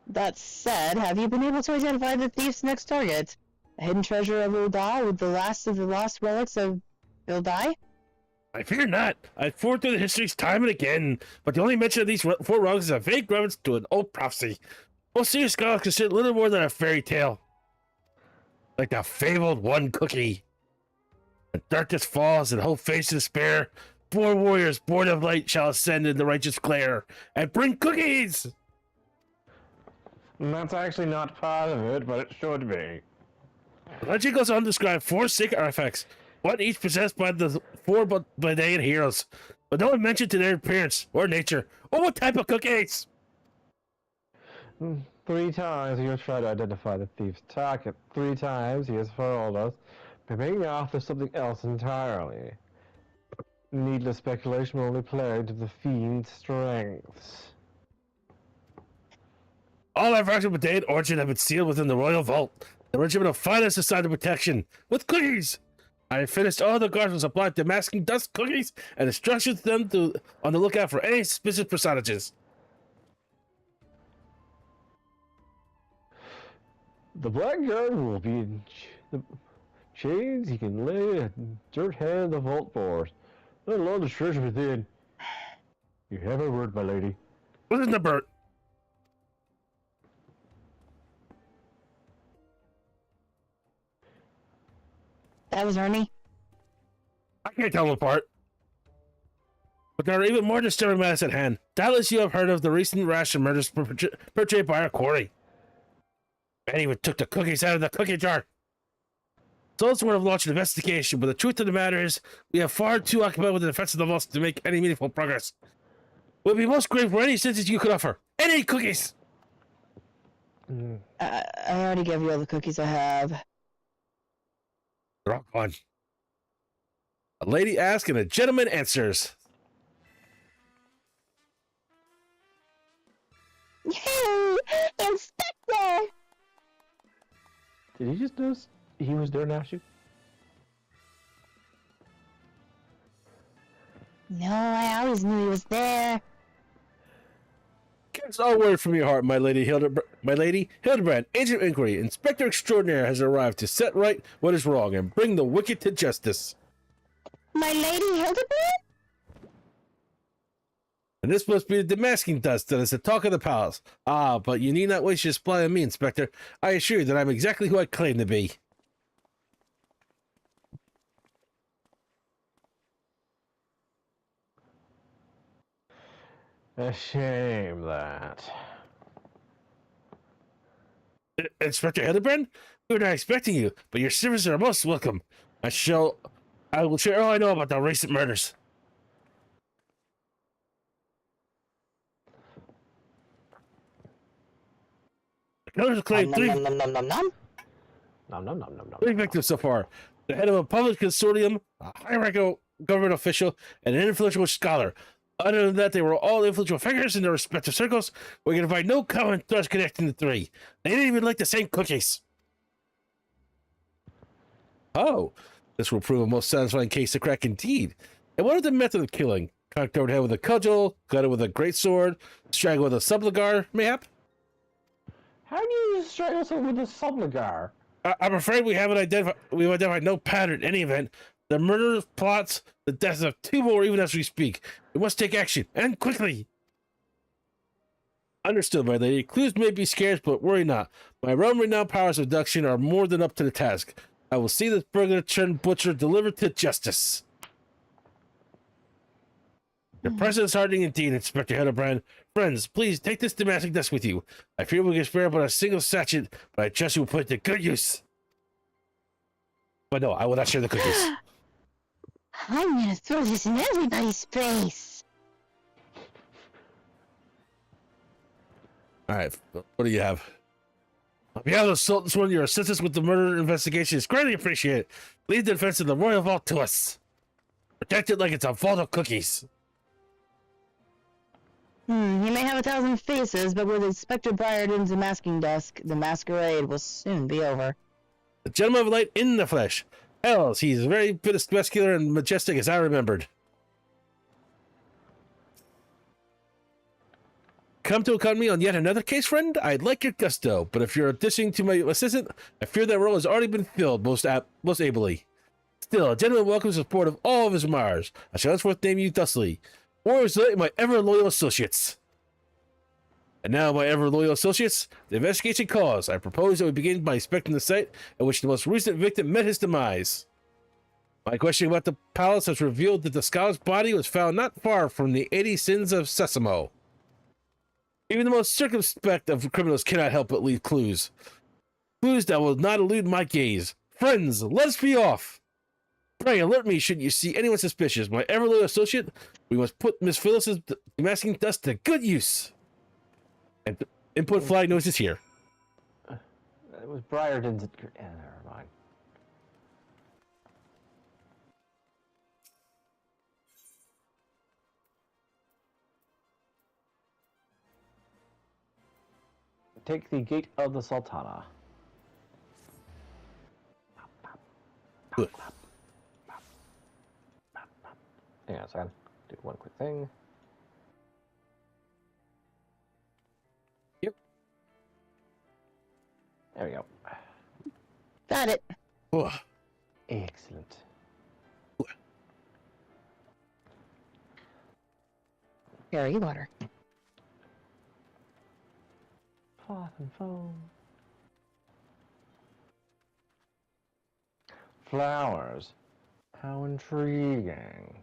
That said, have you been able to identify the thief's next target? A hidden treasure of Ildai with the last of the lost relics of Ildai? I fear not. I've poured through the histories time and again, but the only mention of these four rugs is a vague reference to an old prophecy. Most serious scholars consider it little more than a fairy tale. Like the fabled one cookie. When darkness falls and hope faces despair, 4 warriors born of light shall ascend in the righteous glare and bring cookies! And that's actually not part of it, but it should be. The legend goes on to describe 4 sacred artifacts, one each possessed by the 4 Balean heroes, but no one mentioned to their appearance or nature or what type of cookies. 3 times he has tried to identify the thief's target. 3 times he has foiled us by making off with something else entirely. Needless speculation will only play to the fiend's strengths. All our fractions of Balean origin have been sealed within the royal vault. The regiment of finest assigned to protection with cookies. I have finished all the guards will supply to masking dust cookies and instructions to them to on the lookout for any suspicious personages. The blackguard will be in the chains he can lay a dirt hand in the vault for us, let alone the treasure within. You have a word, my lady. What is the bird? That was Ernie. I can't tell them apart. But there are even more disturbing matters at hand. Doubtless you have heard of the recent rash of murders perpetrated by our quarry. Many even took the cookies out of the cookie jar. Souls would have launched an investigation, but the truth of the matter is, we have far too occupied with the defense of the vaults to make any meaningful progress. We'll be most grateful for any assistance you could offer. Any cookies! I already gave you all the cookies I have. They're all gone. A lady asks and a gentleman answers. Yay! Inspector! Did he just notice he was there now, shoot? No, I always knew he was there. It's all word from your heart, my lady Hildabrand, agent of inquiry, inspector extraordinaire has arrived to set right what is wrong and bring the wicked to justice. My lady Hildabrand? And this must be the demasking dust that is the talk of the palace. Ah, but you need not waste your supply on me, Inspector. I assure you that I'm exactly who I claim to be. A shame that. Inspector Hildebrand? We were not expecting you, but your services are most welcome. I will share all I know about the recent murders. The killers claim three victims so far. The head of a public consortium, a high-ranking government official, and an influential scholar. Other than that, they were all influential figures in their respective circles. We can find no common threads connecting the three. They didn't even like the same cookies. Oh, this will prove a most satisfying case to crack indeed. And what is the method of killing? Cocked over the head with a cudgel, gutted with a great sword, strangled with a subligar, mayhap? How do you strangle someone with a subligar? I'm afraid we've identified no pattern in any event. The murder plots the deaths of two more even as we speak. We must take action, and quickly. Understood, my lady. Clues may be scarce, but worry not. My realm-renowned powers of deduction are more than up to the task. I will see this burglar turned butcher delivered to justice. Your presence is heartening indeed, Inspector Hildebrand. Friends, please take this domestic dust with you. I fear we can spare but a single sachet, but I trust you will put it to good use. But no, I will not share the cookies. I'm gonna throw this in everybody's face. Alright, what do you have? On behalf of the Sultan's one, your assistance with the murder investigation is greatly appreciated. Leave the defense of the royal vault to us. Protect it like it's a vault of cookies. He may have 1,000 faces, but with Inspector Briarden's masking desk, the masquerade will soon be over. The gentleman of light in the flesh. Hells, he's very muscular and majestic as I remembered. Come to accompany me on yet another case, friend? I'd like your gusto, but if you're auditioning to my assistant, I fear that role has already been filled most ably. Still, a gentleman welcomes the support of all of his admirers. I shall henceforth name you thusly. Warriors, my ever-loyal associates. And now, my ever-loyal associates, the investigation calls. I propose that we begin by inspecting the site at which the most recent victim met his demise. My questioning about the palace has revealed that the scholar's body was found not far from the 80 sins of Sesamo. Even the most circumspect of criminals cannot help but leave clues. Clues that will not elude my gaze. Friends, let us be off. Pray alert me should you see anyone suspicious. My ever-loyal associate, we must put Miss Phyllis's masking dust to good use. And input flag noises here. It was Briarden's. Never mind. Take the gate of the Sultana. Good. Hang on a second. Do one quick thing. Yep. There we go. Got it. Oh. Excellent. Harry water. Cloth and foam. Flowers. How intriguing.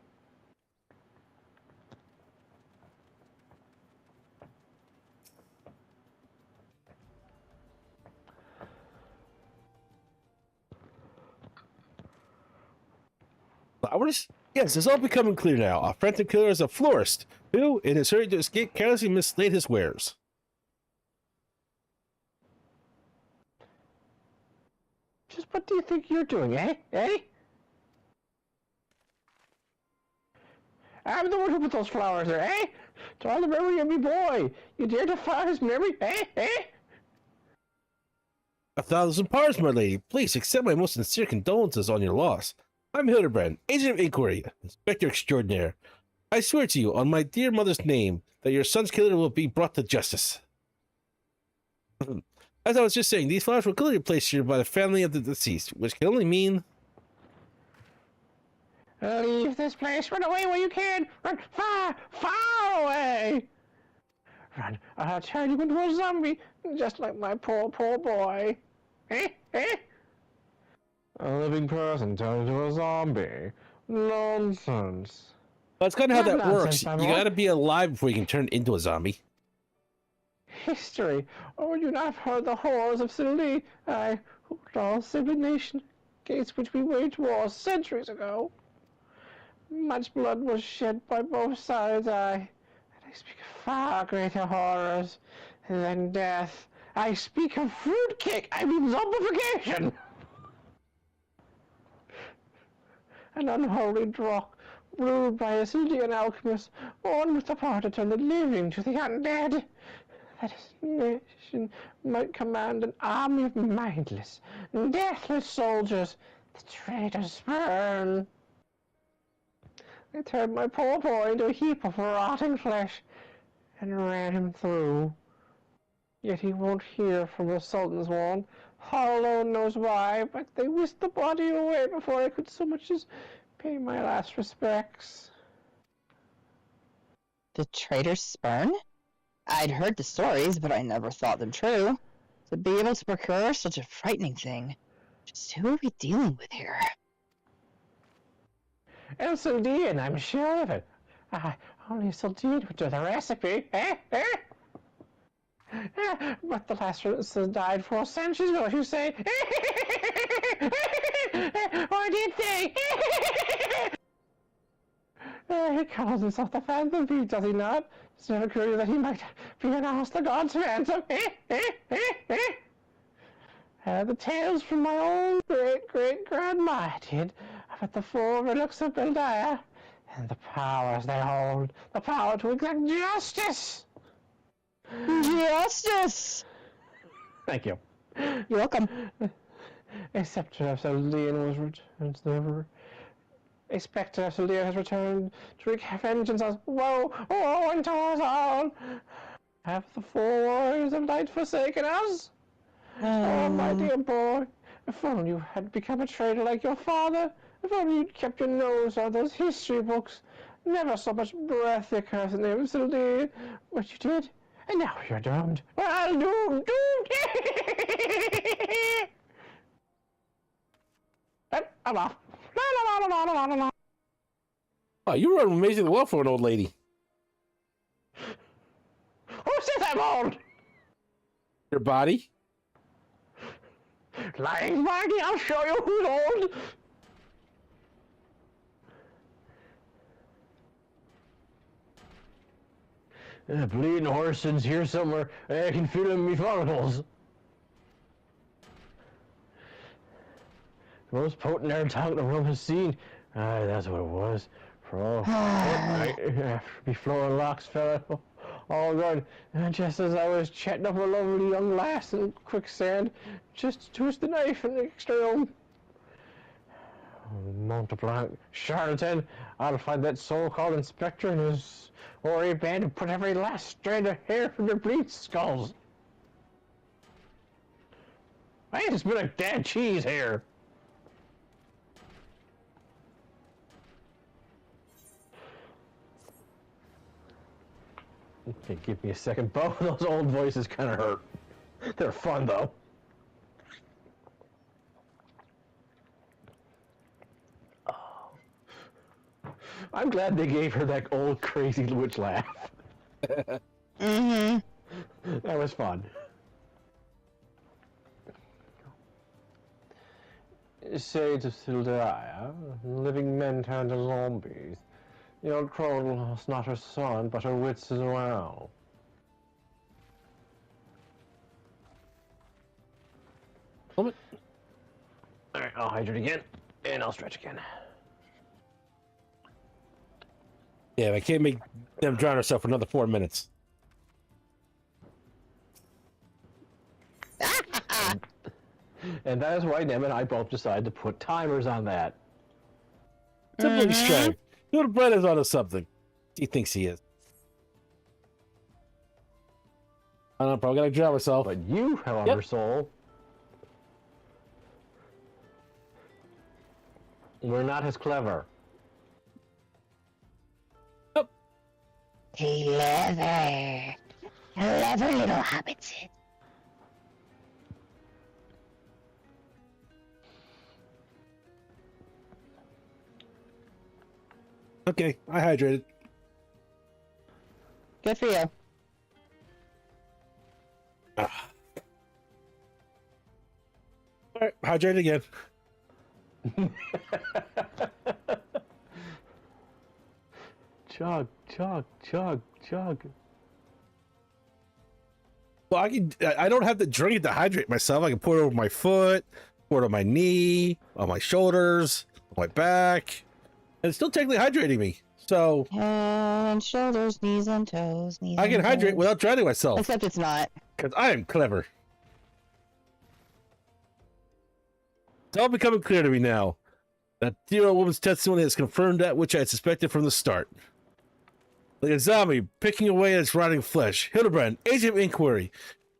Flowers? Yes, it's all becoming clear now. Our frantic killer is a florist who, in his hurry to escape, carelessly mislaid his wares. Just what do you think you're doing, eh? Eh? I'm the one who put those flowers there, eh? To all the memory of me boy. You dare defy his memory, eh? Eh? 1,000 pardons, my lady. Please accept my most sincere condolences on your loss. I'm Hildabrand, agent of inquiry, inspector extraordinaire. I swear to you, on my dear mother's name, that your son's killer will be brought to justice. As I was just saying, these flowers were clearly placed here by the family of the deceased, which can only mean... Leave this place. Run away where you can. Run far, far away. Run. I'll turn you into a zombie, just like my poor, poor boy. A living person turned into a zombie. Nonsense. That's kind of how Not that works. nonsense, You my boy. gotta be alive before you can turn into a zombie. History. Oh, you not have heard the horrors of Sylvie. I lost civilization, against which we waged war centuries ago. Much blood was shed by both sides. I speak of far greater horrors than death. I speak of fruitcake. I mean zombification. An unholy drug brewed by a Sildian alchemist, born with the power to turn the living to the undead. That nation might command an army of mindless, deathless soldiers, the traitors spurn. They turned my poor boy into a heap of rotting flesh and ran him through. Yet he won't hear from the Sultan's wand. Allah alone knows why, but they whisked the body away before I could so much as pay my last respects. The traitors spurn? I'd heard the stories, but I never thought them true. To be able to procure such a frightening thing, just who are we dealing with here? El Sultan, I'm sure of it. Only Sultan would do the recipe. But the last one died 4 centuries ago, you say? Or did they? He calls himself the Phantom Thief, does he not? It's never curious that he might be an ass the gods ransom. The tales from my own great-great-grandma I did about the 4 relics of Beldiah and the powers they hold, the power to exact justice. Justice! Thank you. You're welcome. A scepter of Saldean was returned never. A spectre of Saldean has returned to wreak vengeance on woe unto us all. Have the 4 warriors of light forsaken us? Oh, my dear boy, if only you had become a traitor like your father, if only you'd kept your nose out of those history books, never so much breath the accursed name of Saldean, what you did, and now you're doomed. Well, doomed. I'm off. Oh, you run amazingly well for an old lady. Who says I'm old? Your body? Lying Marty, I'll show you who's old. Bleeding Horson's here somewhere. I can feel him in me follicles. The most potent air talk the room has seen. That's what it was. For all me flowing locks fell out all good. And just as I was chatting up a lovely young lass in quicksand, just twist the knife and extreme. Monteblanc charlatan, I'll find that so-called inspector and his hoary band and put every last strand of hair from their bleached skulls. I just been a dead cheese here. Okay, give me a second. Both of those old voices kind of hurt. They're fun though. I'm glad they gave her that old crazy witch laugh. Mm-hmm. That was fun. Shades of Sildaya, living men turned to zombies. The old crone lost not her son, but her wits as well. Moment. Alright, I'll hydrate again, and I'll stretch again. Yeah, I can't make them drown herself for another 4 minutes. And that is why Nem and I both decided to put timers on that. Simple extract. Hildabrand is onto something. He thinks he is. I don't know, probably gotta drown myself. But you, however, Soul, we're not as clever. Clever. Clever little hobbits. Okay, I hydrated. Good for you. Ah. All right, hydrate again. Chug, chug, chug, chug. Well, I don't have to drink it to hydrate myself. I can pour it over my foot, pour it on my knee, on my shoulders, on my back, and it's still technically hydrating me. So Head and shoulders, knees and toes, knees I can and hydrate toes. without drowning myself Except it's not. because I am clever. It's all becoming clear to me now that dear old woman's testimony has confirmed that which I had suspected from the start. Like a zombie picking away at its rotting flesh, Hildabrand, agent of inquiry,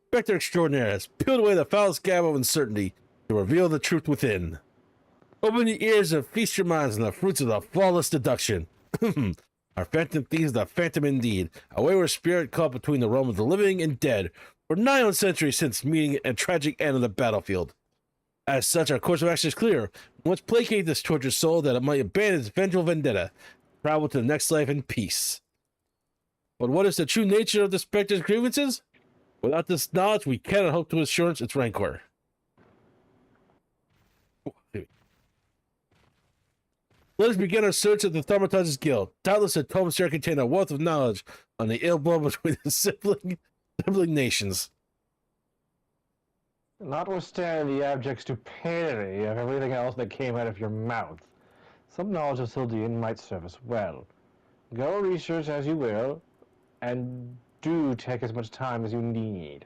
Spectre extraordinaire, has peeled away the foul scab of uncertainty to reveal the truth within. Open your ears and feast your minds on the fruits of the flawless deduction. Our phantom thieves, the phantom indeed, a wayward spirit caught between the realm of the living and dead for 9 centuries since meeting a tragic end on the battlefield. As such, our course of action is clear. We must placate this tortured soul that it might abandon its vengeful vendetta, travel to the next life in peace. But what is the true nature of the Spectre's grievances? Without this knowledge, we cannot hope to assurance its rancor. Let us begin our search of the Thaumaturge's Guild. Doubtless the tomes here contain a wealth of knowledge on the ill blood between the sibling nations. Notwithstanding the abject stupidity of everything else that came out of your mouth, some knowledge of Sildian might serve us well. Go research as you will, and do take as much time as you need.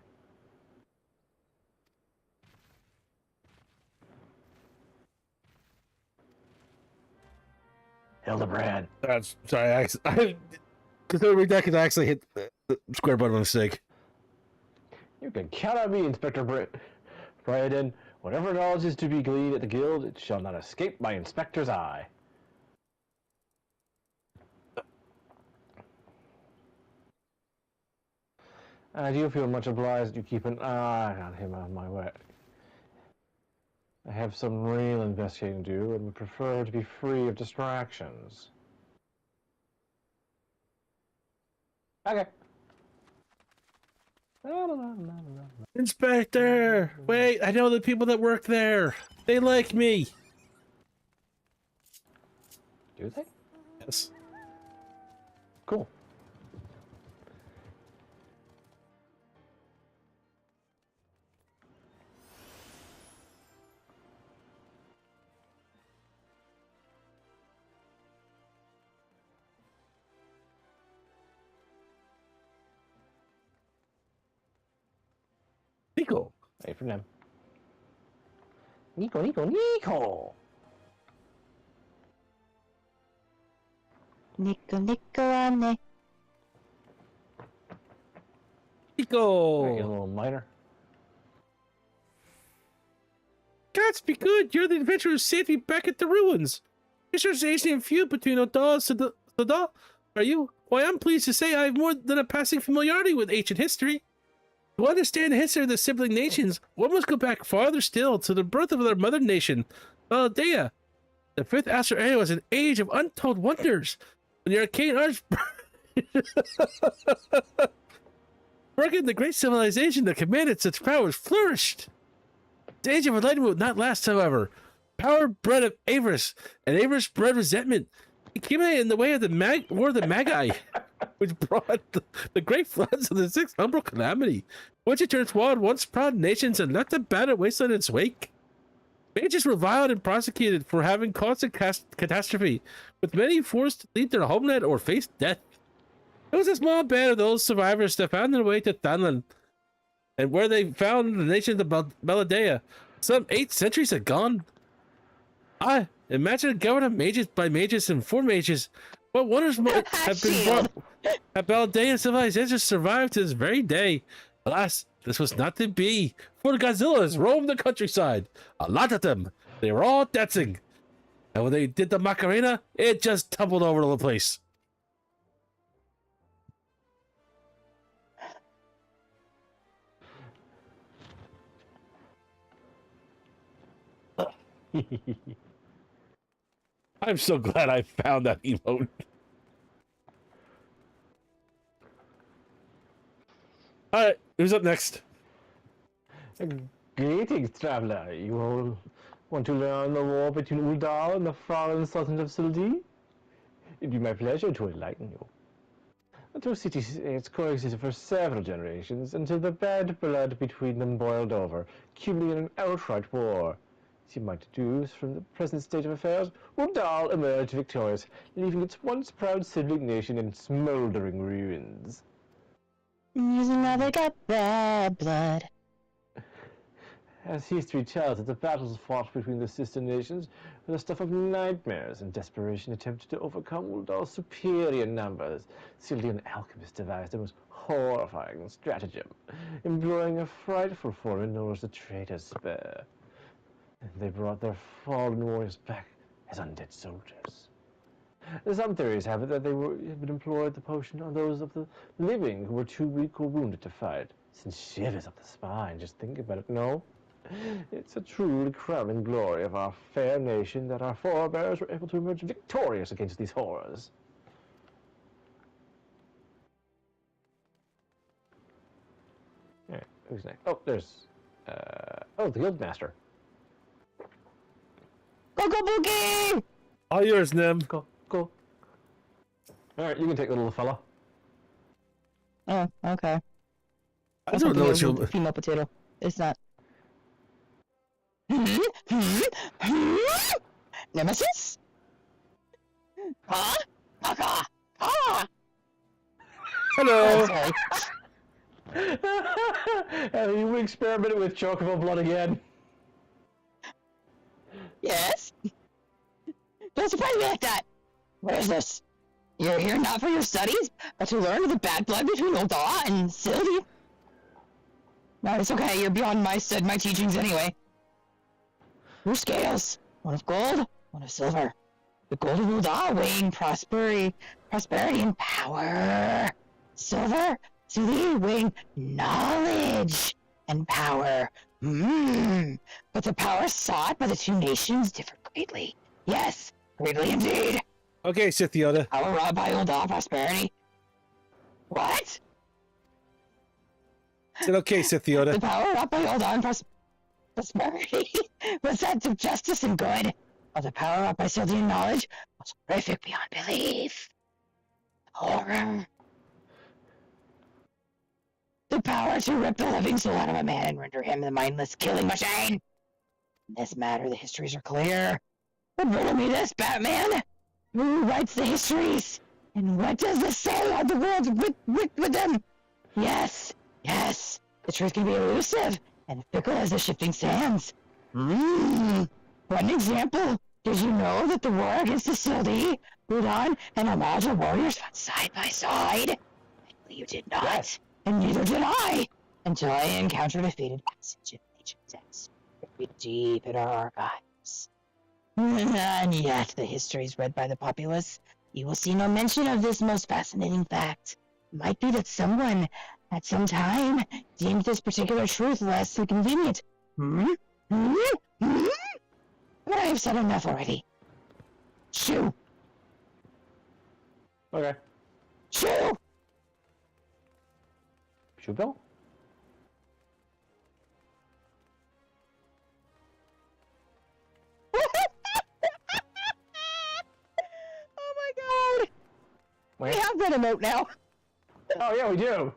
Hildabrand. Sorry, I considering that because I actually hit the square button by mistake. You can count on me, Inspector Brandon. Whatever knowledge is to be gleaned at the guild, it shall not escape my inspector's eye. I do feel much obliged you keep an eye on him on my way. I have some real investigating to do and would prefer to be free of distractions. Okay. Inspector! Wait, I know the people that work there. They like me. Do they? Yes. Cool. Nico. Wait for them. Nico, Nico, Nico! Nico, Nico, Anne. Nico. Alright, you little miner. Gods be good. You're the adventurer who saved me back at the ruins. Is there an ancient feud between Oda and Sada? Are you? Why, I'm pleased to say I have more than a passing familiarity with ancient history. To understand the history of the sibling nations, one must go back farther still to the birth of their mother nation, Valadea. The 5th Astral Era was an age of untold wonders, when the arcane arts broken the great civilization that commanded such powers flourished. The age of enlightenment would not last, however. Power bred of avarice, and avarice bred resentment. It came in the way of the War of the Magi, which brought the great floods of the 6th Umbral Calamity, which it turned wild once proud nations and left a battered wasteland in its wake. Mages were reviled and prosecuted for having caused a catastrophe, with many forced to leave their homeland or face death. It was a small band of those survivors that found their way to Thanalan, and where they found the nation of Valadea some 8 centuries agone. Imagine a government of mages by mages and for mages, What wonders have been Shield. brought? A Baldean civilization survived to this very day. Alas, this was not to be. For the Godzillas roamed the countryside. A lot of them. They were all dancing. And when they did the Macarena, it just tumbled over the place. I'm so glad I found that emote. Alright, who's up next? Greetings, traveler. You all want to learn the war between Uldal and the fallen Sultan of Sildi? It'd be my pleasure to enlighten you. The two cities coexisted for several generations until the bad blood between them boiled over, culminating in an outright war. As you might deduce from the present state of affairs, Uldal emerged victorious, leaving its once proud sibling nation in smoldering ruins. Using now they got bad blood. As history tells it, the battles fought between the sister nations were the stuff of nightmares, and desperation attempted to overcome Uldal's superior numbers. Sildian alchemists devised a most horrifying stratagem, employing a frightful formula known as the Traitor's Spear. And they brought their fallen warriors back as undead soldiers. Some theories have it that they had been employed the potion on those of the living who were too weak or wounded to fight. Sends shivers up the spine, just think about it, no? It's a truly crowning glory of our fair nation that our forebears were able to emerge victorious against these horrors. Alright, who's next? Oh, there's... the Guildmaster. Go go boogie! All yours, Nim. Go. Alright, you can take the little fella. Oh, okay. I don't know what you'll... Female potato. It's not. Nemesis? Huh? Kaka! Ah! Hello. Sorry. And you experimented with chocobo blood again. Yes? Don't surprise me like that! What is this? You're here not for your studies, but to learn of the bad blood between Ulda and Sildi? No, it's okay, you're beyond my teachings anyway. Your scales. One of gold, one of silver. The gold of Ulda weighing prosperity and power. Silver, Sildi weighing knowledge and power. But the power sought by the two nations differ greatly. Yes, greatly indeed. Okay, Sith Yoda. Power robbed by Ulda prosperity. What? I said okay, Sith The Yoda. power robbed by Ulda and prosperity was that of justice and good, while the power robbed by Sildian knowledge was horrific beyond belief. Horror. The power to rip the living soul out of a man and render him the mindless killing machine. In this matter, the histories are clear. But riddle me this, Batman. Who writes the histories? And what does this say on the world with them? Yes. The truth can be elusive and fickle as the shifting sands. One example. Did you know that the war against the Sildi, Udon, and Amaja warriors fought side by side? Likely you did not. Yes. And neither did I, until I encountered a fated passage in ancient texts, buried deep in our archives. And yet, the histories read by the populace, you will see no mention of this most fascinating fact. It might be that someone, at some time, deemed this particular truth less than convenient. But I have said enough already. Shoo! Okay. Shoo! Shoe Bill? Oh my god! Wait. We have that emote now. Oh yeah, we do.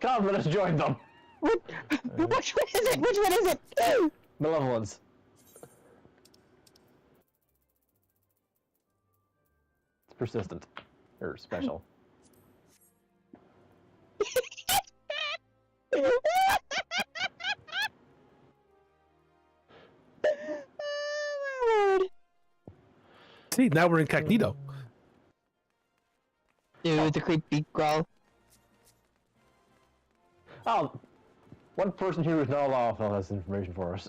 Come, let us join them. Which one is it? Which one is it? Malevolence. It's persistent. Or special. Oh my lord. See, now we're incognito. with a creepy growl. Oh, one person here who's not a lawful has information for us.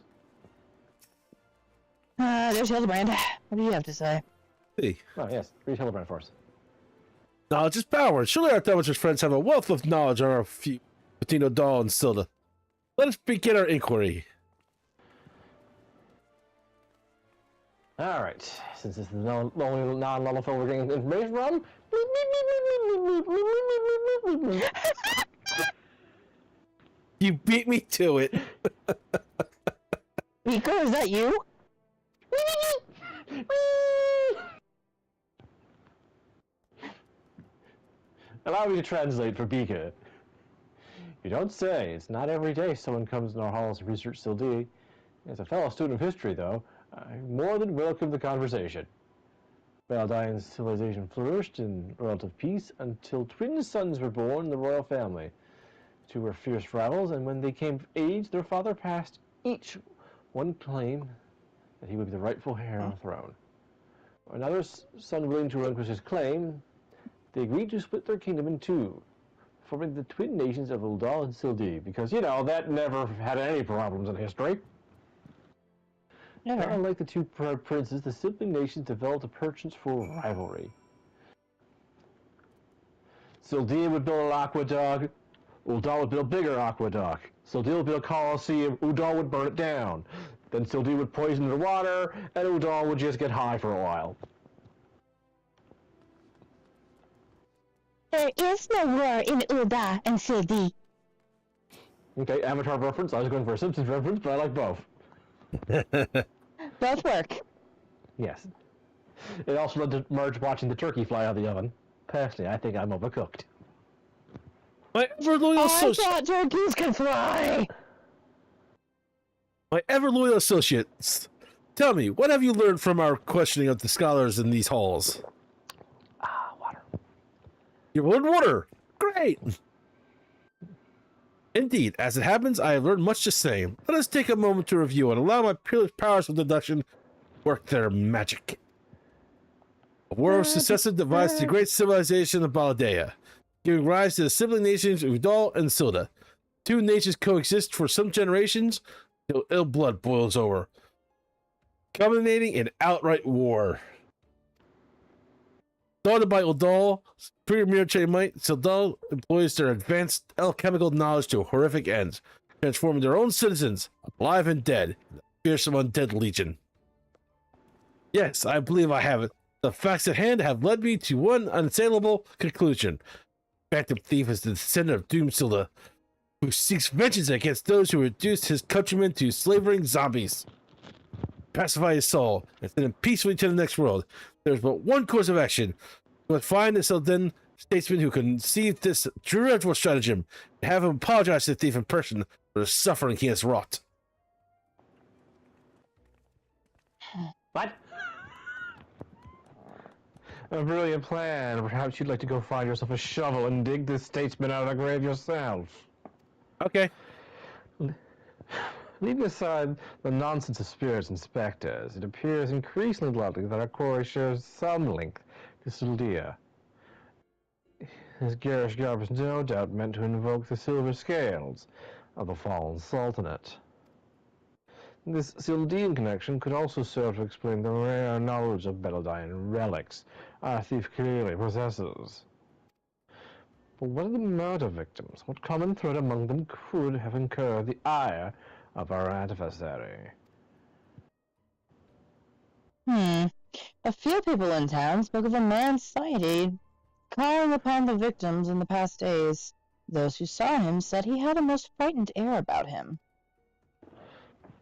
There's Hildabrand. What do you have to say? Hey, Oh, yes. Read Hildebrand for us. knowledge is power. Surely our Dumbledore friends have a wealth of knowledge on our feet between O'Donnell and Silda. Let us begin our inquiry. Alright, since this is the only non-lawful we're getting information from. You beat me to it. Rico, is that you? Allow me to translate for Bika. You don't say. It's not every day someone comes in our halls to research Sildi. As a fellow student of history, though, I more than welcome the conversation. Valdine's civilization flourished in relative peace until twin sons were born in the royal family. Two were fierce rivals, and when they came of age, their father passed each one claim that he would be the rightful heir on the throne. Another son willing to relinquish his claim, they agreed to split their kingdom in two, forming the twin nations of Uldal and Sildi, because, you know, that never had any problems in history. Never. Unlike the two princes, the sibling nations developed a penchant for rivalry. Sildi would build an aqueduct, Uldal would build a bigger aqueduct. Sildi would build a coliseum, Uldal would burn it down. Then Sildi would poison the water, and Uldal would just get high for a while. There is no war in Ulda and Sildi. Okay, Avatar reference. I was going for a Simpsons reference, but I like both. Both work. Yes. It also led to Marge watching the turkey fly out of the oven. Personally, I think I'm overcooked. My ever loyal I associate. thought turkeys could fly! My ever loyal associates. Tell me, what have you learned from our questioning of the scholars in these halls? Water. You learned water. Great. Indeed, as it happens, I have learned much the same. Let us take a moment to review and allow my peerless powers of deduction work their magic. A war of successive divides the great civilization of Baladea, giving rise to the sibling nations Udal and Silda. Two nations coexist for some generations till ill blood boils over, culminating in outright war. Started by Udal, superior military might, Sildal employs their advanced alchemical knowledge to horrific ends, transforming their own citizens, alive and dead, in a fearsome undead legion. Yes, I believe I have it. The facts at hand have led me to one unassailable conclusion. Phantom Thief is the descendant of Doomsilda, who seeks vengeance against those who reduced his countrymen to slavering zombies. Pacify his soul and send him peacefully to the next world. There's but one course of action. We must find the Sildan statesman who conceived this dreadful stratagem and have him apologize to the thief in person for the suffering he has wrought. What? A brilliant plan. Perhaps you'd like to go find yourself a shovel and dig this statesman out of the grave yourself. Okay. Leaving aside the nonsense of spirits and spectres, it appears increasingly likely that our quarry shares some link to Sildia. His garish garb is no doubt meant to invoke the silver scales of the fallen sultanate. This Sildian connection could also serve to explain the rare knowledge of Beladine relics our thief clearly possesses. But what are the murder victims? What common thread among them could have incurred the ire of our adversary? A few people in town spoke of a man sighted calling upon the victims in the past days. Those who saw him said he had a most frightened air about him.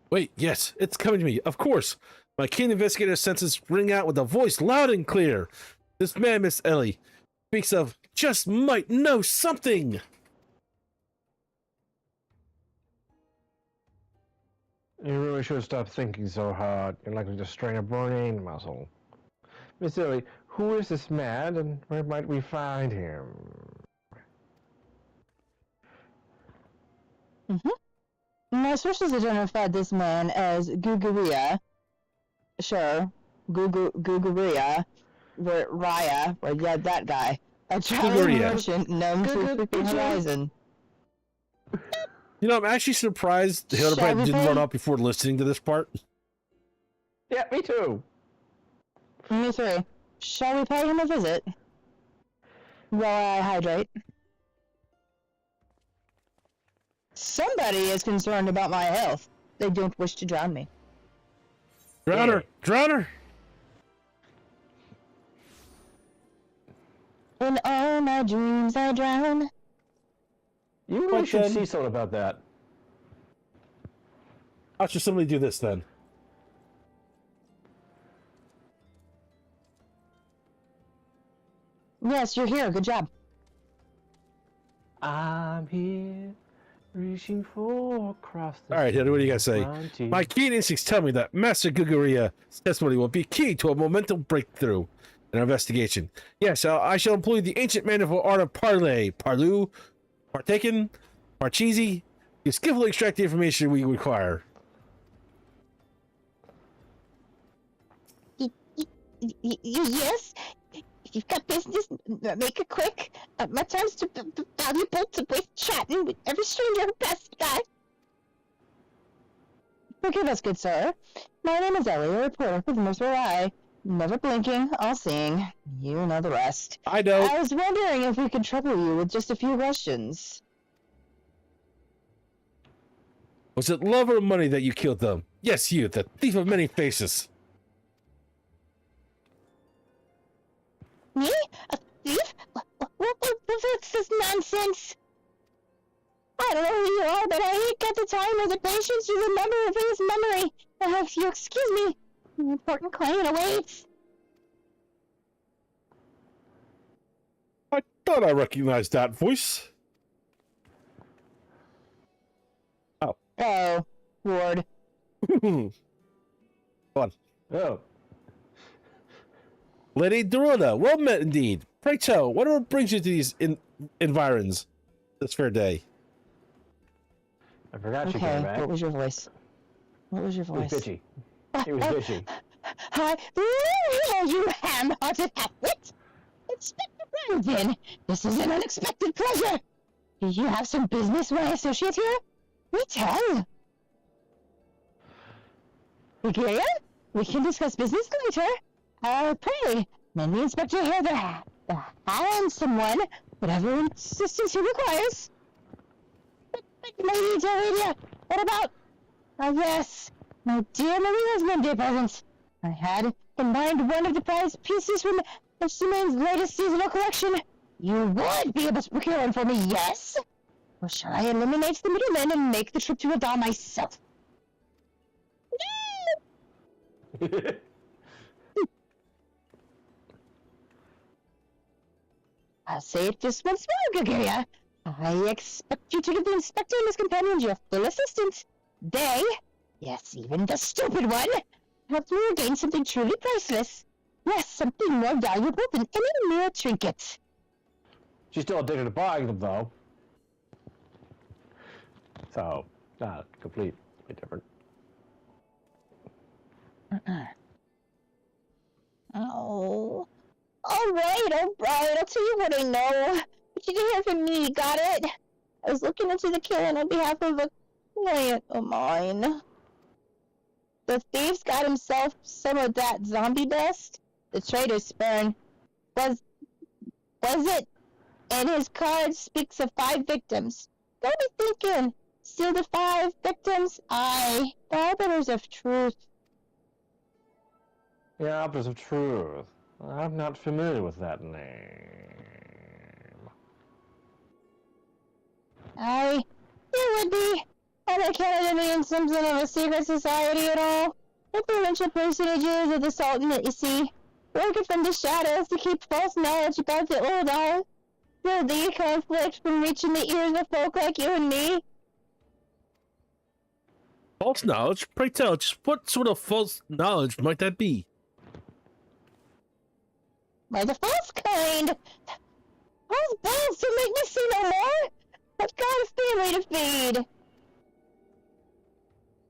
Wait, yes, it's coming to me. Of course. My keen investigator senses ring out with a voice loud and clear. This man, Miss Ellie, speaks of just might know something. You really should stop thinking so hard. You're likely to strain a brain muscle. Miss Ellie, who is this man and where might we find him? My sources identified this man as Guguria. Sure, Guguria, Raya, yeah, that guy. A traveling Guguria. merchant known to Good, the good job. horizon. You know, I'm actually surprised Shall Hildabrand we didn't play? run off before listening to this part. Yeah, me too. Me three. Shall we pay him a visit? While I hydrate. Somebody is concerned about my health. They don't wish to drown me. Drown her! Drown her! In all my dreams I drown. You really But should then- see something about that. How should somebody do this then? Yes, you're here. Good job. I'm here, reaching for across the All right, Hilda, what do you guys say? frontier. My keen instincts tell me that Master Guguria's testimony will be key to a momentum breakthrough in our investigation. Yes, I shall employ the ancient manifold art of parley, parlou, partaken, parcheesi, to skillfully extract the information we require. Yes? You've got business? Make it quick. My time's too valuable to waste chatting with every stranger who passes by. Forgive us, good sir. My name is Ellie, a reporter for the Mercer Eye. Never blinking, all seeing. You know the rest. I know. I was wondering if we could trouble you with just a few questions. Was it love or money that you killed them? Yes, you, the thief of many faces. Me? A thief? What's this nonsense? I don't know who you are, but I ain't got the time or the patience to remember a face memory. If you excuse me, an important client awaits. I thought I recognized that voice. Oh, Ward. Oh, Lady Dorota, well met indeed. Pray tell, whatever brings you to these environs this fair day? I forgot you Okay, came back. what was your voice? What was your It was voice? bitchy. It was bitchy. Hi, there you ham-hearted half-wit. Inspector Brandon, this is an unexpected pleasure. Do you have some business with my associate here? We tell. Brigadier? We can discuss business later. Pray, lend the inspector here the handsome one, whatever assistance he requires. But Lady Delidia, what about... Yes, my dear Marina's birthday present. I had combined one of the prized pieces from Estimane's latest seasonal collection. You would be able to procure one for me, yes? Or shall I eliminate the middleman and make the trip to Adal myself? I'll say it just once more, Gagaria. I expect you to give the inspector and his companions your full assistance. They, yes, even the stupid one, have to gain something truly priceless. Yes, something more valuable than any mere trinket. She's still addicted to buying them, though. So, not completely different. Oh. Alright, I'll tell you what I know. But you didn't hear from me, got it? I was looking into the killing on behalf of a client of mine. The thief's got himself some of that zombie dust. The traitor's sperm. Was it? And his card speaks of 5 victims. Got me thinking. Still the 5 victims? Aye, the arbiters of truth. The Arbiters of Truth. I'm not familiar with that name. Aye, it would be. And I can't mean something of a secret society at all. Influential personages of the Sultanate, you see. Working from the shadows to keep false knowledge about the old isle. Still the conflict from reaching the ears of folk like you and me. False knowledge? Pray tell, just what sort of false knowledge might that be? By the false kind. Those bells to make me see no more. I've got a family to feed.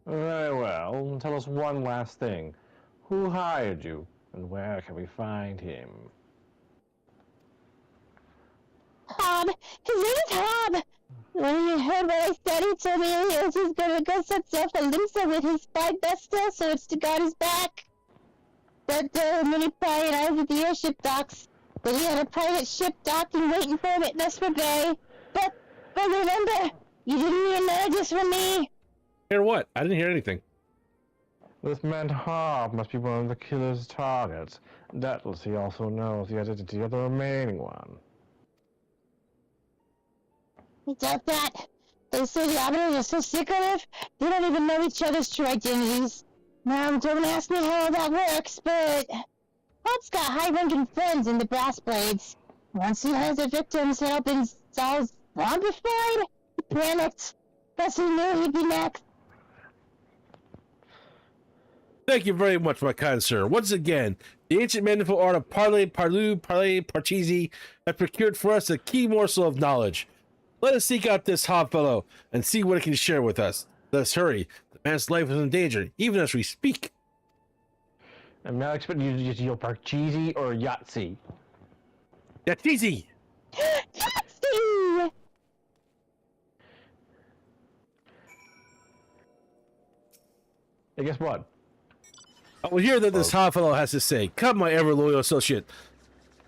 Very well. Tell us one last thing. Who hired you, and where can we find him? Hob. His name is Hob. When he heard what I said, he told me he was just gonna go set off a limsa with his spy Besta, so it's to guard his back. That mini pry and I was at the airship docks. But he had a private ship docking waiting for him at Vesper Bay. But remember, you didn't need a message from me. Hear what? I didn't hear anything. This man Hob must be one of the killer's targets. Doubtless he also knows the identity of the remaining one. I doubt that. They say the operators are so secretive, they don't even know each other's true identities. Now, don't ask me how that works, but Hob's got high-ranking friends in the Brass Blades. Once he heard the victims had all been zombified, he panicked. Plus he knew he'd be next. Thank you very much, my kind sir. Once again, the ancient manifold art of parley, parcheesi has procured for us a key morsel of knowledge. Let us seek out this Hob fellow and see what it can share with us. Let us hurry. The man's life is in danger, even as we speak. I'm not expecting you to just yell Parcheesi or Yahtzee. That's easy. Yahtzee! Hey, guess what? I will hear that this Hob fellow has to say. Come, my ever-loyal associate.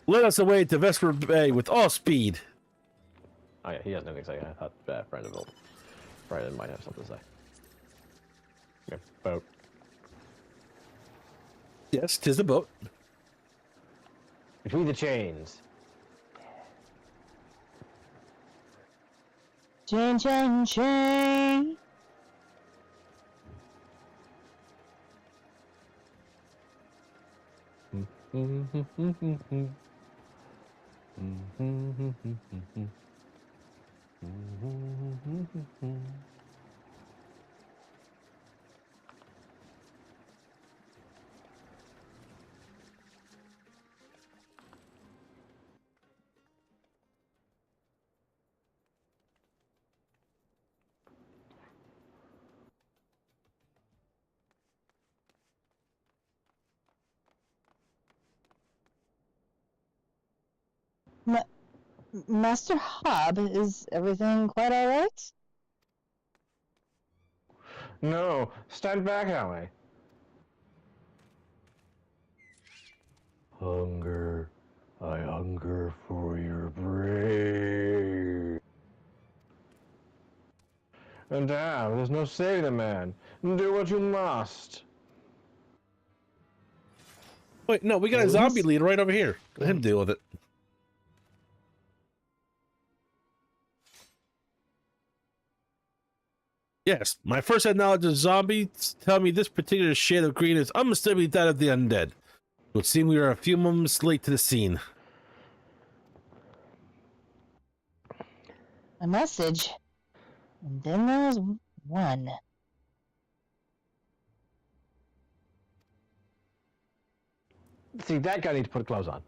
Let us away to Vesper Bay with all speed. Oh yeah, he has nothing to say. I thought Brandon might have something to say. Okay, boat. Yes, 'tis the boat. Between the chains. Chain, chain, chain. Master Hob, is everything quite alright? No, stand back, Ally. Hunger. I hunger for your brain. And now, there's no saving the man. Do what you must. Wait, no, we got a zombie leader right over here. Let him deal with it. Yes, my first hand knowledge of zombies tell me this particular shade of green is unmistakably that of the undead. It would seem we are a few moments late to the scene. A message. And then there was one. See, that guy needs to put clothes on.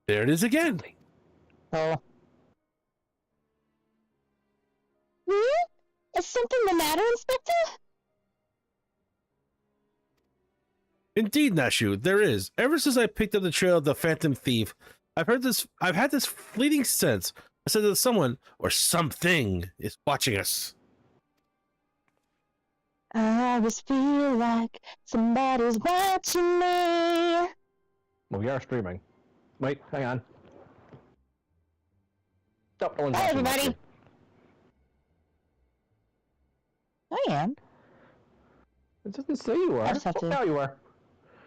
There it is again. Oh. Is something the matter, Inspector? Indeed, Nashu, there is. Ever since I picked up the trail of the Phantom Thief, I've had this fleeting sense. I said that someone or something is watching us. I always feel like somebody's watching me. Well, we are streaming. Wait, hang on. Oh, no one's Hi, watching. everybody. I am. It doesn't say you are. I just have to- Now you are.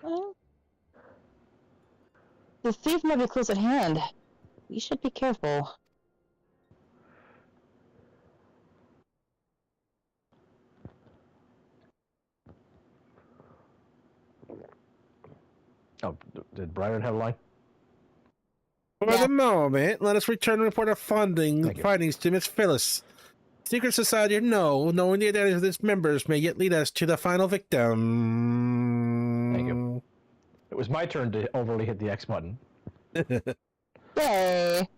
Well, the thief might be close at hand. We should be careful. Oh, did Brian have a line? For the moment, let us return and report our Thank you. findings to Miss Phyllis. Secret Society or no, knowing the identities of its members may yet lead us to the final victim. Thank you. It was my turn to overly hit the X button. Yay!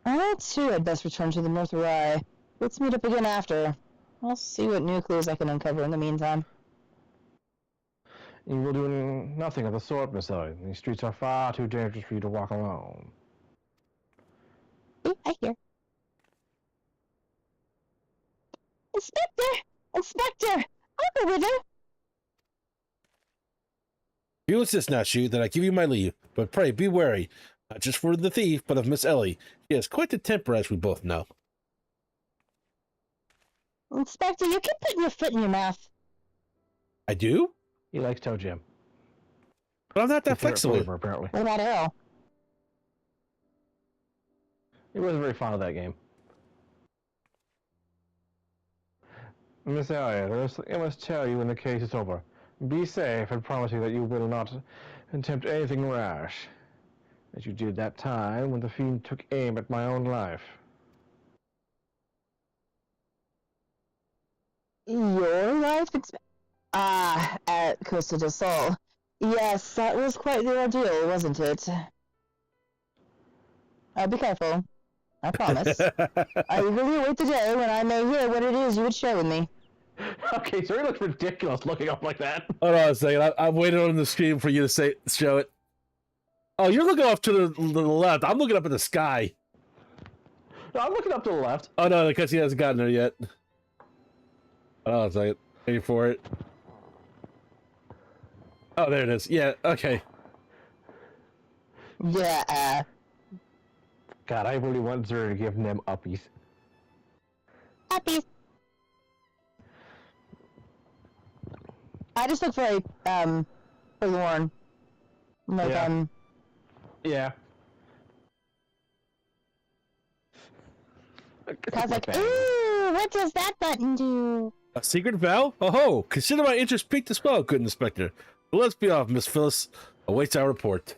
I too had best return to the North Rye. Let's meet up again after. I'll see what new clues I can uncover in the meantime. You will do nothing of the sort, Miss Ellie. These streets are far too dangerous for you to walk alone. Ooh, I hear. Inspector! Inspector! I'll go with her. If you insist, Nashu, then I give you my leave. But pray be wary, not just for the thief, but of Miss Ellie. She has quite the temper, as we both know. Inspector, you keep putting your foot in your mouth. I do? He likes Toe Jam. But I'm not that His favorite flexible. flavor, apparently. What about Earl? He wasn't very fond of that game. Miss Elliot, I must tell you when the case is over. Be safe and promise you that you will not attempt anything rash, as you did that time when the fiend took aim at my own life. Your life? At Costa del Sol. Yes, that was quite the ordeal, wasn't it? Be careful. I promise. I eagerly await the day when I may hear what it is you would share with me. Okay, so he looks ridiculous looking up like that. Hold on a second. I'm waiting on the screen for you to show it. Oh, you're looking off to the left. I'm looking up at the sky. No, I'm looking up to the left. Oh, no, because he hasn't gotten there yet. Hold on a second. Wait for it. Oh, there it is. Yeah, okay. Yeah, God, I really want Zuri to give them uppies. Puppies. I just look very, forlorn. Like, Yeah. Yeah. I was like, ooh, what does that button do? A secret vow? Oh ho! Consider my interest piqued as well, good inspector. But let's be off, Miss Phyllis awaits our report.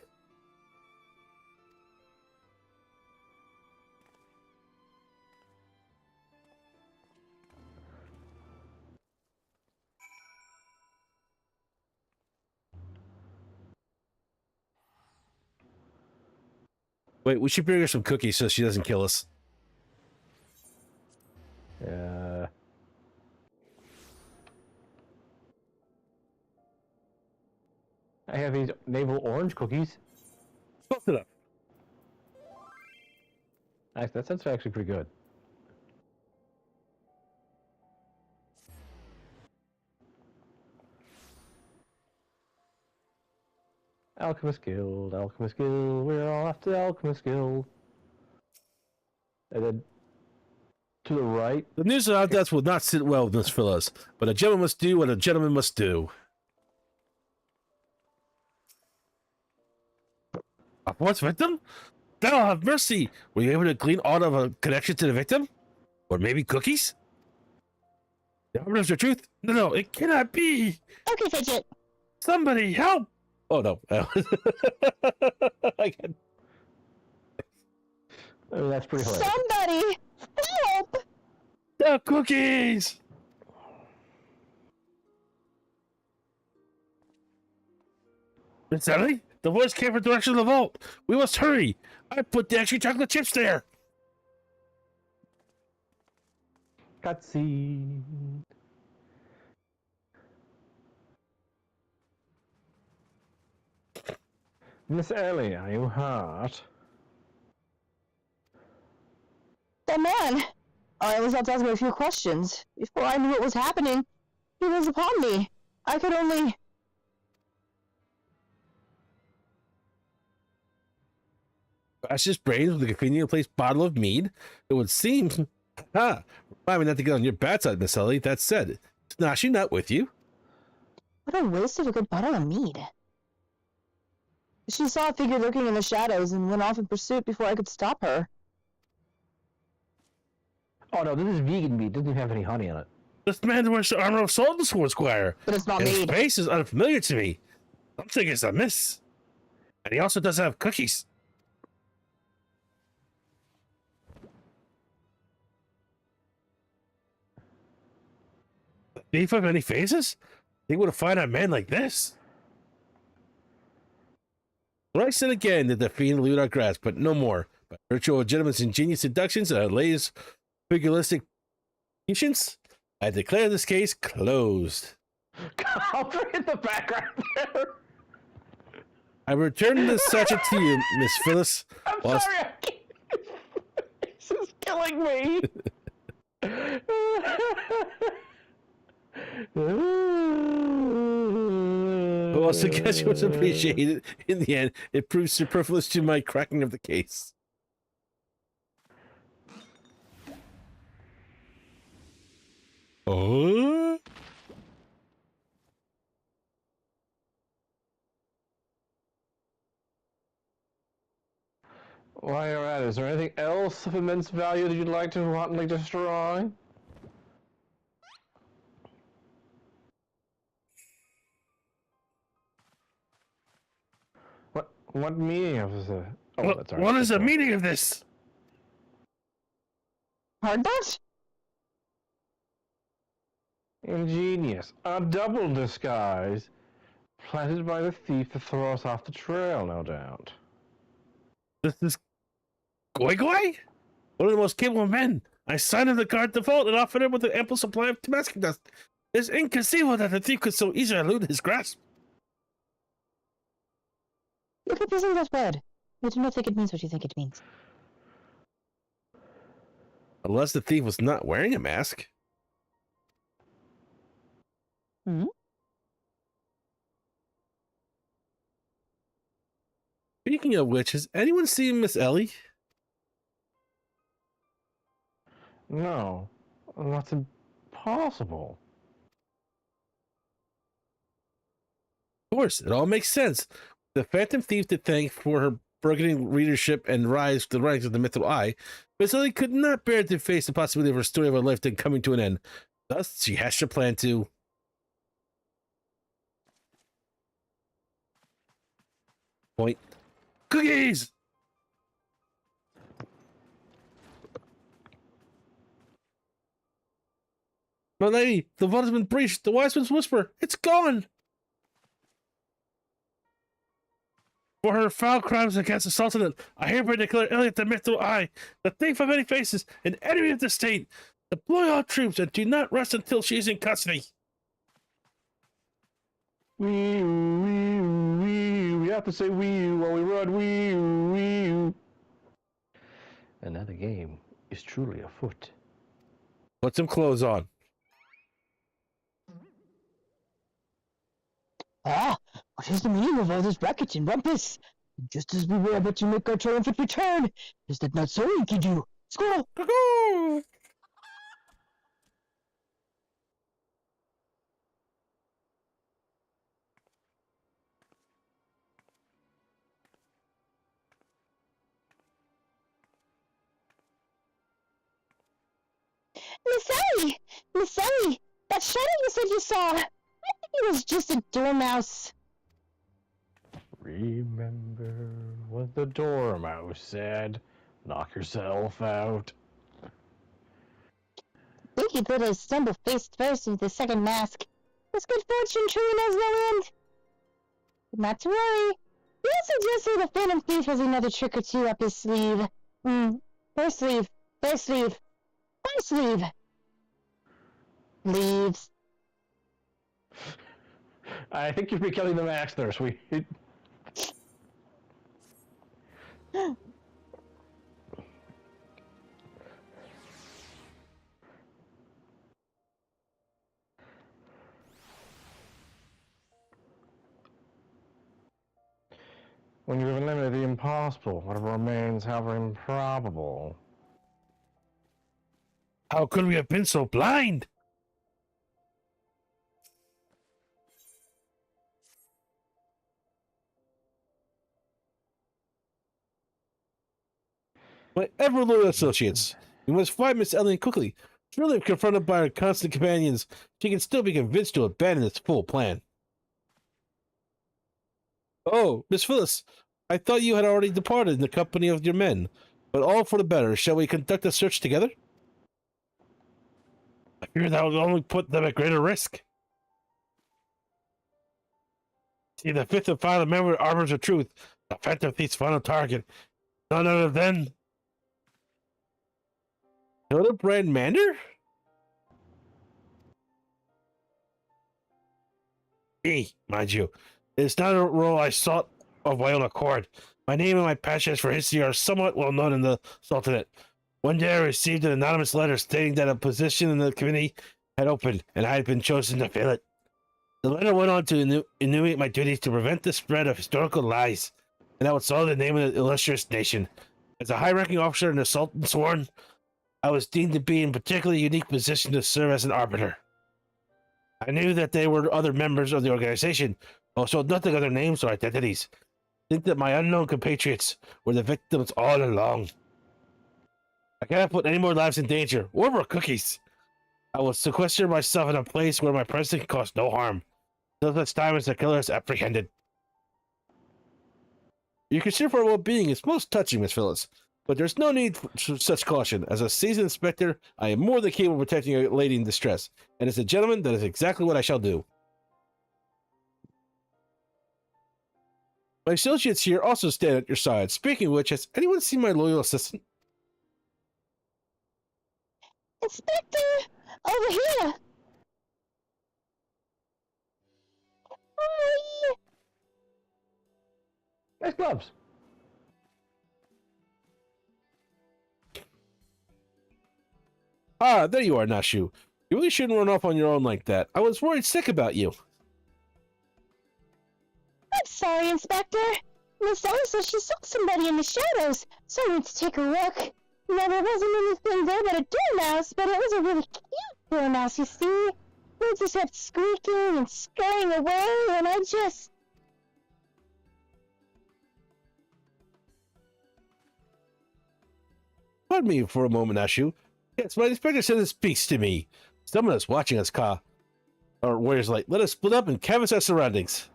Wait, we should bring her some cookies so she doesn't kill us. I have these navel orange cookies. Close it up. That sounds actually pretty good. Alchemist Guild, we're all off to Alchemist Guild. And then to the right. The news of our deaths will not sit well with Miss Phyllis, but a gentleman must do what a gentleman must do. A fourth victim? Thou have mercy! Were you able to glean aught of a connection to the victim? Or maybe cookies? The arbiters of truth? No, it cannot be! Okay, Fidget. Somebody help! Oh no. I can... Oh, that's pretty hilarious. somebody help! The cookies! Miss Ellie? The voice came from the direction of the vault. We must hurry. I put the extra chocolate chips there. Cutscene. Miss Ellie, are you hurt? The man! I was about to ask him a few questions. Before I knew what was happening, he was upon me. I could only... Crash his brains with a conveniently placed bottle of mead. It would seem... Ha! Remind me not to get on your bad side, Miss Ellie. That said, is Nashi not with you? What a waste of a good bottle of mead. She saw a figure lurking in the shadows and went off in pursuit before I could stop her. Oh no, this is vegan meat. Doesn't even have any honey in it. This man wears the armor of Salt and Sword Squire. But it's not And his mead. face is unfamiliar to me. Something is amiss. And he also does have cookies. The thief of many faces? They would have find a man like this. Thrice and again did the fiend elude our grasp, but no more. By virtue of a gentleman's ingenious seductions and a lady's pugilistic Patience, I declare this case closed. I'll in the background there. I return this sachet to you, Miss Phyllis. I'm sorry. This is killing me. Well, suggestion was appreciated. In the end, it proved superfluous to my cracking of the case. Oh? While you're at it, is there anything else of immense value that you'd like to wantonly destroy? What meaning of this? Oh, that's all right. What is the meaning of this? Hardbot? Ingenious. A double disguise. Planted by the thief to throw us off the trail, no doubt. This is Goi Goi? One of the most capable men. I signed him the card default and offered him with an ample supply of Tabasco dust. It's inconceivable that the thief could so easily elude his grasp. Look at isn't that bad. I do not think it means what you think it means. Unless the thief was not wearing a mask. Hmm? Speaking of which, has anyone seen Miss Ellie? No, that's impossible. Of course, it all makes sense. The Phantom Thief to thank for her burgeoning readership and rise to the ranks of the mythical eye, Miss Ellie could not bear to face the possibility of her story of her lifetime coming to an end. Thus, she hatched a plan to... Point. Cookies! My lady, the vault has been breached. The wise man's whisper. It's gone! For her foul crimes against the Sultanate, I hereby declare Elliot the mythical eye, the thief of many faces, an enemy of the state. Deploy all troops and do not rest until she is in custody. We have to say wee while we run wee. And now the game is truly afoot. Put some clothes on. Ah, what is the meaning of all this racket and rumpus? Just as we were about to make our triumphant return, is that not so, Enkidu? Squirrel! Cuckoo! Miss Ellie! Miss Ellie! That shadow you said you saw! I think it was just a dormouse. Remember what the dormouse said. Knock yourself out. I think he put his stumble face first into the second mask. His good fortune truly knows no end. But not to worry. He also suggested the Phantom Thief has another trick or two up his sleeve. Her sleeve. Their sleeve. My sleeve. Leaves. I think you're becoming the max there, sweet. When you have eliminated the impossible, whatever remains, however improbable. How could we have been so blind? My ever-loyal associates, we must find Miss Ellie quickly. Surely if confronted by her constant companions, she can still be convinced to abandon this full plan. Oh, Miss Phyllis, I thought you had already departed in the company of your men, but all for the better. Shall we conduct a search together? I fear that will only put them at greater risk. See, the fifth and final member arbors of truth, the Phantom Thief's final target. None other than Hildabrand Mander? Me, mind you. It's not a role I sought of my own accord. My name and my passions for history are somewhat well known in the Sultanate. One day I received an anonymous letter stating that a position in the committee had opened, and I had been chosen to fill it. The letter went on to enumerate my duties to prevent the spread of historical lies, and I would soil the name of the illustrious nation. As a high-ranking officer in the Sultan's sworn, I was deemed to be in a particularly unique position to serve as an arbiter. I knew that there were other members of the organization, also nothing of their names or identities. Think that my unknown compatriots were the victims all along. I cannot put any more lives in danger, or more cookies. I will sequester myself in a place where my presence can cause no harm, until such time as the killer is apprehended. Your concern for our well-being is most touching, Miss Phyllis, but there's no need for such caution. As a seasoned inspector, I am more than capable of protecting a lady in distress, and as a gentleman, that is exactly what I shall do. My associates here also stand at your side. Speaking of which, has anyone seen my loyal assistant? Inspector, over here. Hi. Nice gloves. Ah, there you are, Nashu. You really shouldn't run off on your own like that. I was worried sick about you. I'm sorry, Inspector. Miss Ellie says she saw somebody in the shadows, so I went to take a look. Now, there wasn't anything there but a dormouse, but it was a really cute dormouse, you see. It just kept squeaking and scurrying away, and I just... Pardon me for a moment, Nashu. Yes, my inspector says it speaks to me. Someone is watching us, or Warriors Light. Let us split up and canvass our surroundings.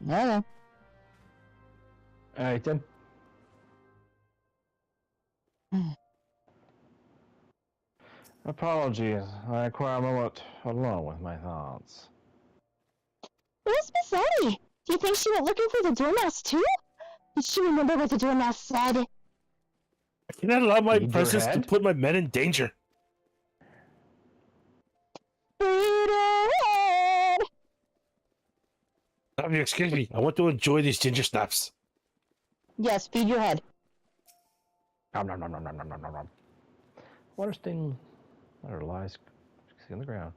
No. Alright then. Apologies. I require a moment alone with my thoughts. Where's Miss Ellie? Do you think she went looking for the dormouse, too? Did she remember what the dormouse said? I cannot allow my Need your presence to head? put my men in danger. Freedom! Now, if you excuse me, I want to enjoy these ginger snaps. Yes, feed your head. Nom nom nom nom nom nom nom nom nom. Water stain. Water lies on the ground.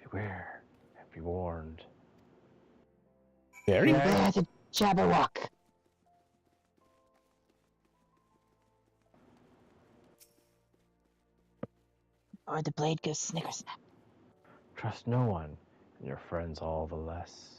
Beware and be warned. Very? Beware the Jabberwock. Or the blade goes snickersnap. Trust no one, and your friends all the less.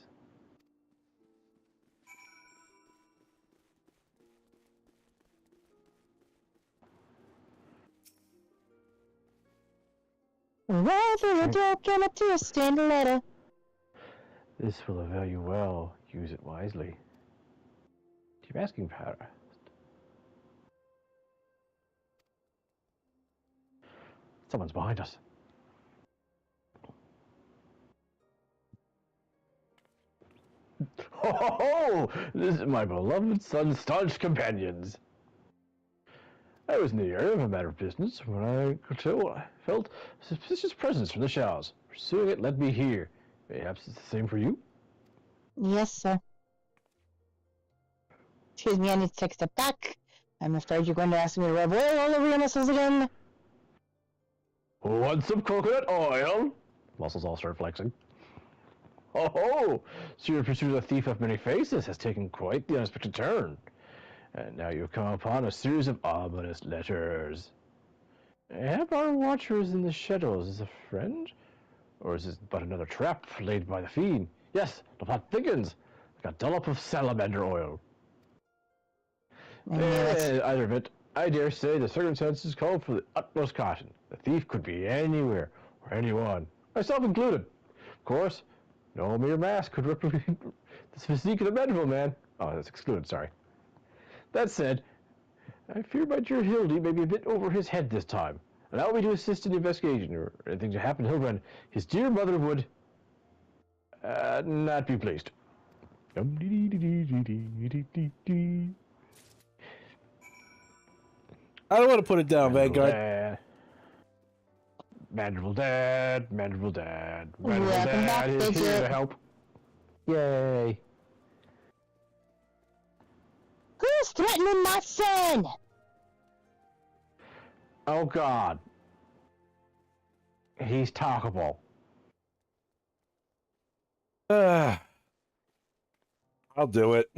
Rather a dope and a twist and a letter. This will avail you well. Use it wisely. Keep asking, Para. Someone's behind us. Ho ho ho! This is my beloved son's staunch companions. I was in the area of a matter of business when I felt a suspicious presence from the shadows. Pursuing it led me here. Perhaps it's the same for you? Yes, sir. Excuse me, I need to take a step back. I'm afraid you're going to ask me to rub oil all over your muscles again. Want some coconut oil? Muscles all start flexing. Oh ho! So your pursuit of the thief of many faces has taken quite the unexpected turn. And now you've come upon a series of ominous letters. Have our watchers in the shadows as a friend? Or is this but another trap laid by the fiend? Yes, the plot thickens, like a dollop of salamander oil. I knew it. Either of it, I dare say the circumstances call for the utmost caution. The thief could be anywhere, or anyone, myself included. Of course, no mere mask could replicate the physique of the medieval man. Oh, that's excluded, sorry. That said, I fear my dear Hildy may be a bit over his head this time. Allow me to assist in the investigation, or anything to happen to Hildabrand. His dear mother would not be pleased. I don't want to put it down, Vanguard. Mandible Dad, Mandible Dad, Mandible Welcome back, Dad is here Fidget. to help. Yay. Who's threatening my son? Oh God. He's talkable. I'll do it.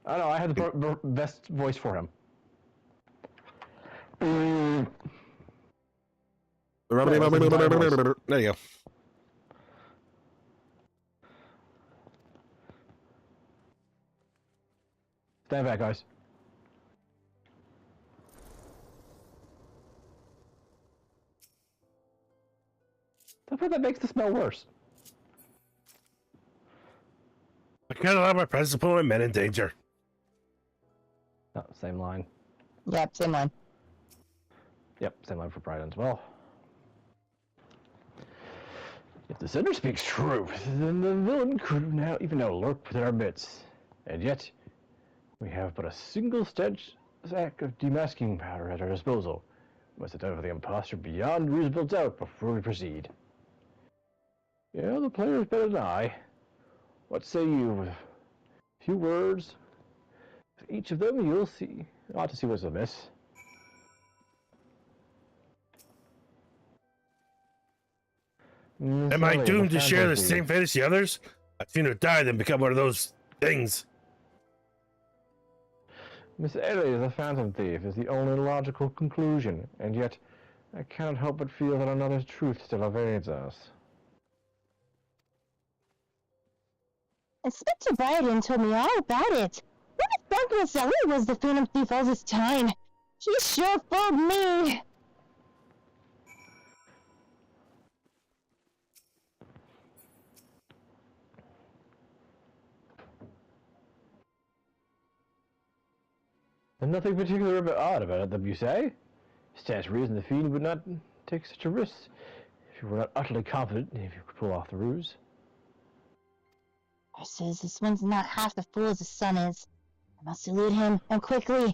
I know, I had the best voice for him. There you go. Stand back, guys. Somehow that makes the smell worse. I can't allow my presence to put my men in danger. Oh, same line. Yep, same one. Yep, same line for Pride as well. If the sender speaks truth, then the villain could now lurk within our midst. And yet, we have but a single sack of demasking powder at our disposal. We must identify the imposter beyond reasonable doubt before we proceed. Yeah, the player is better than I. What say you? With a few words, with each of them, you'll see. Ought to see what's amiss. Am I doomed to share the same fate as the others? I'd sooner die than become one of those things. Miss Ellie, the Phantom Thief, is the only logical conclusion, and yet I cannot help but feel that another truth still evades us. Inspector Bryden told me all about it. What if Douglas Ellie was the Phantom Thief all this time? He sure fooled me. There's nothing particularly odd about it, you say? Stands to reason the fiend would not take such a risk if you were not utterly confident if you could pull off the ruse. I says this one's not half the fool as the son is. I must elude him, and quickly.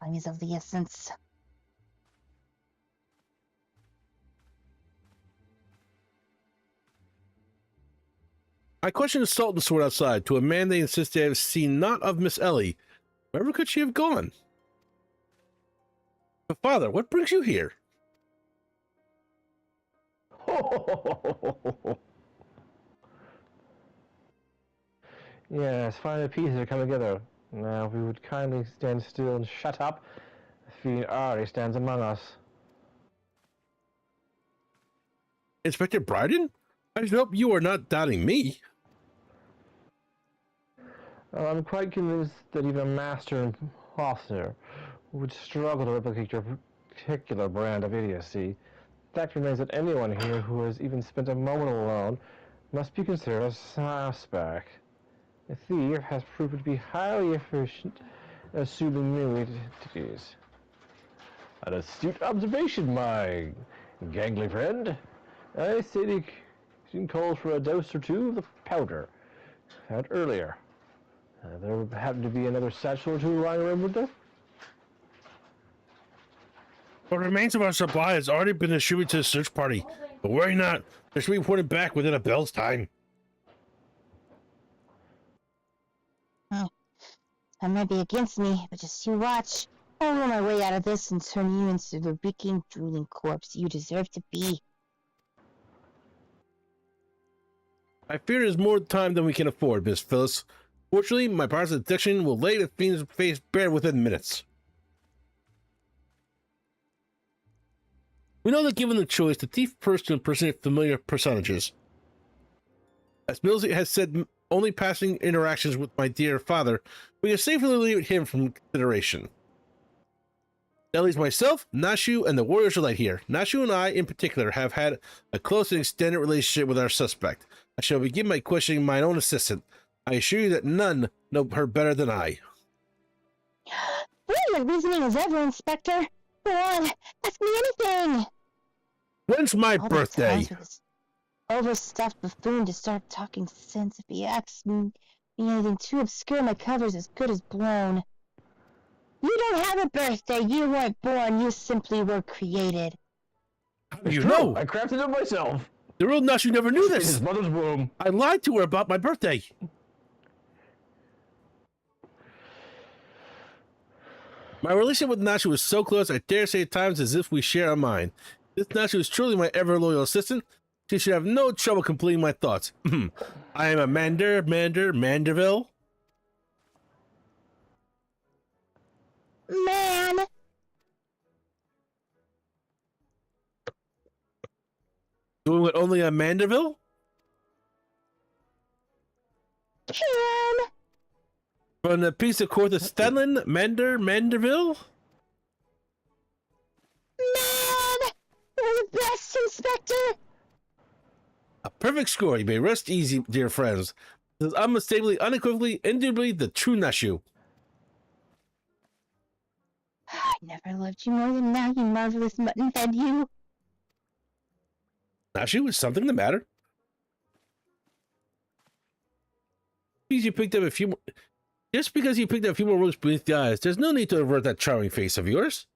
Time is of the essence. I questioned the Sultan sword outside to a man they insist they have seen not of Miss Ellie. Wherever could she have gone? But father, what brings you here? Yes, finally the pieces are coming together. Now, if we would kindly stand still and shut up, the fiend already stands among us. Inspector Bryden? I hope you are not doubting me. I'm quite convinced that even a master imposter would struggle to replicate your particular brand of idiocy. The fact remains that anyone here who has even spent a moment alone must be considered a suspect. The thief has proven to be highly efficient at assuming new identities. An astute observation, my gangly friend. I say the calls for a dose or two of the powder found earlier. There happened to be another satchel or two lying around with there. The remains of our supply has already been distributed to the search party, but worry not, they should be reported back within a bell's time. That might be against me, but just you watch. I'll roll my way out of this and turn you into the reeking, drooling corpse you deserve to be. I fear it is more time than we can afford, Miss Phyllis. Fortunately, my powers of detection will lay the fiend's face bare within minutes. We know that given the choice, the thief prefers to impersonate familiar personages. As Millsy has said, only passing interactions with my dear father, we can safely leave him from consideration. That leaves myself, Nashu, and the warriors are right here. Nashu and I, in particular, have had a close and extended relationship with our suspect. I shall begin by questioning my own assistant. I assure you that none know her better than I. Brilliant reasoning as ever, Inspector. Go on, ask me anything. When's my All the birthday? times for this overstuffed buffoon to start talking sense. If he asks me anything too obscure, my cover's as good as blown. You don't have a birthday. You weren't born. You simply were created. How do It's you true. know? I crafted it myself. The real Nashu never knew In his this. mother's womb. I lied to her about my birthday. My relationship with Nashu is so close, I dare say at times as if we share a mind. This Nashu is truly my ever-loyal assistant. She should have no trouble completing my thoughts. I am a Manderville. Man! Doing what only a Manderville? Can! From the piece of court of Stenlin, Manderville? Man! You're the best, Inspector! A perfect score. You may rest easy, dear friends. This is unmistakably, unequivocally, indubitably the true Nashu. I never loved you more than now, you marvelous muttonhead, you. Nashu, is something the matter? You picked up a few more... Just because you picked up a few more rooms beneath the eyes, there's no need to avert that charming face of yours.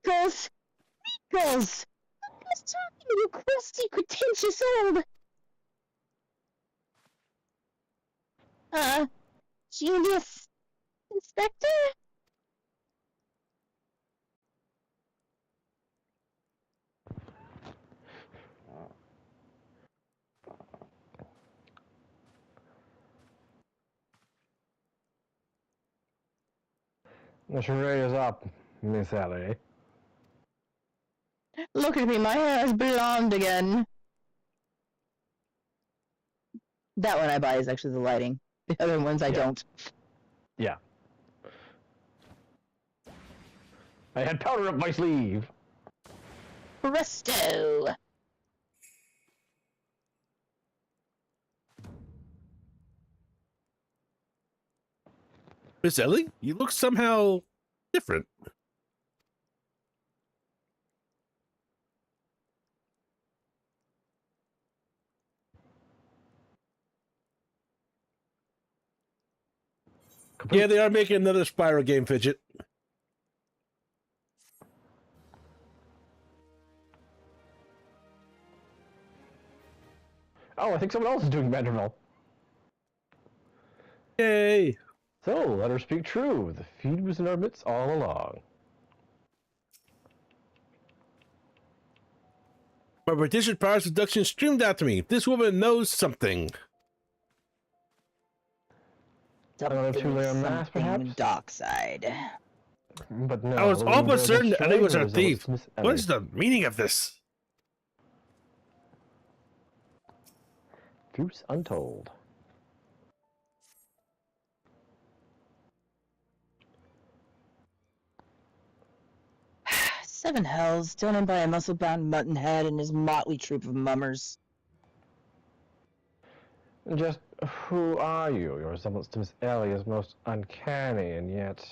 Winkles! Winkles! I was talking to you, crusty, pretentious old... Genius... Inspector? The charade is up, Miss Ellie. Look at me, my hair is blonde again. That one I buy is actually the lighting. The other ones I don't. Yeah. I had powder up my sleeve. Presto! Miss Ellie, you look somehow different. Yeah, they are making another Spyro game, Fidget. Oh, I think someone else is doing Vanderbilt. Yay! So, let her speak true. The feud was in our midst all along. My prodigious power seduction streamed out to me. This woman knows something. Another two-layer mask, perhaps? Dockside. But no. I was all but certain that Ellie was our thief. Miss What Ellie. is the meaning of this? Truths untold. Seven hells, done in by a muscle-bound muttonhead and his motley troop of mummers. Just who are you? Your resemblance to Miss Ellie is most uncanny, and yet...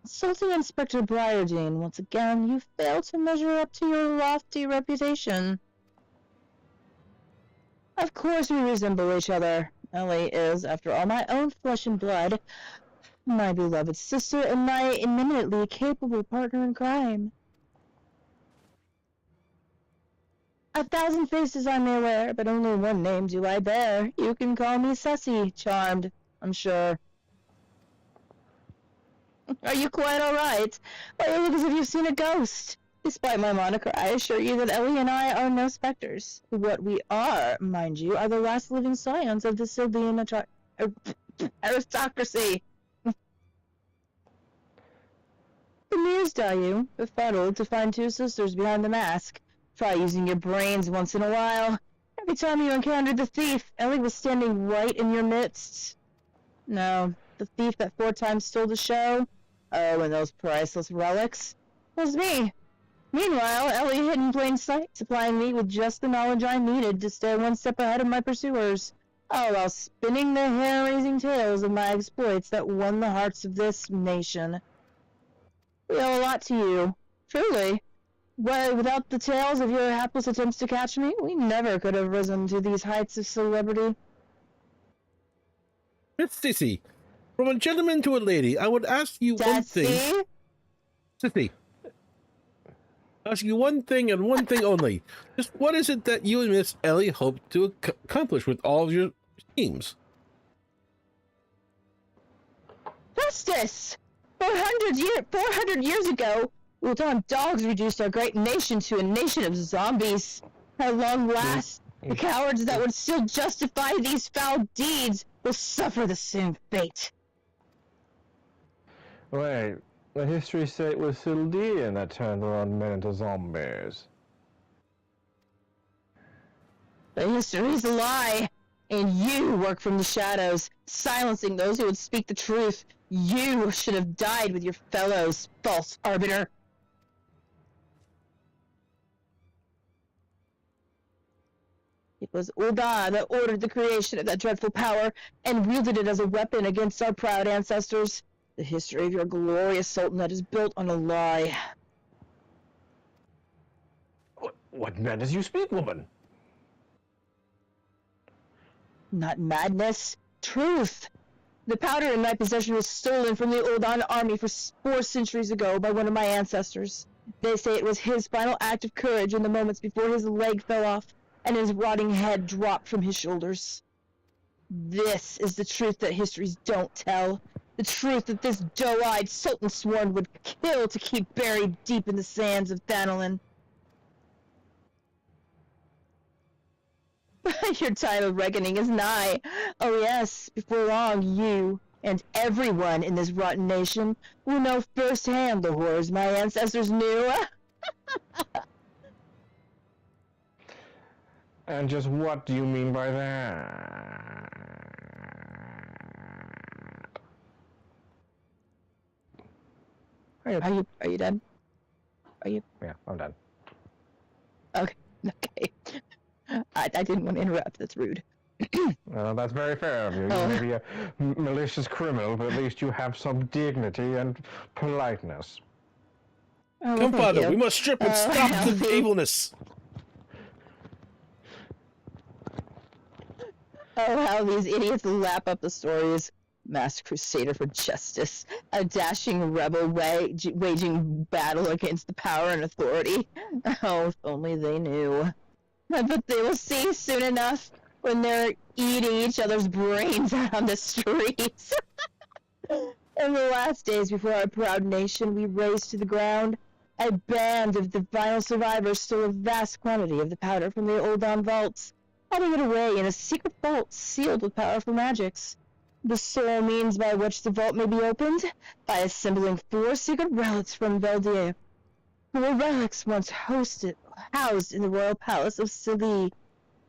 Salty Inspector Briardine, once again, you fail to measure up to your lofty reputation. Of course we resemble each other. Ellie is, after all, my own flesh and blood, my beloved sister, and my eminently capable partner in crime. 1,000 faces I may wear, but only one name do I bear. You can call me Sussy, charmed, I'm sure. Are you quite alright? Why, you look as if you've seen a ghost. Despite my moniker, I assure you that Ellie and I are no specters. What we are, mind you, are the last living scions of the Sylvian aristocracy. Amused, are you? Befuddled to find two sisters behind the mask. Try using your brains once in a while. Every time you encountered the thief, Ellie was standing right in your midst. No, the thief that 4 times stole the show, oh, and those priceless relics, was me. Meanwhile, Ellie hid in plain sight, supplying me with just the knowledge I needed to stay one step ahead of my pursuers, all while spinning the hair-raising tales of my exploits that won the hearts of this nation. We owe a lot to you, truly. Well, without the tales of your hapless attempts to catch me, we never could have risen to these heights of celebrity. Miss Stacy, From a gentleman to a lady, I would ask you one thing. Sassy? Sissy. Ask you one thing and one thing only. Just what is it that you and Miss Ellie hope to accomplish with all of your schemes? Justice! 400 years ago, Ultan dogs reduced our great nation to a nation of zombies. At long last, the cowards that would still justify these foul deeds will suffer the same fate. Wait, the history say it was Sildian that turned around men into zombies. The history's a lie, and you work from the shadows, silencing those who would speak the truth. You should have died with your fellows, false arbiter. It was Ulda that ordered the creation of that dreadful power and wielded it as a weapon against our proud ancestors. The history of your glorious sultanate is built on a lie. What madness you speak, woman? Not madness, truth. The powder in my possession was stolen from the Uldan army 4 centuries ago by one of my ancestors. They say it was his final act of courage in the moments before his leg fell off and his rotting head dropped from his shoulders. This is the truth that histories don't tell. The truth that this doe-eyed sultan sworn would kill to keep buried deep in the sands of Thanalin. Your time of reckoning is nigh. Oh yes, before long you and everyone in this rotten nation will know firsthand the horrors my ancestors knew. And just what do you mean by that? Are you done? Are you? Yeah, I'm done. Okay. I didn't want to interrupt. That's rude. Well, that's very fair of you. You may be a malicious criminal, but at least you have some dignity and politeness. Oh, well, Come, thank Father, you. we must strip and stop the Healthy. evilness. Oh, how these idiots lap up the stories. Masked crusader for justice, a dashing rebel waging battle against the power and authority. Oh, if only they knew. But they will see soon enough when they're eating each other's brains out on the streets. In the last days before our proud nation we razed to the ground, a band of the final survivors stole a vast quantity of the powder from the Uldan vaults, hiding it away in a secret vault sealed with powerful magics. The sole means by which the vault may be opened, by assembling 4 secret relics from Veldier. 4 relics once housed in the royal palace of Sili,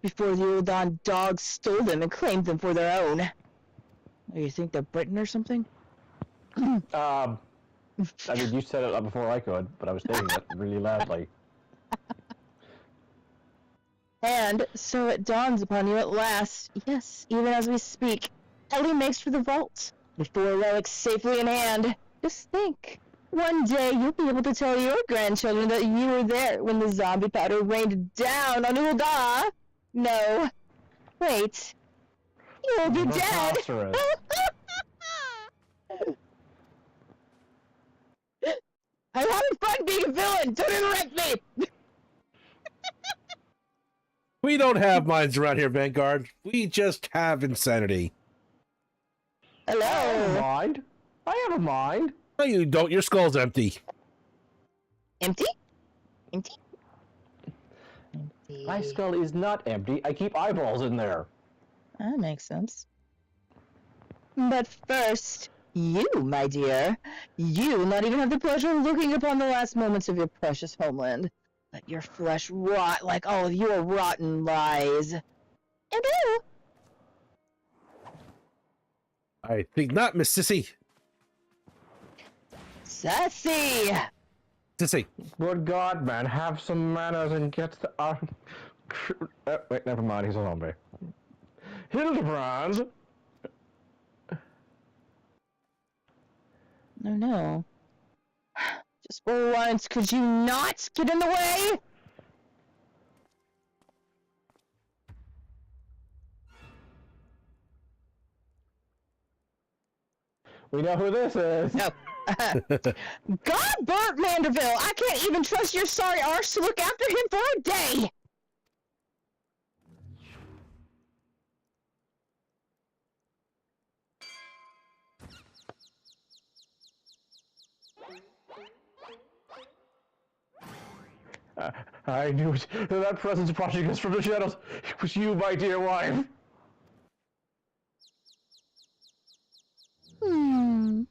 before the Uldan dogs stole them and claimed them for their own. Oh, you think they're Britain or something? I mean, you said it before I could, but I was saying it really loudly. And so it dawns upon you at last, yes, even as we speak, Ellie makes for the vault, the 4 relics safely in hand. Just think, one day you'll be able to tell your grandchildren that you were there when the zombie powder rained down on Ulda. No, wait, you'll be dead. Preposterous. I'm having fun being a villain. Don't interrupt me. We don't have minds around here, Vanguard. We just have insanity. I have a Hello. mind. I have a mind. No, you don't. Your skull's empty. Empty? Empty? Empty. My skull is not empty. I keep eyeballs in there. That makes sense. But first, you, my dear, you will not even have the pleasure of looking upon the last moments of your precious homeland. Let your flesh rot like all of your rotten lies. And oh, I think not, Miss Sissy. Sassy! Sissy. Good God, man, have some manners and get the wait, never mind. He's a zombie. Hildabrand. Oh no. Just for once, could you not get in the way? We know who this is. No. God, Bert Manderville! I can't even trust your sorry arse to look after him for a day! I knew it. That presence approaching us from the shadows. It was you, my dear wife. Hmm.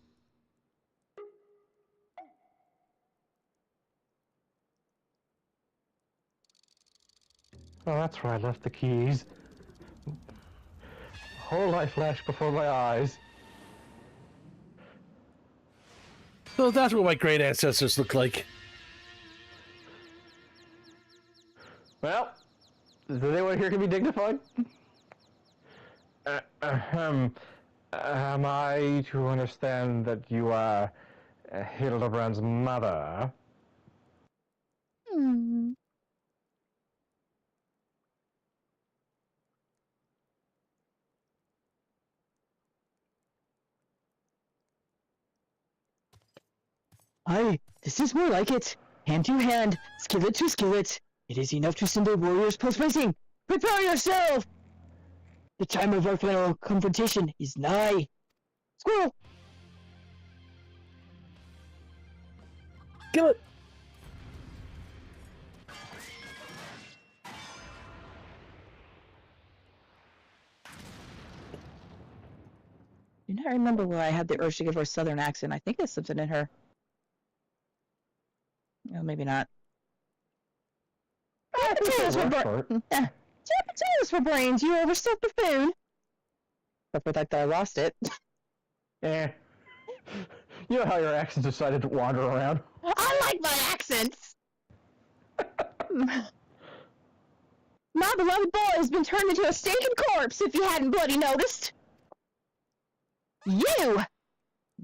Oh, that's where I left the keys. Whole life flashed before my eyes. So that's what my great ancestors look like. Well, does anyone here can be dignified? Am I to understand that you are Hildabrand's mother? Hmm. Aye, this is more like it. Hand to hand, skillet to skillet. It is enough to send the warriors post-racing. Prepare yourself! The time of our final confrontation is nigh. Squirrel! Kill it. Do not remember where I had the urge to give her a southern accent. I think there's something in her. No, maybe not. Potatoes for brains, you overstuffed buffoon. Except for the fact that I lost it. Eh. You know how your accents decided to wander around? I like my accents! My beloved boy has been turned into a stinking corpse, if you hadn't bloody noticed. You!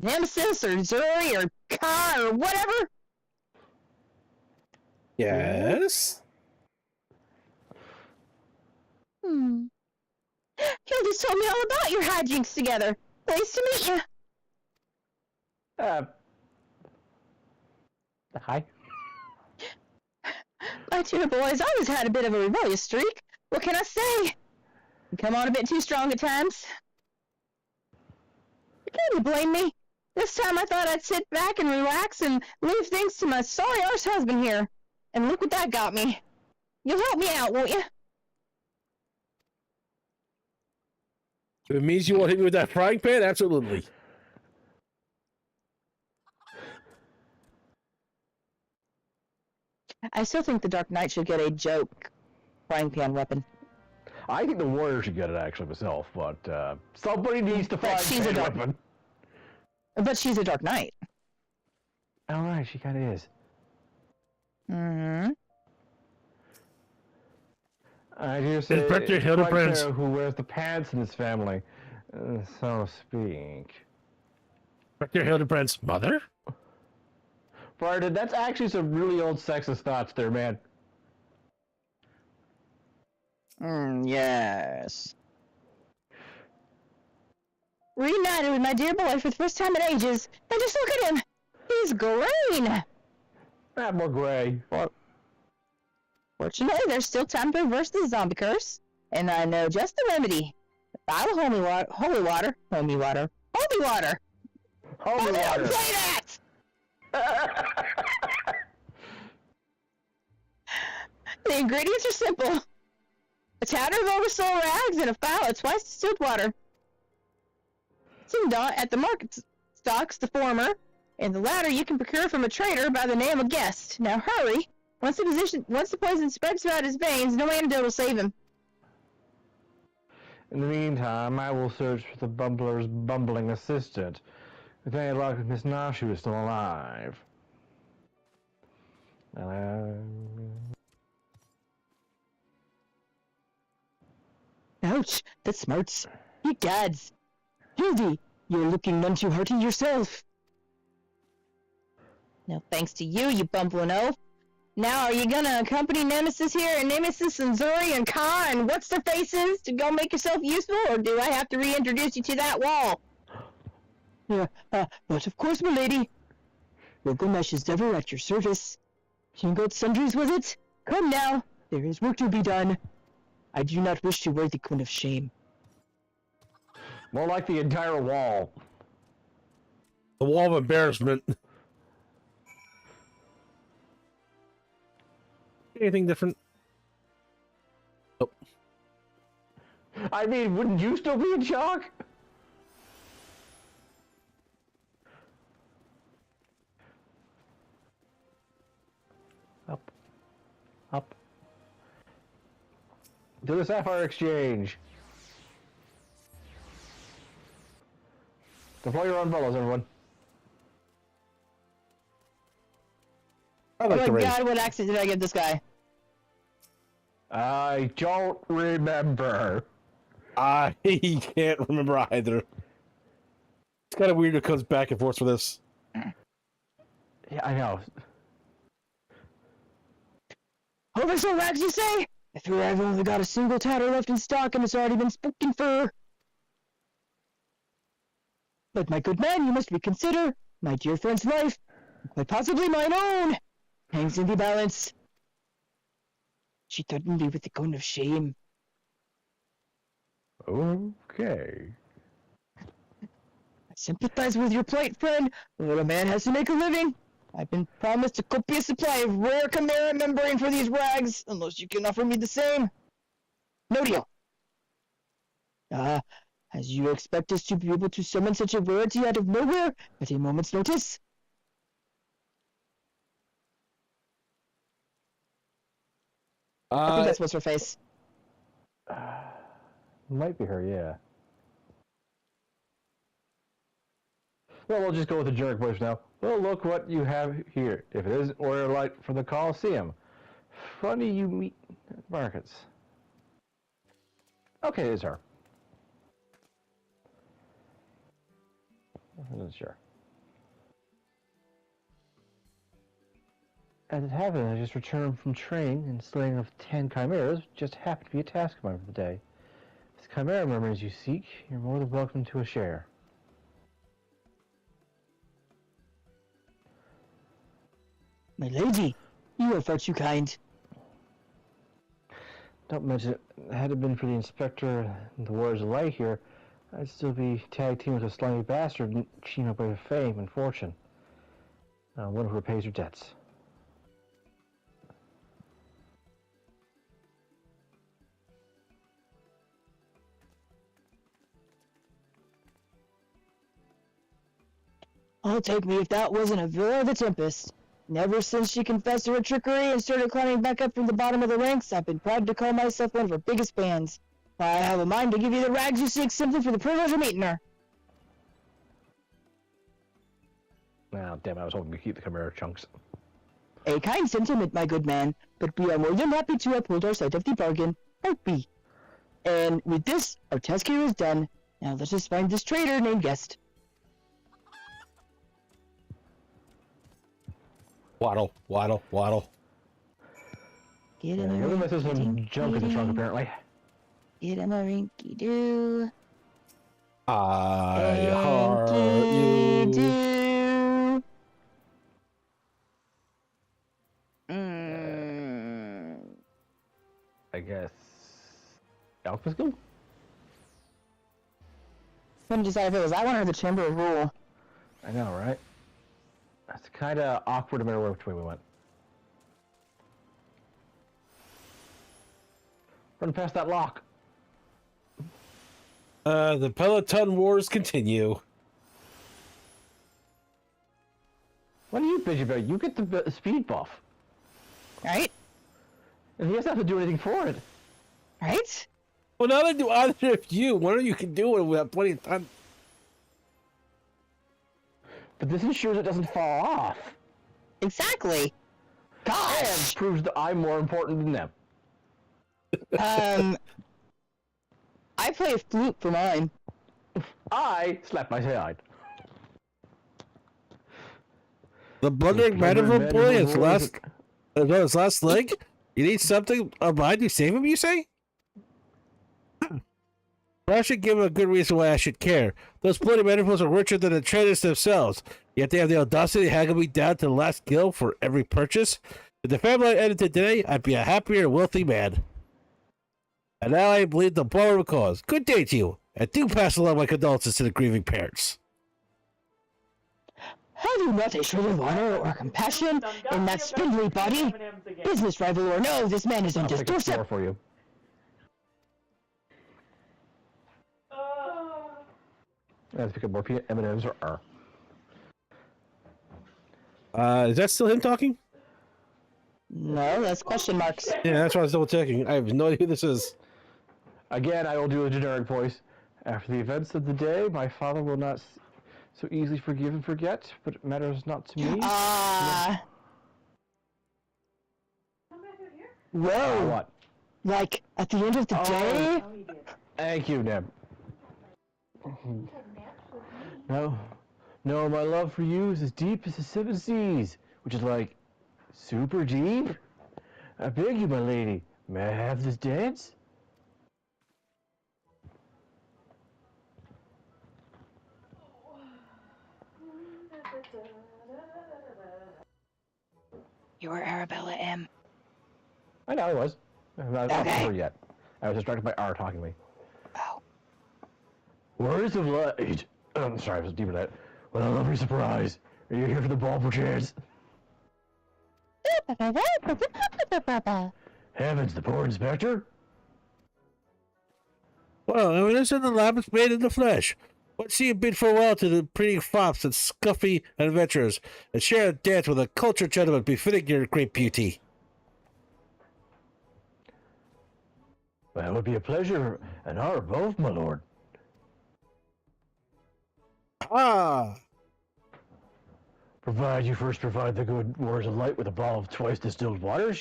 Nemesis or Zuri or Khan or whatever? Yes. Hmm. Hilda's told me all about your hijinks together. Nice to meet you. Hi. My dear boy's always had a bit of a rebellious streak. What can I say? You come on a bit too strong at times. Can you blame me? This time I thought I'd sit back and relax and leave things to my sorry arse husband here. And look what that got me. You'll help me out, won't you? If it means you won't hit me with that frying pan, absolutely. I still think the Dark Knight should get a joke frying pan weapon. I think the warrior should get it actually myself, but somebody needs to find she's a a dark- weapon. But she's a Dark Knight. Oh right, she kind of is. Mm-hmm. I do say Inspector it's Hildebrand. quite who wears the pants in his family, so to speak. Dr. Hildebrand's mother? Barton, that's actually some really old sexist thoughts there, man. Yes. Reunited with my dear boy for the first time in ages, and just look at him! He's green! Not more gray. Fortunately, there's still time to reverse the zombie curse, and I know just the remedy. A bottle of holy water. Holy water. How do Holy I water. play that? The ingredients are simple. A tatter of oversold rags and a phial of twice distilled water. At the market stocks the former, and the latter you can procure from a trader by the name of Guest. Now hurry! Once the poison spreads throughout his veins, no antidote will save him. In the meantime, I will search for the bumbler's bumbling assistant. With any luck, Miss Nashu is still alive. Ouch, that smarts. Ye gads. Hildy, you're looking none too hearty yourself. No thanks to you, you bumbling oaf. Now, are you gonna accompany Nemesis here, and Nemesis and Zuri and Khan and what's their faces to go make yourself useful, or do I have to reintroduce you to that wall? Yeah, but of course, my lady. Gilgamesh is ever at your service. King Goat Sundries, was it? Come now, there is work to be done. I do not wish to wear the cone of shame. More like the entire wall. The wall of embarrassment. Anything different? Nope. I mean, wouldn't you still be in shock? Up. Up. Do the Sapphire Exchange. Deploy your umbrellas, everyone. I Oh like my the race. god, what accent did I give this guy? I don't remember. I can't remember either. It's kind of weird it comes back and forth for this. Yeah, I know. Over so rags, you say? I fear I've only got a single tatter left in stock and it's already been spoken for. But my good man, you must reconsider. My dear friend's life, quite possibly mine own, hangs in the balance. She threatened me with the cone of shame. Okay. I sympathize with your plight, friend, but a man has to make a living. I've been promised a copious supply of rare chimera membrane for these rags, unless you can offer me the same. No deal. As you expect us to be able to summon such a rarity out of nowhere at a moment's notice? I think that's what's her face. Might be her, yeah. Well, we'll just go with the jerk voice now. Well, look what you have here. If it isn't Warrior Light from the Coliseum. Funny you meet markets. Okay, it is her. I wasn't sure. As it happened, I just returned from training and slaying of 10 chimeras just happened to be a task of mine for the day. If the chimera memories you seek, you're more than welcome to a share. My lady, you are far too kind. Don't mention it. Had it been for the Inspector and the Warriors of Light here, I'd still be tag team with a slimy bastard cheating away with fame and fortune. One who repays your debts. I'll take me if that wasn't a Villa of the Tempest. Never since she confessed to her trickery and started climbing back up from the bottom of the ranks, I've been proud to call myself one of her biggest fans. I have a mind to give you the rags you seek simply for the privilege of meeting her. Now, damn, I was hoping to keep the chimera chunks. A kind sentiment, my good man, but we are more than happy to uphold our side of the bargain, aren't we? And with this, our task here is done. Now let us find this traitor named Guest. Waddle, waddle, waddle. Get Yeah, him the other a mess is some junk in the trunk, apparently. Get him a rinky doo. I heart you. Doo. I guess. Alpha School? Couldn't decide if it was that one or the Chamber of Rule. I know, right? That's kind of awkward no matter which way we went. Run past that lock. The Peloton Wars continue. What are you bitching about? You get the speed buff. Right? And he doesn't have to do anything for it. Right? Well, now they do either of you. One of you can do it without plenty of time. But this ensures it doesn't fall off. Exactly. And Gosh! proves that I'm more important than them. I play a flute for mine. I slap my side. The blundering Madrigal boy is his last leg. You need something behind you. Save him, you say? But I should give a good reason why I should care. Those bloody maniples are richer than the traders themselves, yet they have the audacity to haggle me down to the last gil for every purchase. If the family ended today, I'd be a happier and wealthy man. And now I believe the ballroom cause. Good day to you, and do pass along my condolences to the grieving parents. Have you not a shred of honor or compassion in that spindly body? Business rival or no, this man is on I'll his pick a score doorstep. for you. Let's pick up more M&M's or R. Is that still him talking? No, that's question marks. Yeah, that's why I was double checking. I have no idea who this is. Again, I will do a generic voice. After the events of the day, my father will not so easily forgive and forget, but it matters not to me. Whoa! What? Like, at the end of the day? Oh, he did. Thank you, Neb. No, my love for you is as deep as the seven seas, which is like super deep. I beg you, my lady, may I have this dance? You're Arabella M. I know I was. I'm not Okay. sure yet. I was distracted by R talking to me. Oh. Words of light. I'm sorry, I was deep in that. What a lovely surprise. Are you here for the ball, perchance? Heavens, the poor inspector? Well, I mean, this is the lavish made in the flesh. Let's see you bid farewell to the pretty fops and scuffy adventurers, and share a dance with a cultured gentleman befitting your great beauty. Well, it would be a pleasure and honor both, my lord. Ah! Provide you first provide the good words of light with a bottle of twice distilled water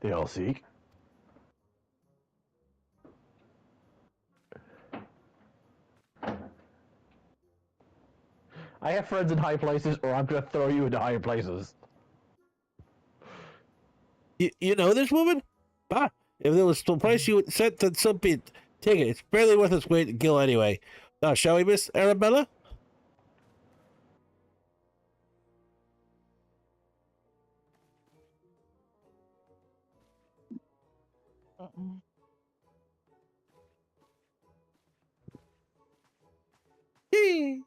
they all seek. I have friends in high places, or I'm gonna throw you into higher places. You know this woman? Ah, if there was the price you would set, then some bid. Take it. It's barely worth its weight in gil anyway. Now, shall we, Miss Arabella? Yee.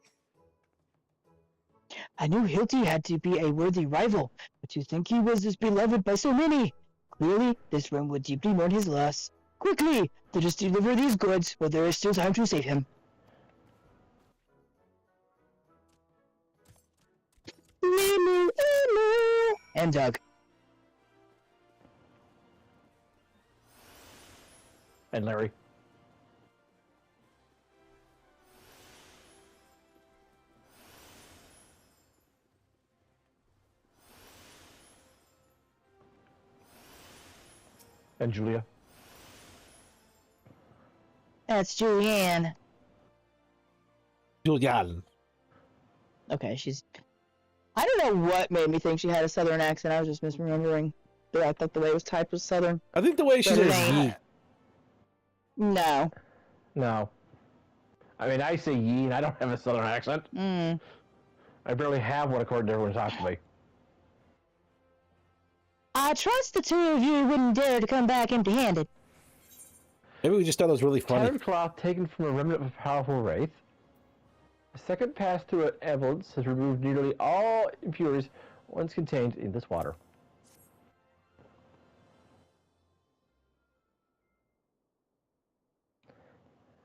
I knew Hilty had to be a worthy rival, but to think he was as beloved by so many. Clearly, this room would deeply mourn his loss. Quickly, let us deliver these goods while there is still time to save him. Emu, emu. And Doug. And Larry. And Julia. That's Julianne. Julian. Okay, she's. I don't know what made me think she had a southern accent. I was just misremembering. But I thought the way it was typed was southern. I think the way she But says it ain't. yeet. No. No. I mean, I say ye, and I don't have a southern accent. Mm. I barely have one according to everyone who talks to me. I trust the two of you wouldn't dare to come back empty-handed. Maybe we just thought it was really funny. Tattered cloth taken from a remnant of a powerful wraith. The second pass through an ambulance has removed nearly all impurities once contained in this water.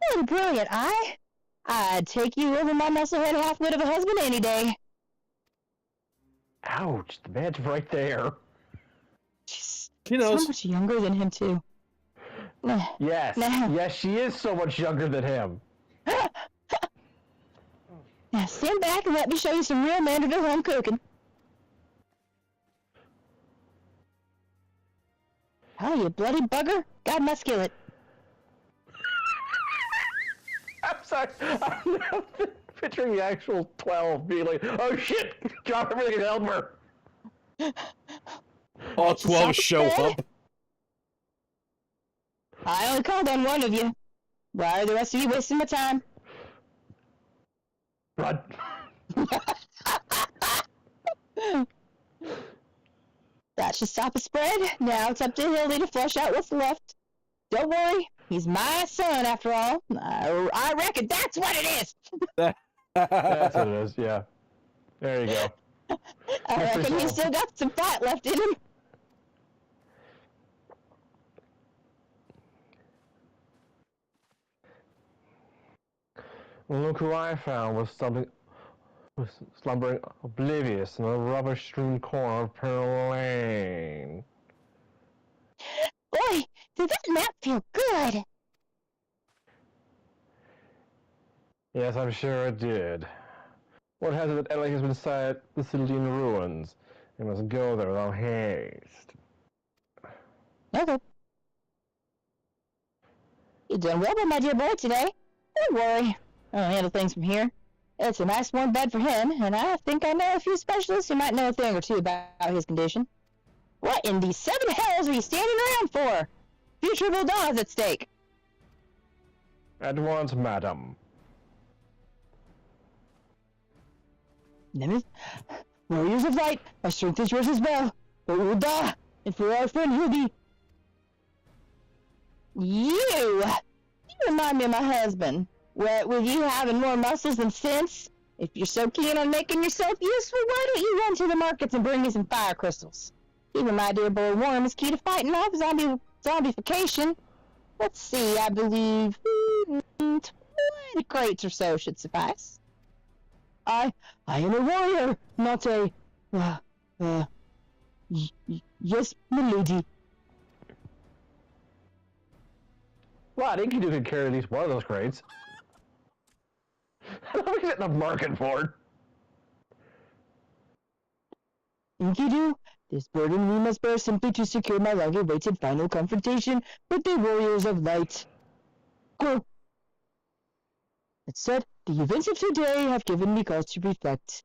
What a brilliant eye! I'd take you over my musclehead half-wit of a husband any day. Ouch, the man's right there. She's She knows. so much younger than him, too. Yes, No. yes, she is so much younger than him. Now stand back and let me show you some real Manderville home cooking. Oh, you bloody bugger! Got my skillet. I'm sorry, I'm now picturing the actual 12 being like, oh shit, drop everything and help her. All 12 show up. I only called on one of you. Why are the rest of you wasting my time? Run. That should stop a spread. Now it's up to Hildy to flush out what's left. Don't worry, he's my son after all. I reckon that's what it is. That's what it is, yeah. There you go. I reckon he's Official. still got some fight left in him. Well, look who I found was slumbering oblivious in a rubbish-strewn corner of Pearl Lane. Boy, did that map feel good! Yes, I'm sure it did. What has it that Ellie has been inside the Syldian ruins? We must go there without haste. Okay. You're doing well, my dear boy, today. Don't worry. I'll handle things from here. It's a nice warm bed for him, and I think I know a few specialists who might know a thing or two about his condition. What in the 7 hells are you standing around for? Future will die at stake. At once, madam. Nemeth, warriors of light, our strength is yours as well. But we will die, and for our friend Hildy. You remind me of my husband. What with you having more muscles than sense? If you're so keen on making yourself useful, why don't you run to the markets and bring me some fire crystals? Even my dear boy Worm is key to fighting off zombification. Let's see, I believe 20 crates or so should suffice. I am a warrior, not a, yes, milady. Well, I think you could carry at least one of those crates. I don't get enough market for it. Enkidu, this burden we must bear simply to secure my long-awaited final confrontation with the warriors of light. Go! That said, the events of today have given me cause to reflect.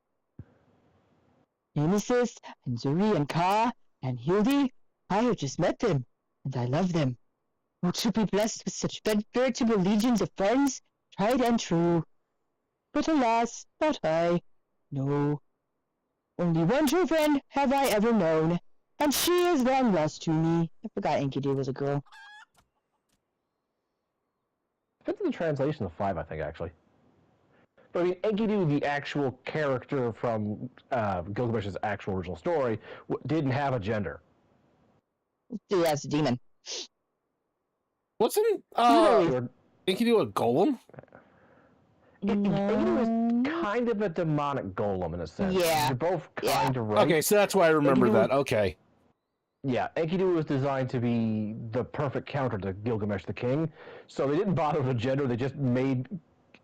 Nemesis, and Zuri, and Ka, and Hildy, I have just met them, and I love them. Oh, to be blessed with such veritable legions of friends, tried and true. But alas, not I. No. Only one true friend have I ever known, and she is long lost to me. I forgot Enkidu was a girl. Depends on the translation of 5, I think, actually. But I mean, Enkidu, the actual character from Gilgamesh's actual original story, didn't have a gender. Yeah, it's a demon. Wasn't Or- Enkidu a golem? Enkidu is kind of a demonic golem in a sense. Yeah. You're both Yeah. kind of right. Okay, so that's why I remember Enkidu that. was- Okay. Yeah, Enkidu was designed to be the perfect counter to Gilgamesh the King, so they didn't bother with a gender, they just made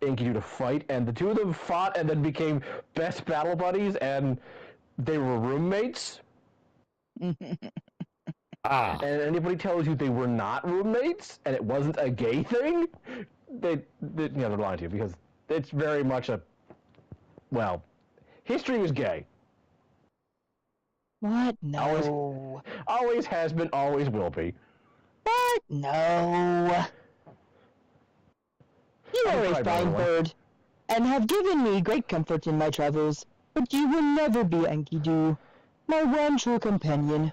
Enkidu to fight, and the two of them fought and then became best battle buddies, and they were roommates. Ah. And anybody tells you they were not roommates, and it wasn't a gay thing, they're lying to you, because it's very much a, well, history was gay. What? No. Always has been, always will be. What? No. You I'm are a sorry, by the fine way. bird, and have given me great comfort in my travels, but you will never be Enkidu, my one true companion.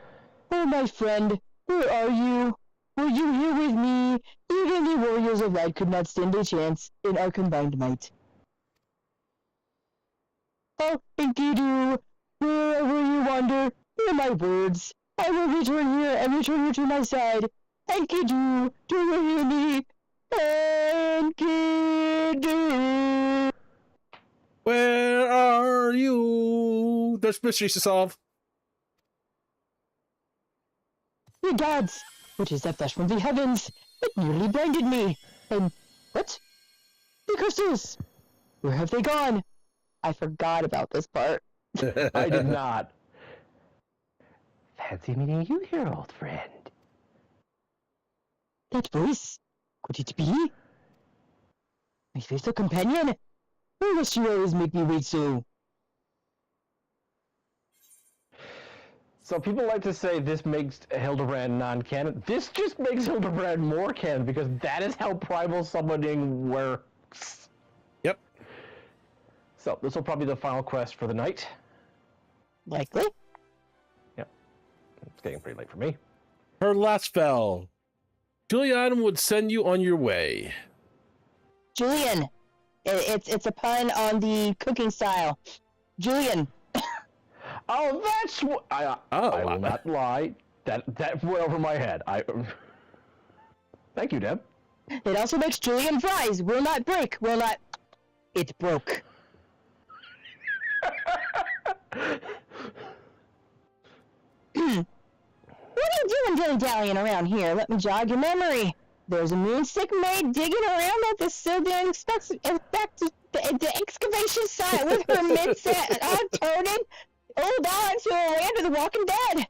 Oh, my friend, where are you? Were you here with me? Even the warriors of light could not stand a chance in our combined might. Oh, Enkidu, wherever you wander, hear my words. I will return here and return you to my side. Enkidu, do you hear me? Enkidu! Where are you? There's mysteries to solve. Ye gods! What is that flash from the heavens? It nearly blinded me. And what? The crystals! Where have they gone? I forgot about this part. I did not. Fancy meeting you here, old friend. That voice? Could it be? My faithful companion? Why must you always make me wait so? So people like to say this makes Hildabrand non-canon. This just makes Hildabrand more canon because that is how primal summoning works. Yep. So this will probably be the final quest for the night. Likely. Yep. It's getting pretty late for me. Her last spell. Julian would send you on your way. Julian. It's a pun on the cooking style. Julian. Oh, that's what I will not lie. That went over my head. Thank you, Deb. It also makes Julian fries. Will not break. Will not. It broke. What are you doing dilly-dallying around here? Let me jog your memory. There's a moonstick maid digging around at the Sylvan the excavation site with her mid-set turning. Hold on to a land of the walking dead.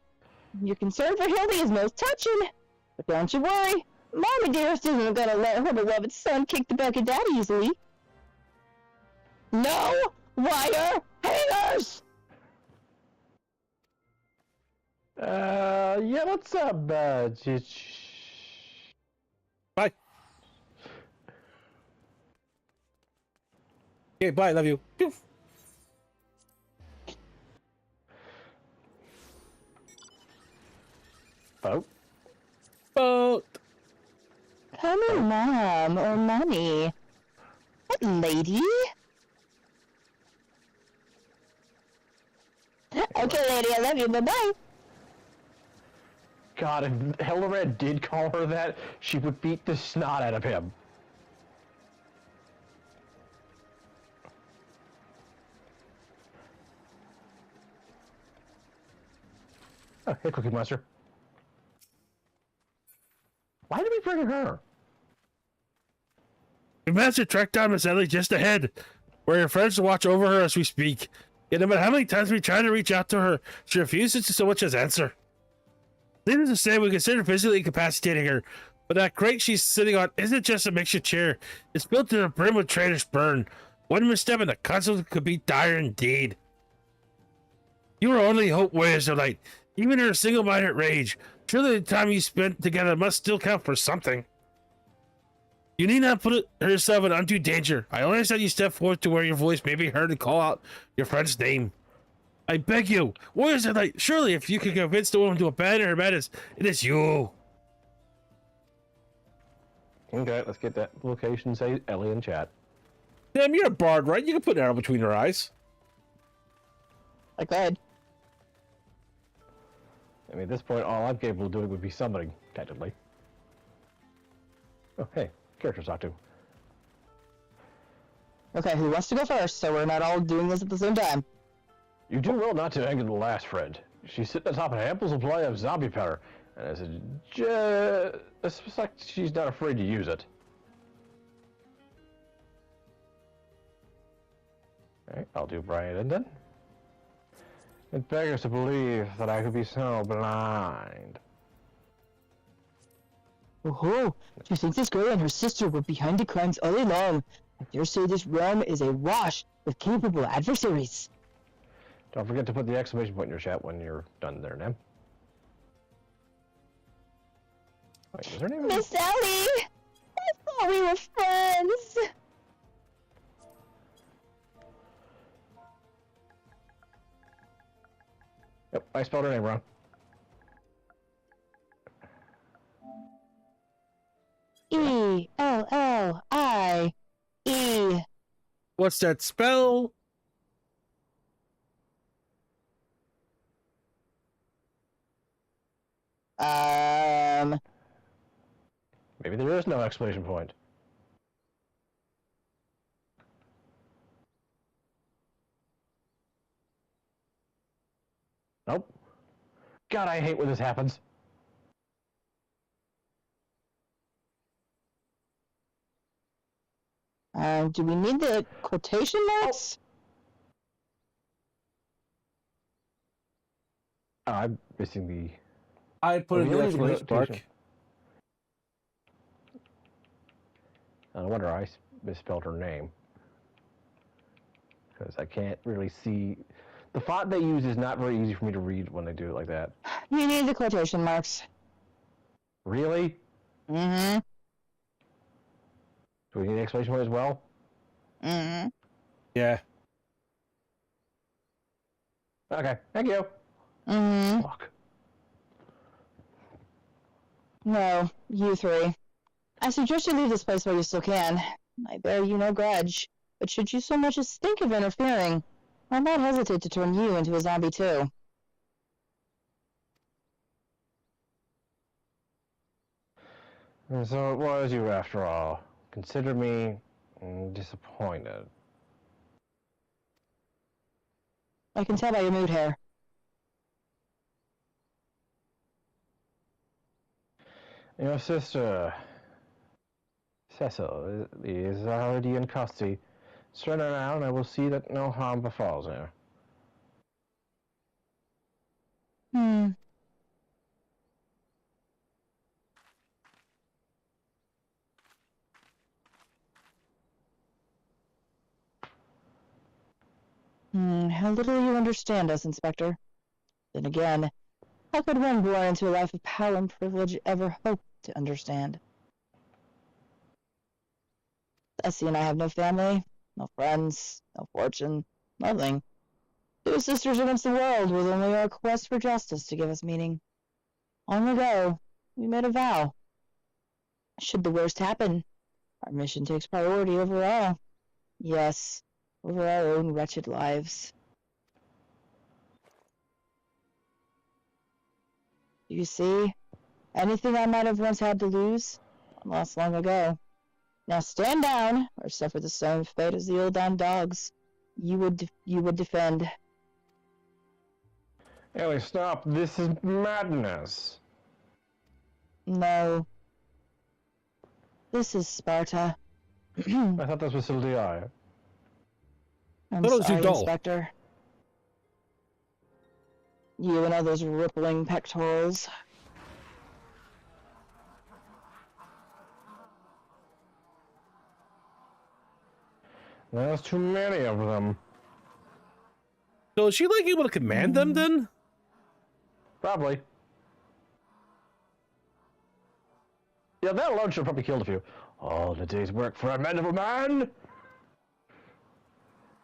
Your concern for Hildy is most touching. But don't you worry. Mommy dearest isn't gonna let her beloved son kick the bucket that easily. No wire hangers! Yeah, what's up, Bye. Okay, bye. Love you. Pew. Oh. Boat. Come on, Mom or Mommy. What lady? Okay, lady, I love you. Bye-bye. God, if Hildabrand did call her that, she would beat the snot out of him. Oh, hey, Cookie Monster. Why did we bring her? Your master tracked down Miss Ellie just ahead, where your friends watch over her as we speak. Yet no matter how many times we try to reach out to her, she refuses to so much as answer. Needless to say, we consider physically incapacitating her, but that crate she's sitting on isn't just a makeshift chair. It's built to the brim with traitorous burn. One misstep and the consequences could be dire indeed. You are only hope, warriors of light. Even in her single-minded rage, surely the time you spent together must still count for something. You need not put herself in undue danger. I only ask that you step forth to where your voice may be heard and call out your friend's name. I beg you, warriors of light, surely if you can convince the woman to abandon her madness, it is you. Okay, let's get that location, say Ellie in chat. Damn, you're a bard, right? You can put an arrow between her eyes. I could. I mean, at this point, all I'm capable of doing would be summoning, technically. Oh, hey, characters talk to. Okay, who wants to go first so we're not all doing this at the same time? You do well not to anger the last friend. She's sitting atop an ample supply of zombie powder, and I suspect she's not afraid to use it. Alright, I'll do Brian then. It beggars to believe that I could be so blind. Oh, do you think this girl and her sister were behind the crimes all along? I dare say this realm is awash with capable adversaries. Don't forget to put the exclamation point in your chat when you're done there, Nam. Wait, is her name? Miss Ellie! I thought we were friends! Yep, I spelled her name wrong. E-L-L-I-E. What's that spell? Maybe there is no exclamation point. Nope. God, I hate when this happens. Do we need the quotation marks? Oh, I'm missing the... I put in the exclamation mark. No wonder I misspelled her name. Because I can't really see... The font they use is not very easy for me to read when they do it like that. You need the quotation marks. Really? Mm-hmm. Do we need an explanation point as well? Mm-hmm. Yeah. Okay, thank you. Mm-hmm. Fuck. No, you three. I suggest you leave this place while you still can. I bear you no grudge, but should you so much as think of interfering, I might hesitate to turn you into a zombie too. And so it was you after all. Consider me disappointed. I can tell by your mood here. Your sister, Cecil, is already in custody. Surrender now, and I will see that no harm befalls her. How little you understand us, Inspector. Then again, how could one born into a life of power and privilege ever hope to understand? Essie and I have no family, no friends, no fortune, nothing. Two sisters against the world with only our quest for justice to give us meaning. Long ago, we made a vow. Should the worst happen, our mission takes priority over all. Yes, over our own wretched lives. You see, anything I might have once had to lose, I lost long ago. Now stand down, or suffer the same fate as the old down dogs. You would defend. Ellie, stop! This is madness! No. This is Sparta. I thought this was Facility I. I'm That was sorry, too dull. Inspector. You and all those rippling pectorals. There's too many of them. So is she like able to command them then? Probably. Yeah, that alone should have probably killed a few. All the day's work for a man of a man!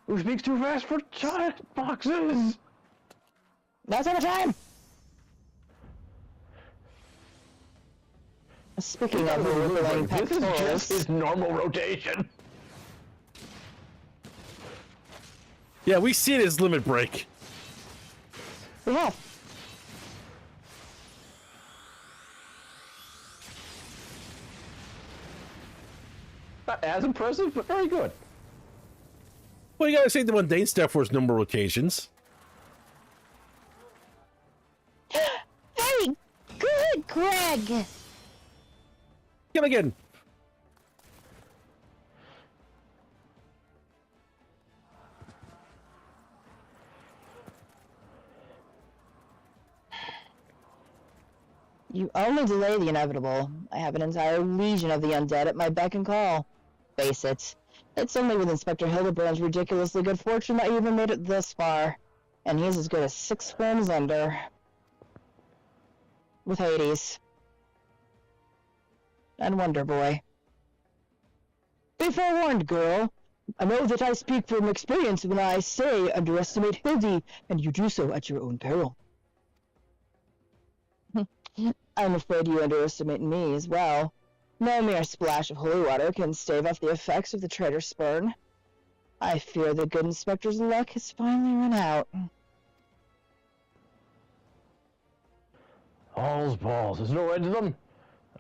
Who speaks too fast for giant boxes! That's our time! Speaking of rippling This is just pectorals, his normal rotation. Yeah, we see it as limit break. we have. Not as impressive, but very good. Well, you gotta say the mundane stuff for its number of rotations. Very good, Greg. Get again. You only delay the inevitable. I have an entire legion of the undead at my beck and call. Face it. It's only with Inspector Hildabrand's ridiculously good fortune that I even made it this far. And he's as good as 6 forms under. With Hades. And Wonder Boy. Be forewarned, girl. I know that I speak from experience when I say underestimate Hildy, and you do so at your own peril. I'm afraid you underestimate me as well. No mere splash of holy water can stave off the effects of the traitor's spurn. I fear the good inspector's luck has finally run out. All's balls. There's no end to them.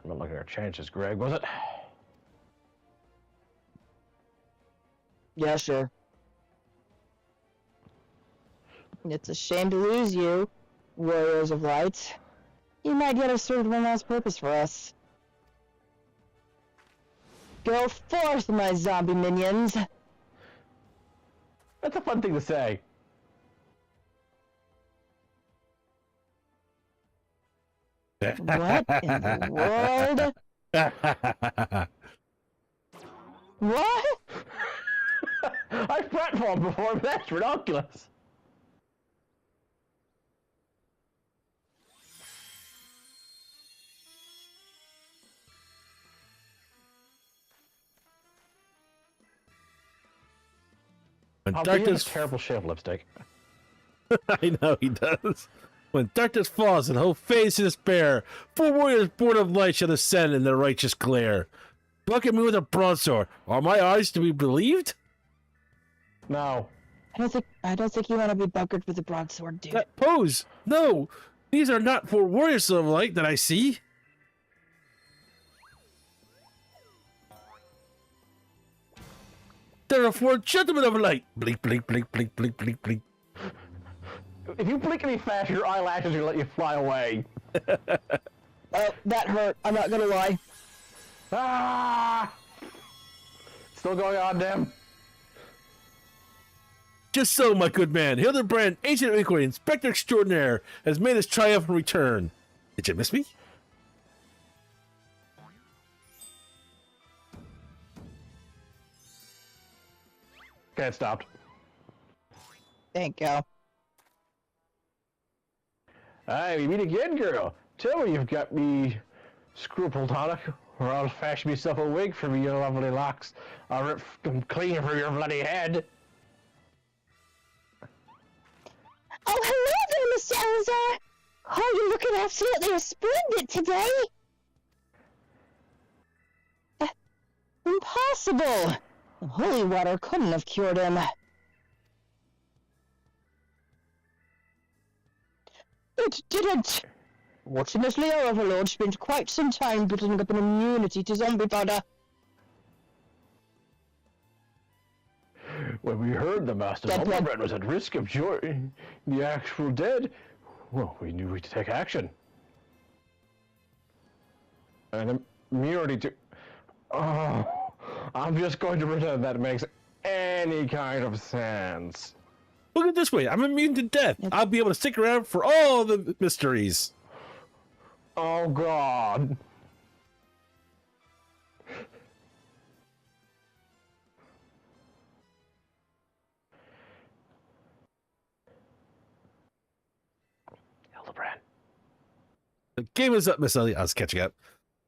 I'm not looking at our chances, Greg, was it? Yeah, sure. It's a shame to lose you, warriors of light. You might yet have served one last purpose for us. Go forth, my zombie minions! That's a fun thing to say. What in the world? What? I've platformed before, but that's ridiculous. When He has darkness, a terrible shade of lipstick. I know he does. When darkness falls and hope fades to despair, 4 warriors born of light shall descend in their righteous glare. Bucket me with a broadsword. Are my eyes to be believed? No. I don't think you want to be buckered with a broadsword, dude. That pose! No! These are not 4 warriors of light that I see. There are 4 gentlemen of light. Blink, blink, blink, blink, blink, blink, blink. If you blink any faster, your eyelashes will let you fly away. Oh, that hurt. I'm not gonna lie. Ah! Still going on, Dim. Just so, my good man, Hildabrand, ancient inquiry, inspector extraordinaire, has made his triumphant return. Did you miss me? Okay, it stopped. Thank you. Aye, we meet again, girl. Tell me you've got me scruple tonic, or I'll fashion myself a wig for me, your lovely locks. I'll rip them clean from your bloody head. Oh, hello there, Mr. Elazar. Oh, you're looking absolutely splendid today. Impossible! The holy water couldn't have cured him. It didn't! Fortunately, our overlord spent quite some time building up an immunity to zombie powder. When we heard the Master Dead blood. Hildabrand was at risk of joining the actual dead, well, we knew we'd take action. And immunity to... Oh, I'm just going to pretend that makes any kind of sense. Look at it this way. I'm immune to death. I'll be able to stick around for all the mysteries. Oh, God. Hildabrand. The game is up, Miss Ellie. I was catching up.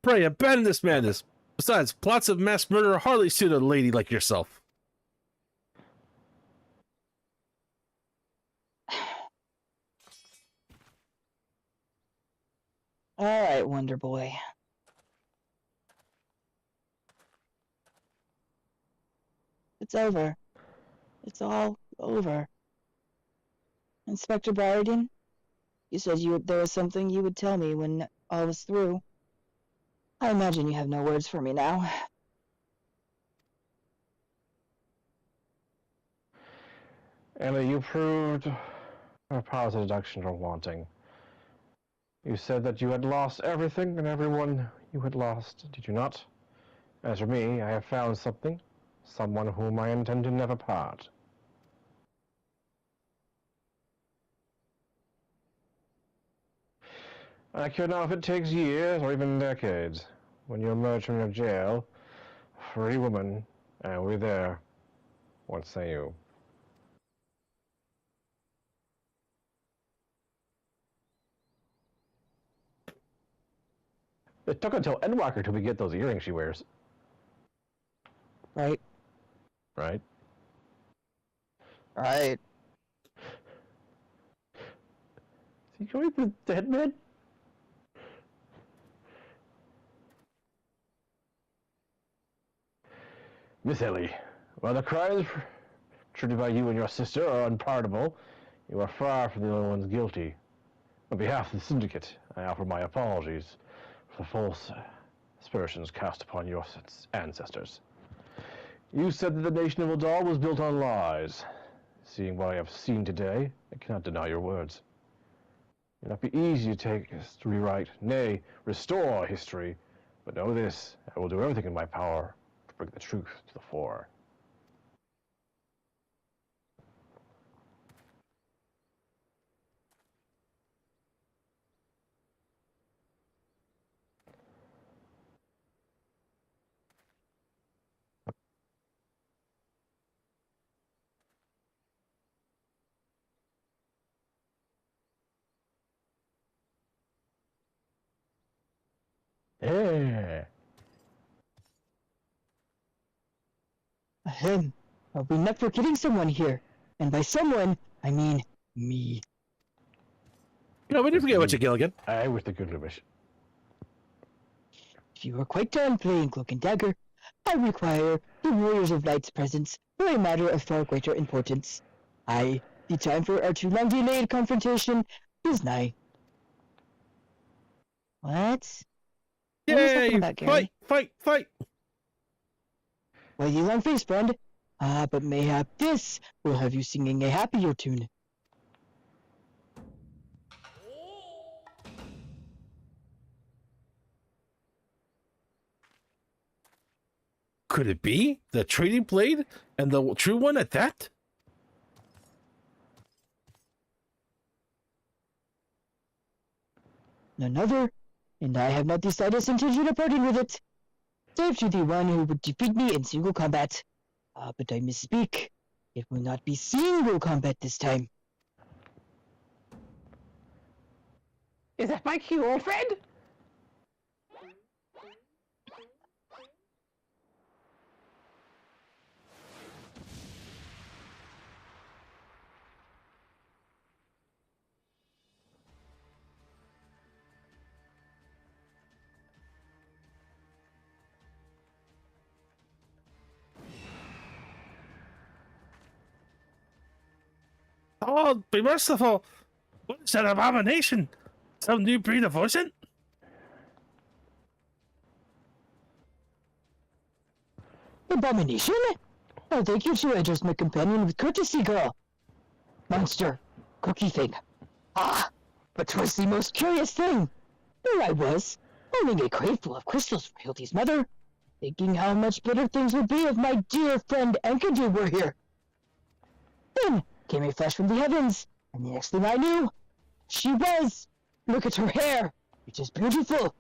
Pray, abandon this madness. Besides, plots of mass murder hardly suit a lady like yourself. Alright, Wonder Boy. It's over. It's all over. Inspector Briarden, you said there was something you would tell me when all was through. I imagine you have no words for me now. Ellie, you proved our powers of deduction are wanting. You said that you had lost everything and everyone you had lost, did you not? As for me, I have found something, someone whom I intend to never part. I care not if it takes years or even decades. When you emerge from your jail, a free woman, I will be there. What say you? It took until Endwalker till we get those earrings she wears. Right? Right? Right. Is he going for the dead man? Miss Ellie, while the crimes attributed by you and your sister are unpardonable, you are far from the only ones guilty. On behalf of the Syndicate, I offer my apologies for the false aspersions cast upon your ancestors. You said that the nation of Eldar was built on lies. Seeing what I have seen today, I cannot deny your words. It will not be easy to rewrite, nay, restore history, but know this, I will do everything in my power to bring the truth to the fore. Yeah. Ahem. We met for killing someone here. And by someone, I mean me. No, we didn't forget about you, Gilligan. I was the good wish. If you are quite done playing Cloak and Dagger, I require the Warriors of Light's presence for a matter of far greater importance. The time for our too long delayed confrontation is nigh. What? What was that Yay! about, Gary? Fight! Fight! Fight! Why, you long-faced friend? But mayhap this will have you singing a happier tune. Could it be the trading blade and the true one at that? None other, and I have not the slightest intention of parting with it, save to the one who would defeat me in single combat. But I misspeak. It will not be single combat this time. Is that my cute old friend? Oh, be merciful! What is that abomination? Some new breed of ocean? Abomination? Oh, thank you to address my companion with courtesy, girl. Monster. Cookie thing. But 'twas the most curious thing. There I was, owning a crate full of crystals for Hildy's mother, thinking how much better things would be if my dear friend Enkidu were here. Then came a flash from the heavens, and the next thing I knew, she was. Look at her hair. It is beautiful.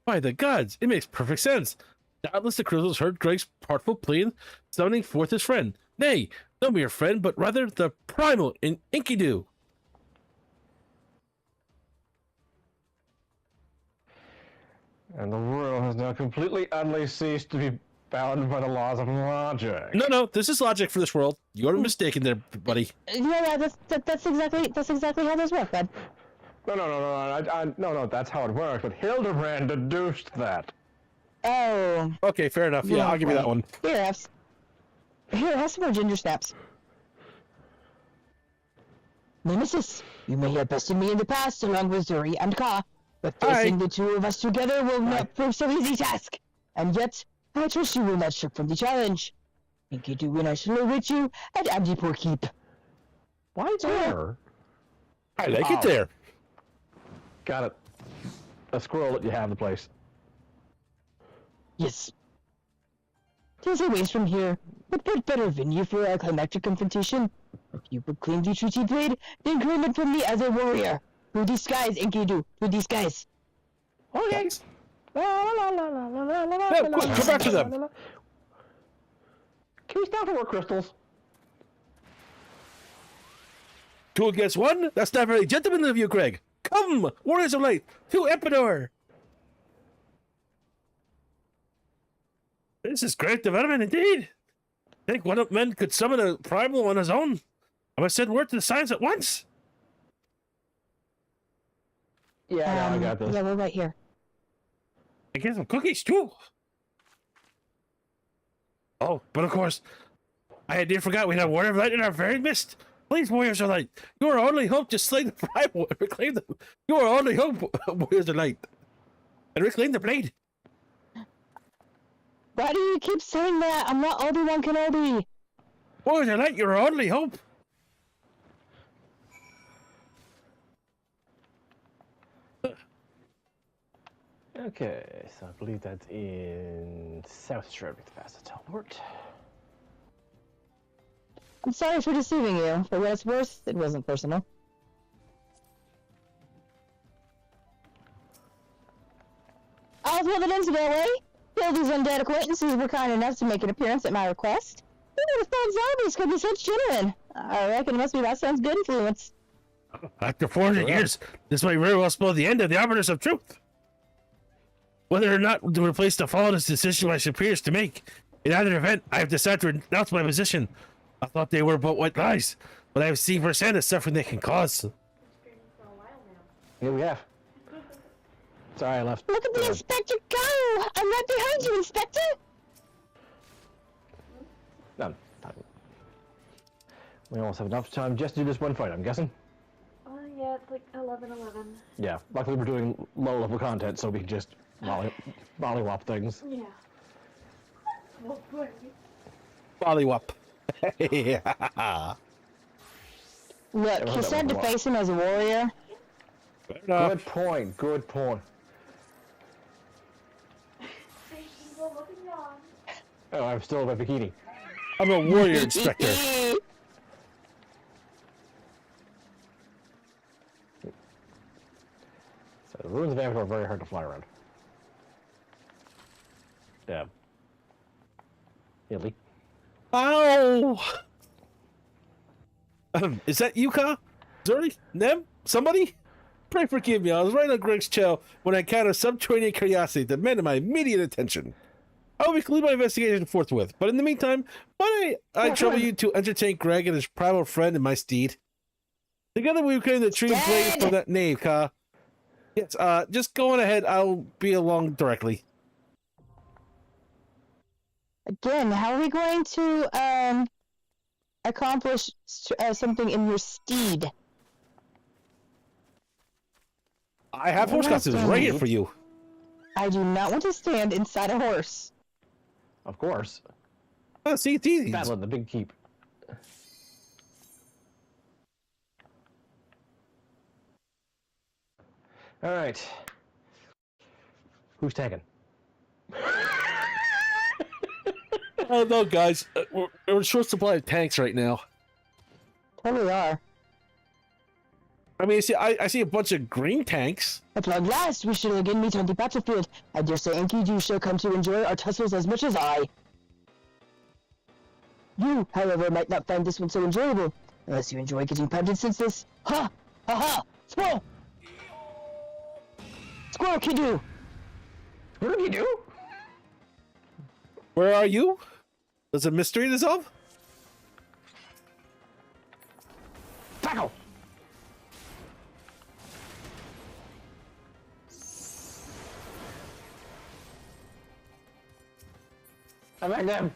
By the gods, it makes perfect sense. Doubtless the crystals heard Greg's heartful plea, summoning forth his friend. Nay, no mere friend, but rather the primal in Enkidu. And the world has now completely utterly ceased to be bound by the laws of logic. No, this is logic for this world. You're mistaken there, buddy. Yeah, that's exactly how this works, bud. No, that's how it works, but Hildabrand deduced that. Oh. Okay, fair enough. Yeah, I'll give you that one. Here, have some more ginger snaps. Nemesis, you may have bested me in the past along with Zuri and Ka, but facing the two of us together will not prove so easy task. And yet, I trust you will not shirk from the challenge. Enkidu and I shall await you at Amdipur Keep. Why there? I like it there. Got it. A squirrel that you have the place. Yes. 'Tis a ways from here, but what better venue for a climactic confrontation? If you would claim the treaty blade, then claim it from me as a warrior. To the skies, Enkidu, to the skies. Okay. No, quick, go back to them. Can we stop for more crystals? 2 against 1? That's not very gentlemanly of you, Greg. Come, Warriors of Light, to Emperor. This is great development indeed. Think one of men could summon a primal on his own? I must send word to the science at once. Yeah, I got this. Yeah, we're right here. I get some cookies too. Oh, but of course, I had forgot we have Warrior of Light in our very midst. Please, Warriors of Light, you are our only hope to slay the primal and reclaim them. You are our only hope, Warriors of Light, and reclaim the blade. Why do you keep saying that? I'm not Obi-Wan Kenobi. Warriors of Light, you're our only hope. Okay, so I believe that's in South Shore with the fastest teleport. I'm sorry for deceiving you. For what it's worth, it wasn't personal. Oswald and incidentally, Hildy's undead acquaintances were kind enough to make an appearance at my request. Who would have thought zombies could be such gentlemen? I reckon it must be my son's good influence. After 400 years, this might very well spell the end of the arbiters of truth. Whether or not to replace the flawless decision my superiors to make, In either event, I have decided to renounce my position. I thought they were but white lies, but I have seen firsthand the suffering they can cause. For a while now. Yeah, we have. Sorry, I left. Look at the inspector go! I'm right behind you, Inspector! No, we almost have enough time just to do this one fight, I'm guessing. Yeah, it's like 11:11. Yeah, luckily we're doing low-level content, so we can just mollywop things. Yeah. Well, good. Bollywop. Look, he said to face him as a warrior. Good point, good point. Hey, evil looking on. Oh, I'm still in my bikini. I'm a warrior inspector. So the ruins of Avatar are very hard to fly around. Yeah. Hilly. Ow! Is that you, Ka? Zuri? Nem? Somebody? Pray forgive me, I was right on Greg's trail when I encountered subterranean curiosity that demanded my immediate attention. I will conclude my investigation forthwith, but in the meantime, why don't I trouble you to entertain Greg and his primal friend in my steed? Together we reclaim the tree blade from that knave, Ka. Yes, just go on ahead, I'll be along directly. Again, how are we going to accomplish something in your steed? I have horse costumes right here for you. I do not want to stand inside a horse. Of course. Oh, see, it's easy. Battle at the big keep. Alright. Who's taking? Oh no, guys, we're in short supply of tanks right now. Totally are. I mean, I see a bunch of green tanks. At long last, we shall again meet on the battlefield. I dare say Enki shall come to enjoy our tussles as much as I. You, however, might not find this one so enjoyable, unless you enjoy getting pounded senseless. Ha! Ha ha! Squirrel! Squirrel can do! What did you do? Where are you? Does a mystery dissolve? Tackle! I'm at them.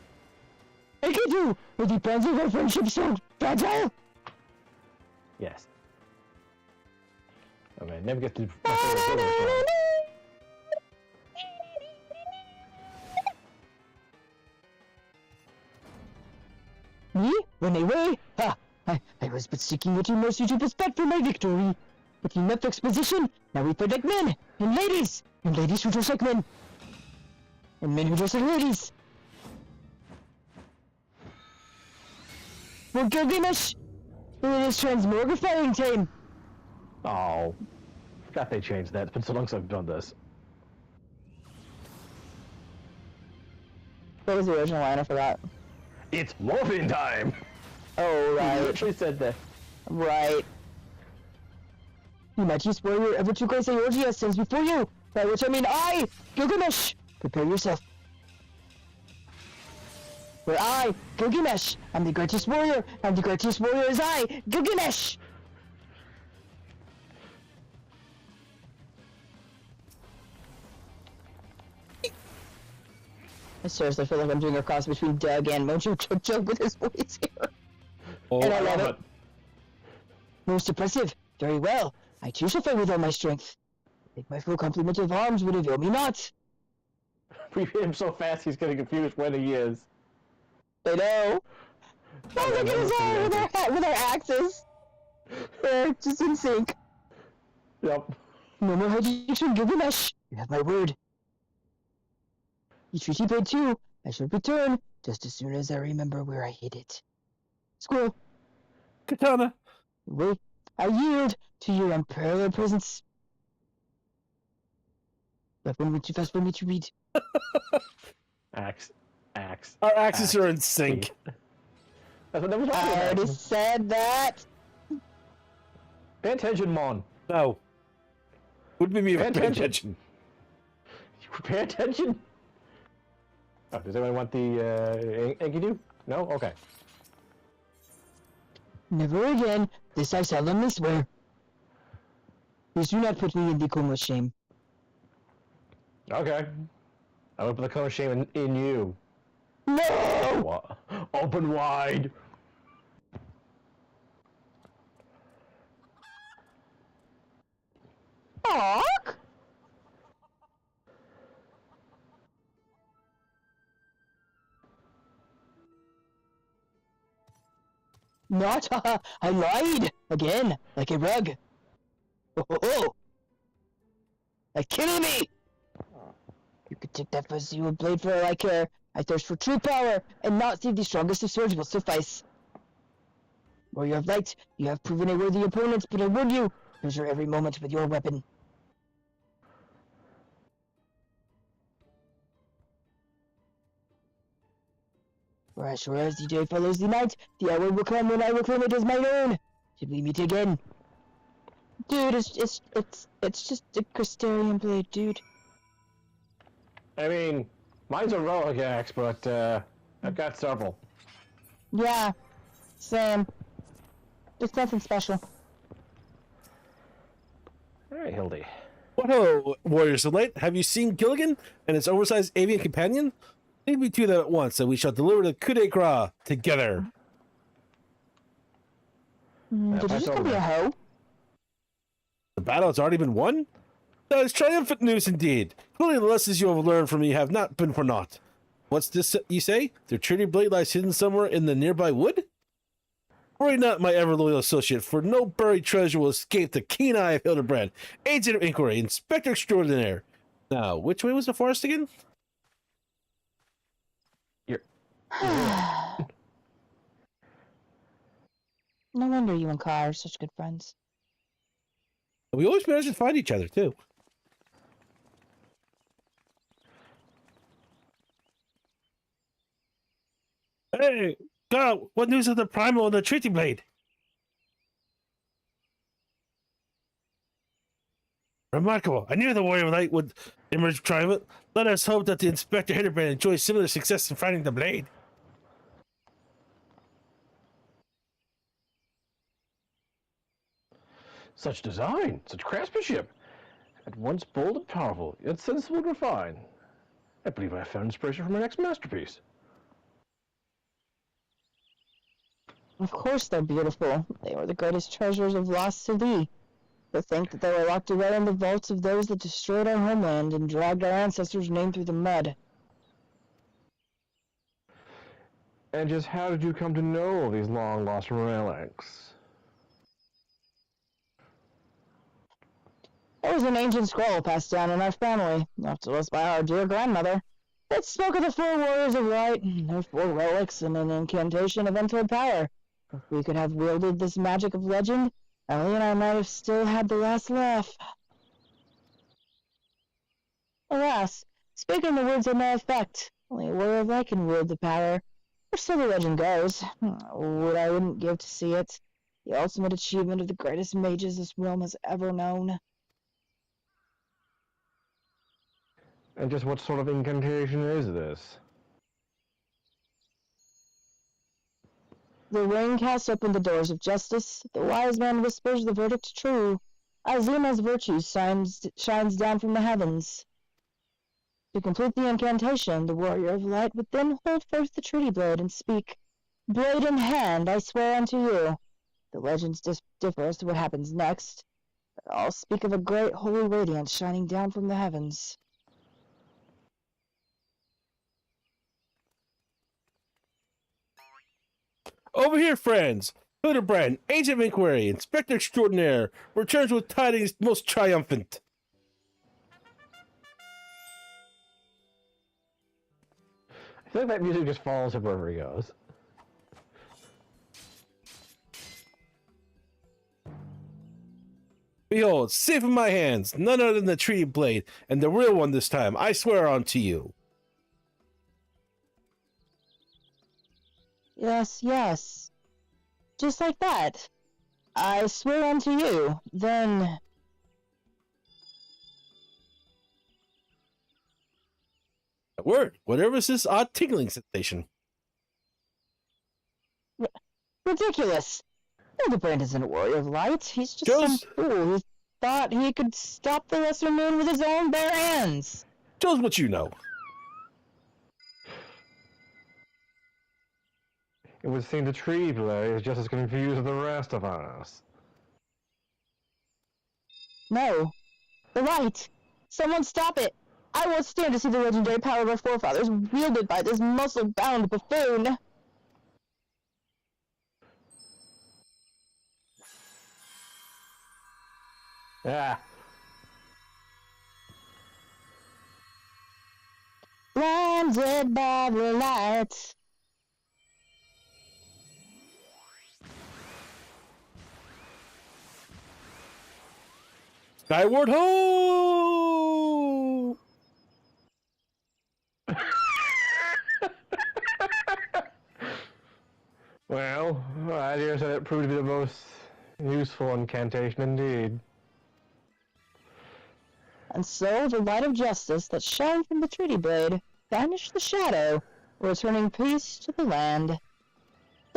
I can do! Are the bonds of our friendship so fragile? Yes. Oh man, never get to my favorite song. Me? Run away? Ha! I was but seeking what you mercy to respect for my victory. But enough exposition, now we fight like men, and ladies who dress like men, and men who dress like ladies. For Gilgamesh, it is transmogrifying time. Oh. Forgot they changed that. It's been so long since I've done this. What was the original line? I forgot. It's morphin' time! Oh, I right. literally said that. Right. You mightiest warrior ever to grace Eorgia stands before you, by which I mean I, Gilgamesh. Prepare yourself. For I, Gilgamesh, am the greatest warrior, and the greatest warrior is I, Gilgamesh. I seriously feel like I'm doing a cross between Doug and Mojo Jojo with his voice here. Oh, And I love it. Most impressive. Very well. I too shall fight with all my strength. I think my full complement of arms would avail me not. We hit him so fast he's getting confused when he is. I know. Oh, look at us all with our axes. They're just in sync. Yep. No more hijinks from Gilgamesh. You have my word. You treaty paid too. I shall return just as soon as I remember where I hid it. Squirrel. Katana. Wait. I yield to your unparalleled presence. Weapon went too fast for me to read. Axe. Our axes are in sync. That's what that was I already said that. Pay attention, Mon. No. Would be me if I Pay paid attention. attention. Pay attention. Oh, does anyone want the Enkidu? No? Okay. Never again. This I solemnly swear. Please do not put me in the coma of shame. Okay. I'm gonna put the cone of shame in you. No! Open wide! Hawk? Not, I lied! Again, like a rug. Oh, ho, ho. Kidding me! You could take that fuzzy old blade for all I care. I thirst for true power, and not save the strongest of swords will suffice. Warrior of Light, you have proven a worthy opponent, but I warn you, treasure every moment with your weapon. For as sure as the day follows the night, the hour will come when I will claim it as mine own. Should we meet again? Dude, it's just a Crystarian blade, dude. I mean, mine's a relic axe, but I've got several. Yeah, same. Just nothing special. Alright, Hildy. What ho, warriors of light! Have you seen Gilligan and his oversized avian companion? Lead me to them at once, and we shall deliver the coup de grace together. Did you just call me a hoe? The battle has already been won? That is triumphant news indeed. Clearly the lessons you have learned from me have not been for naught. What's this you say? The treaty blade lies hidden somewhere in the nearby wood? Worry not, my ever-loyal associate, for no buried treasure will escape the keen eye of Hildabrand, agent of inquiry, inspector extraordinaire. Now, which way was the forest again? No wonder you and Kai are such good friends. We always manage to find each other, too. Hey, God, what news of the primal and the treaty blade? Remarkable. I knew the warrior of light would emerge triumphant. Let us hope that the Inspector Hildebrand enjoys similar success in finding the blade. Such design, such craftsmanship. At once bold and powerful, yet sensible and refined. I believe I have found inspiration for my next masterpiece. Of course they're beautiful. They were the greatest treasures of lost to thee. To think that they were locked away in the vaults of those that destroyed our homeland and dragged our ancestors' name through the mud. And just how did you come to know these long-lost relics? There was an ancient scroll passed down in our family, left to us by our dear grandmother. It spoke of the 4 warriors of light, their 4 relics, and an incantation of untold power. If we could have wielded this magic of legend, Ellie and I might have still had the last laugh. Alas, speaking the words had no effect. Only a warrior of light can wield the power. Or so the legend goes. What I wouldn't give to see it. The ultimate achievement of the greatest mages this realm has ever known. And just what sort of incantation is this? The ring casts open the doors of justice. The wise man whispers the verdict true. Azuma's virtue shines down from the heavens. To complete the incantation, the warrior of light would then hold forth the treaty blade and speak, "Blade in hand, I swear unto you." The legends differ as to what happens next, but all speak of a great holy radiance shining down from the heavens. Over here, friends! Hildebrand, agent of inquiry, inspector extraordinaire, returns with tidings most triumphant. I feel like that music just follows him wherever he goes. Behold, safe in my hands, none other than the treaty blade, and the real one this time, I swear unto you. Yes, yes. Just like that. I swear unto you, then... Word. Whatever is this odd tingling sensation? Ridiculous. Hildabrand isn't a warrior of light. He's just Joe's- some fool who thought he could stop the lesser moon with his own bare hands. Shows what you know. It would seem the tree blade is just as confused as the rest of us. No. The light. Someone stop it. I won't stand to see the legendary power of our forefathers wielded by this muscle-bound buffoon. Ah. Blinded by the light. Skyward ho! Well, I dare say it proved to be the most useful incantation indeed. And so the light of justice that shone from the treaty blade banished the shadow, returning peace to the land.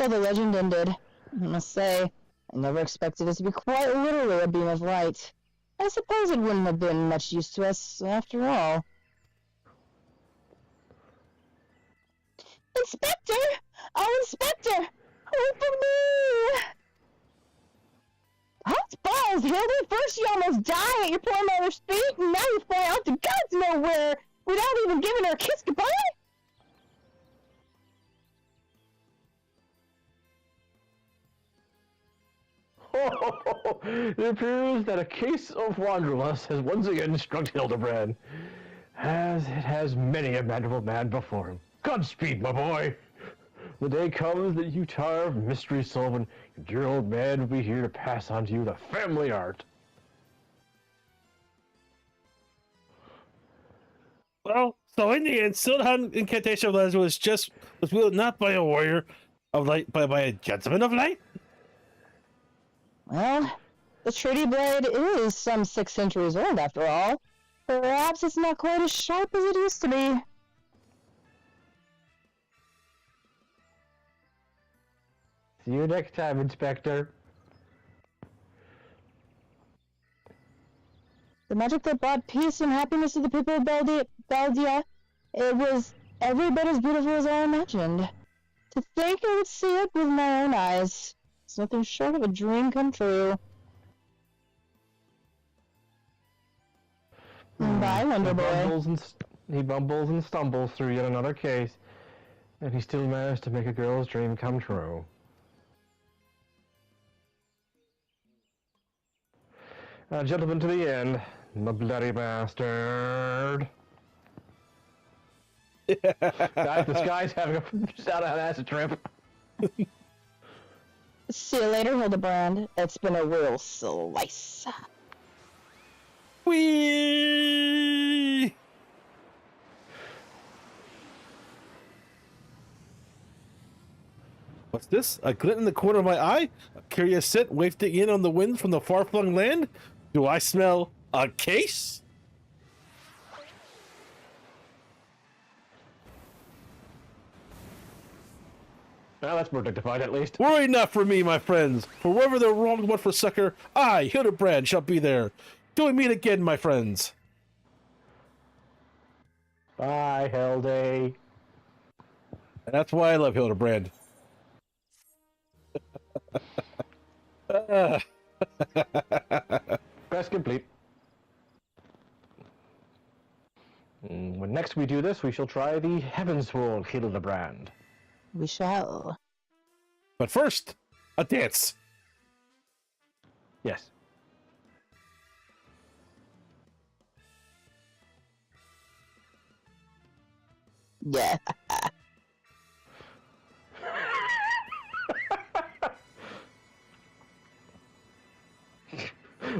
So the legend ended. I must say, I never expected it to be quite literally a beam of light. I suppose it wouldn't have been much use to us after all. Inspector! Oh, Inspector! Wait for me! Hot balls, Hilda! First you almost die at your poor mother's feet, and now you fly out to God's nowhere without even giving her a kiss goodbye? It appears that a case of wanderlust has once again struck Hildabrand, as it has many a mannerable man before him. Godspeed, my boy! The day comes that you tire of mystery solving, your dear old man will be here to pass on to you the family art. Well, so in the end, Silhan Incantation of Light was wielded not by a warrior of light, but by a gentleman of light? Well, the treaty blade is some 6 centuries old after all. Perhaps it's not quite as sharp as it used to be. See you next time, Inspector. The magic that brought peace and happiness to the people of Baldia, it was every bit as beautiful as I imagined. To think I would see it with my own eyes. It's nothing short of a dream come true. Bye, Wonder Boy. He bumbles and stumbles through yet another case, and he still managed to make a girl's dream come true. Gentlemen, to the end, the bloody bastard. Guys, this guy's having a shout out acid trip. See you later, Hildabrand. It's been a real slice. Whee! What's this? A glint in the corner of my eye? A curious scent wafting in on the wind from the far-flung land? Do I smell a case? Well, that's more dignified, at least. Worry not for me, my friends, for wherever the wronged one for succor, I, Hildabrand, shall be there. Till we meet again, my friends. Bye, Hildy. And that's why I love Hildabrand. Quest complete. When next we do this, we shall try the Heavensward Hildabrand. We shall. But first, a dance. Yes. Yeah.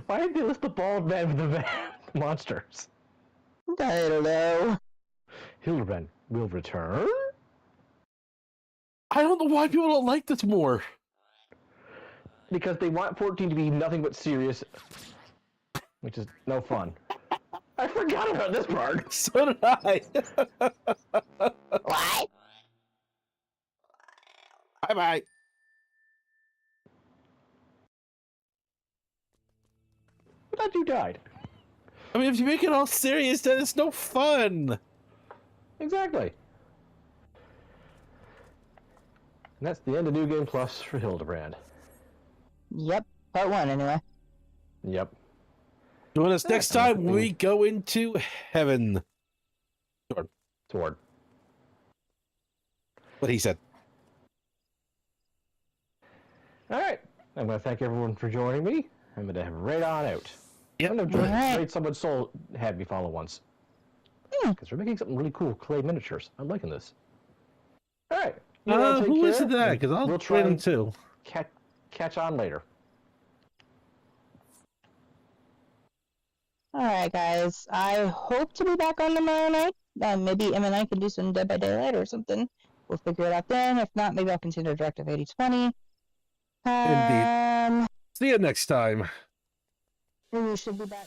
Why did they list the bald man with the monsters? I don't know. Hildabrand will return? I don't know why people don't like this more. Because they want 14 to be nothing but serious, which is no fun. I forgot about this part. So did I. What? Bye-bye. I thought you died. I mean, if you make it all serious, then it's no fun. Exactly. And that's the end of New Game Plus for Hildabrand. Yep, part 1 anyway. Yep. Join us next sounds time like we go into heaven. Toward. What he said. All right. I'm going to thank everyone for joining me. I'm going to head right on out. Yep. I'm going to Alright. rate someone's soul had me follow once. Because we're making something really cool, clay miniatures. I'm liking this. All right. You all take Who is care, it that? and Because I'll we'll try try them and too. catch on later. Alright, guys. I hope to be back on tomorrow night. Maybe Em and I can do some Dead by Daylight or something. We'll figure it out then. If not, maybe I'll consider Directive 8020. Indeed. See you next time. We should be back.